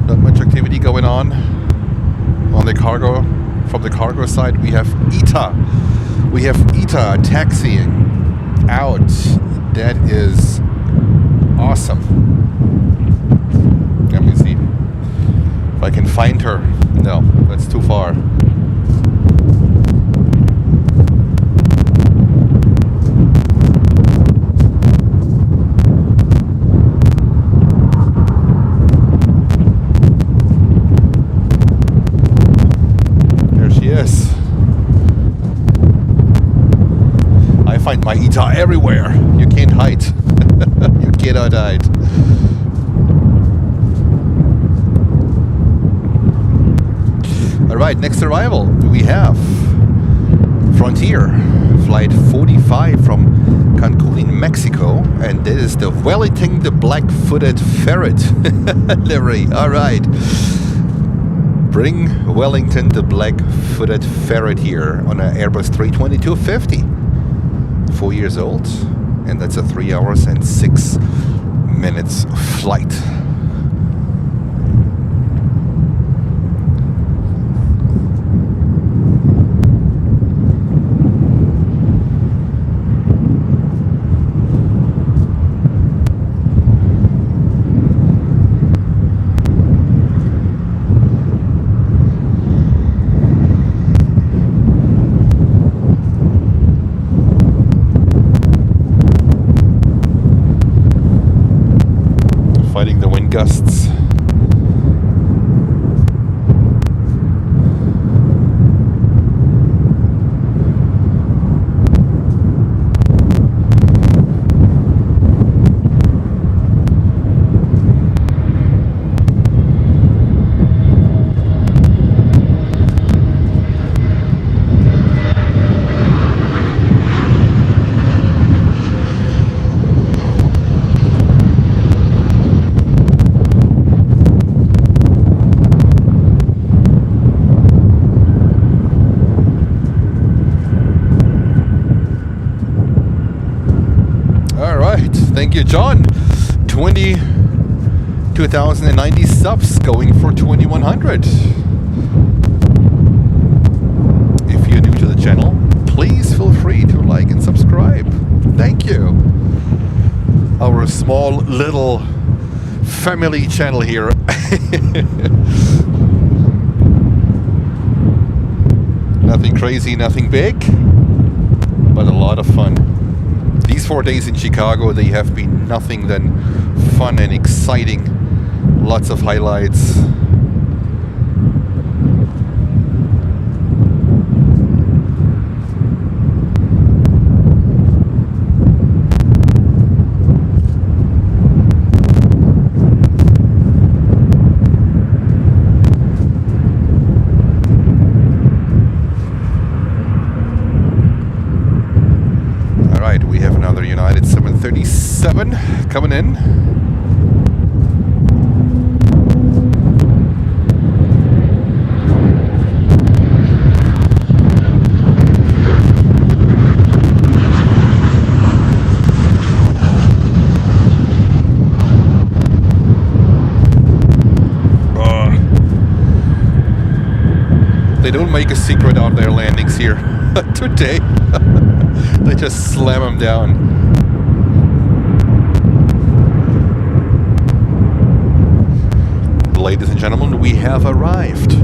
Not much activity going on the cargo. From the cargo side, we have ITA. We have ITA taxiing out. That is awesome. Let me see if I can find her. No, that's too far. Yes. I find my ITA everywhere. You can't hide. You cannot hide. Alright, next arrival we have Frontier Flight 45 from Cancun in Mexico, and that is the Wellington the Black-Footed Ferret livery. Alright. Bring Wellington the black-footed ferret here on an Airbus 320-250. 4 years old, and that's a 3 hours and 6 minutes flight. Fighting the wind gusts. Thank you, John. 2,090 subs going for 2,100. If you're new to the channel, please feel free to like and subscribe. Thank you. Our small little family channel here. Nothing crazy, nothing big, but a lot of fun. These 4 days in Chicago, they have been nothing than fun and exciting. Lots of highlights. We have another United 737 coming in. They don't make a secret out of their landings here today. They just slam them down. Ladies and gentlemen, we have arrived.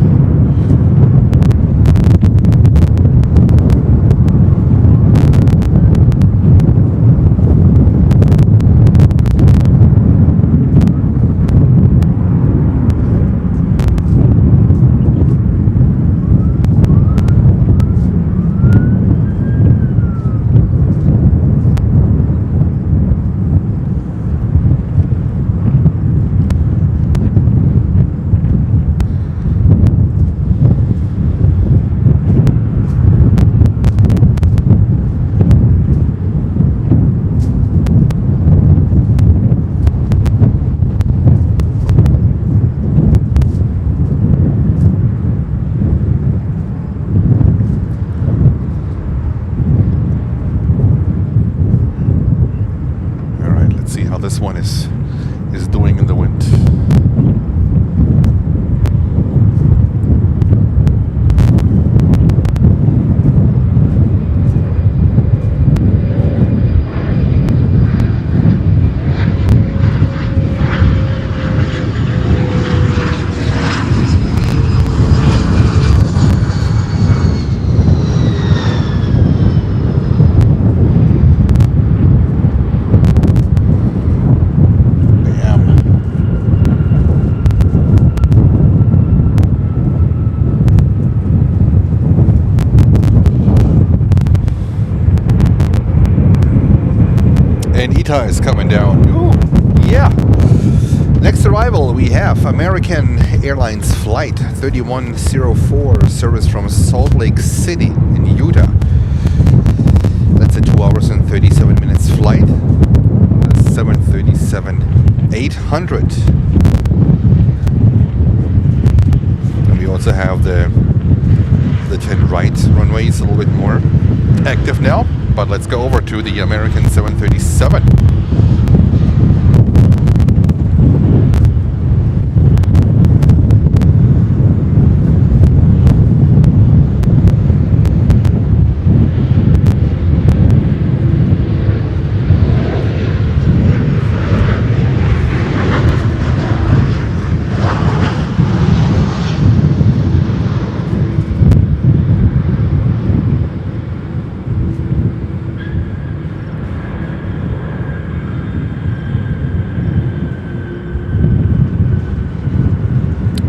This one is doing in the wind. And Ita is coming down. Ooh, yeah. Next arrival, we have American Airlines Flight 3104, service from Salt Lake City in Utah. That's a 2 hours and 37 minutes flight. 737-800. And we also also have the 10 right runway is a little bit more active now. But let's go over to the American 737.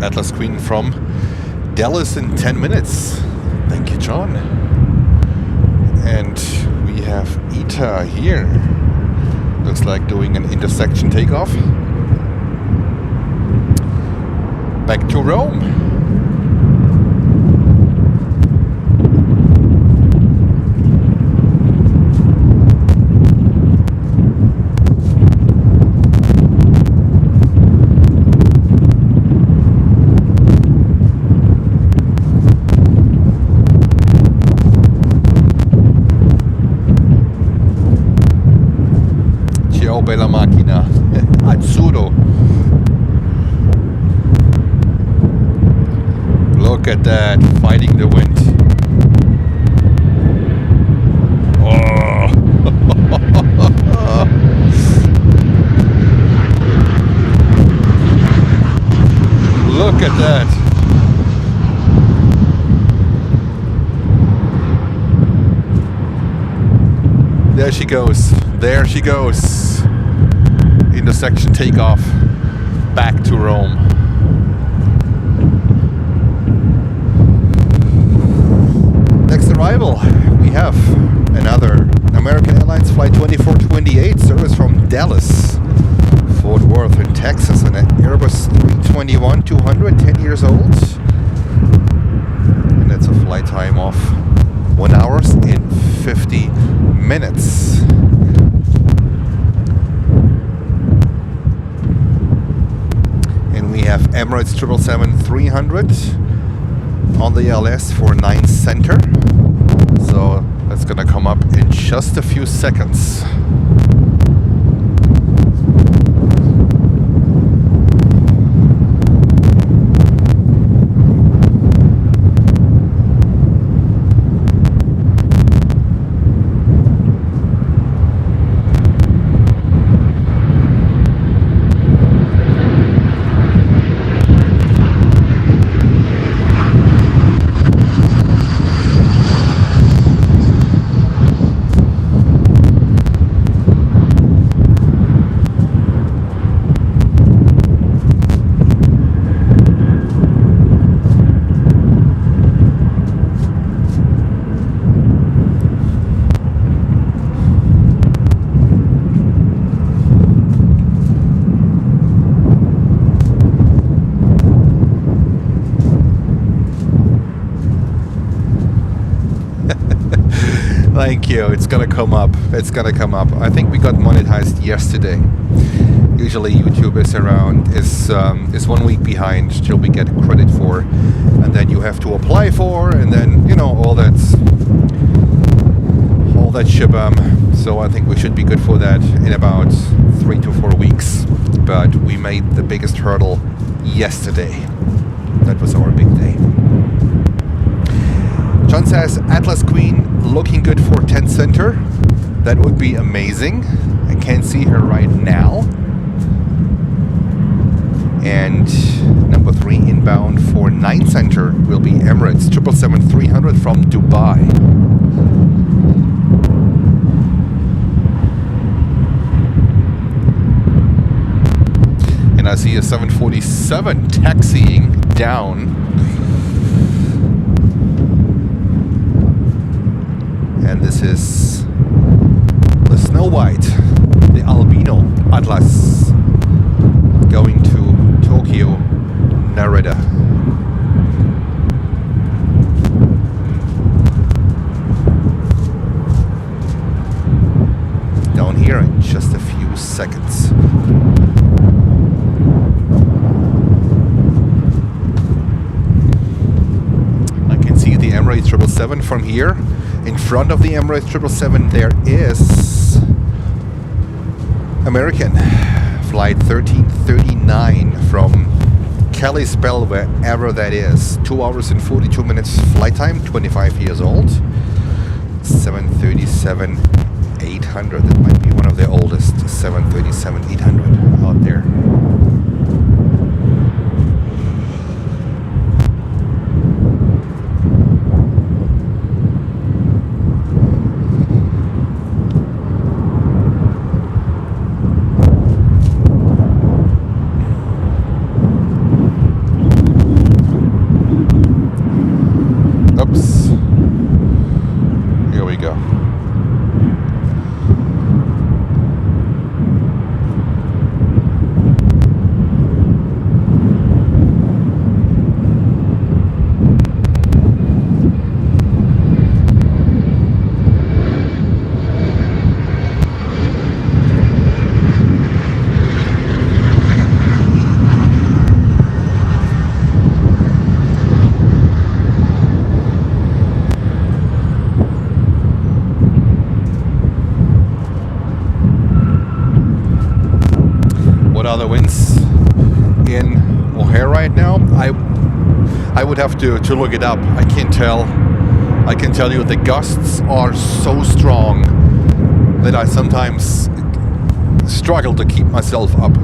Atlas Queen from Dallas in 10 minutes. Thank you, John. And we have ETA here. Looks like doing an intersection takeoff. Back to Rome. Bella macchina, Azzurro. Look at that, fighting the wind. Oh. Look at that. There she goes. There she goes. Intersection takeoff back to Rome. Next arrival, we have another American Airlines Flight 2428 service from Dallas, Fort Worth in Texas, an Airbus 321-200, 10 years old. And that's a flight time of 1 hour and 50 minutes. We have Emirates 777-300 on the LS for 9 center. So that's gonna come up in just a few seconds. Thank you. It's gonna come up. It's gonna come up. I think we got monetized yesterday. Usually YouTube is 1 week behind till we get credit for, and then you have to apply for, and then all that shibam. So I think we should be good for that in about 3 to 4 weeks. But we made the biggest hurdle yesterday. That was our big day. John says Atlas Queen looking good for 10 center. That would be amazing. I can't see her right now. And number 3 inbound for 9 center will be Emirates 777-300 from Dubai. And I see a 747 taxiing down. And this is the Snow White, the albino Atlas, going to Tokyo, Narita. Down here in just a few seconds. 777 from here. In front of the Emirates 777 there is American flight 1339 from Kalispell, wherever that is. 2 hours and 42 minutes flight time, 25 years old. 737-800. That might be one of the oldest 737-800 out there. Other winds in O'Hare right now, I would have to look it up. I can't tell. I can tell you the gusts are so strong that I sometimes struggle to keep myself up.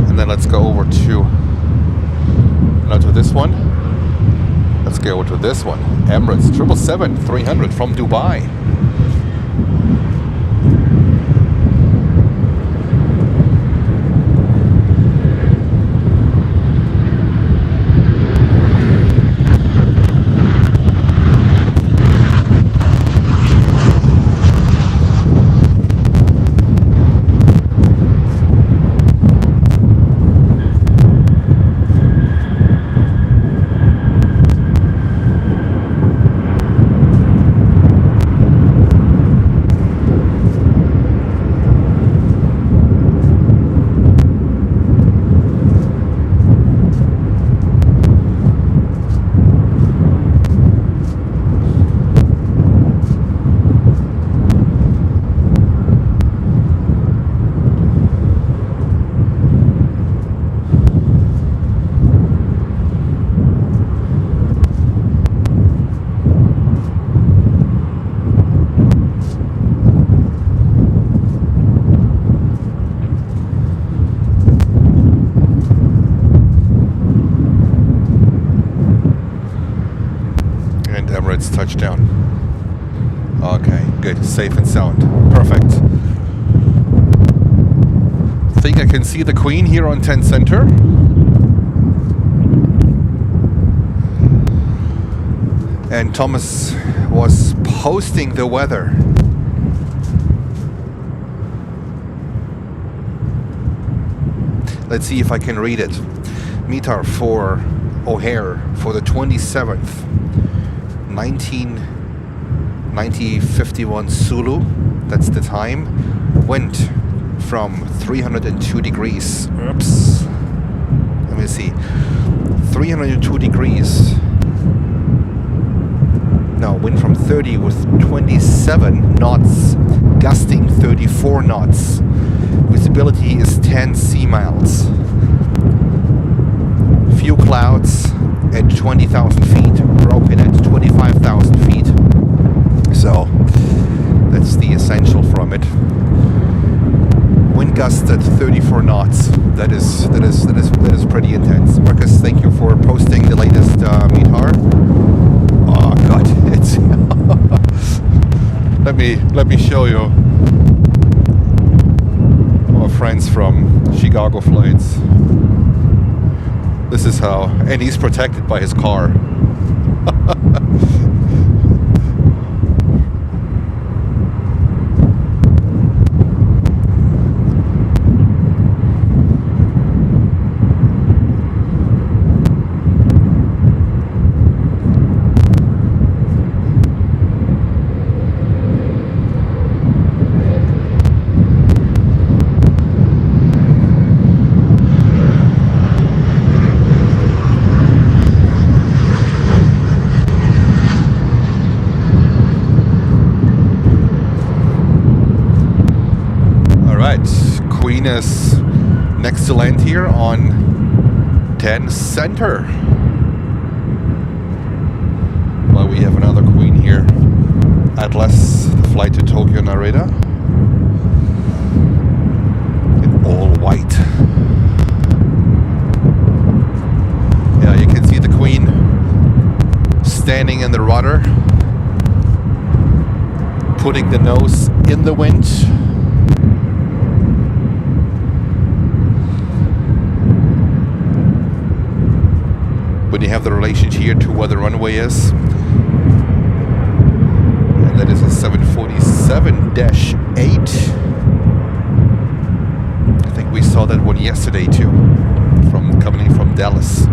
And then let's go over to this one. Let's go over to this one. Emirates 777-300 from Dubai. Touchdown. Okay, good. Safe and sound. Perfect. I think I can see the Queen here on 10 Center. And Thomas was posting the weather. Let's see if I can read it. METAR for O'Hare for the 27th. 19:51 Zulu, that's the time. Wind from 302 degrees. Oops. Let me see. 302 degrees. No, wind from 30 with 27 knots, gusting 34 knots. Visibility is 10 sea miles. Few clouds at 20,000 feet, broken at 25,000 feet. So that's the essential from it. Wind gust at 34 knots. That is pretty intense. Marcus, thank you for posting the latest METAR. Oh God, it's let me show you our friends from Chicago flights. This is how, and he's protected by his car. right, Queen is next to land here on 10 center. Well, we have another Queen here. Atlas, the flight to Tokyo Narita. In all white. Yeah, you can see the Queen standing in the rudder, putting the nose in the wind. When you have the relation here to where the runway is, and that is a 747-8. I think we saw that one yesterday too, coming from Dallas.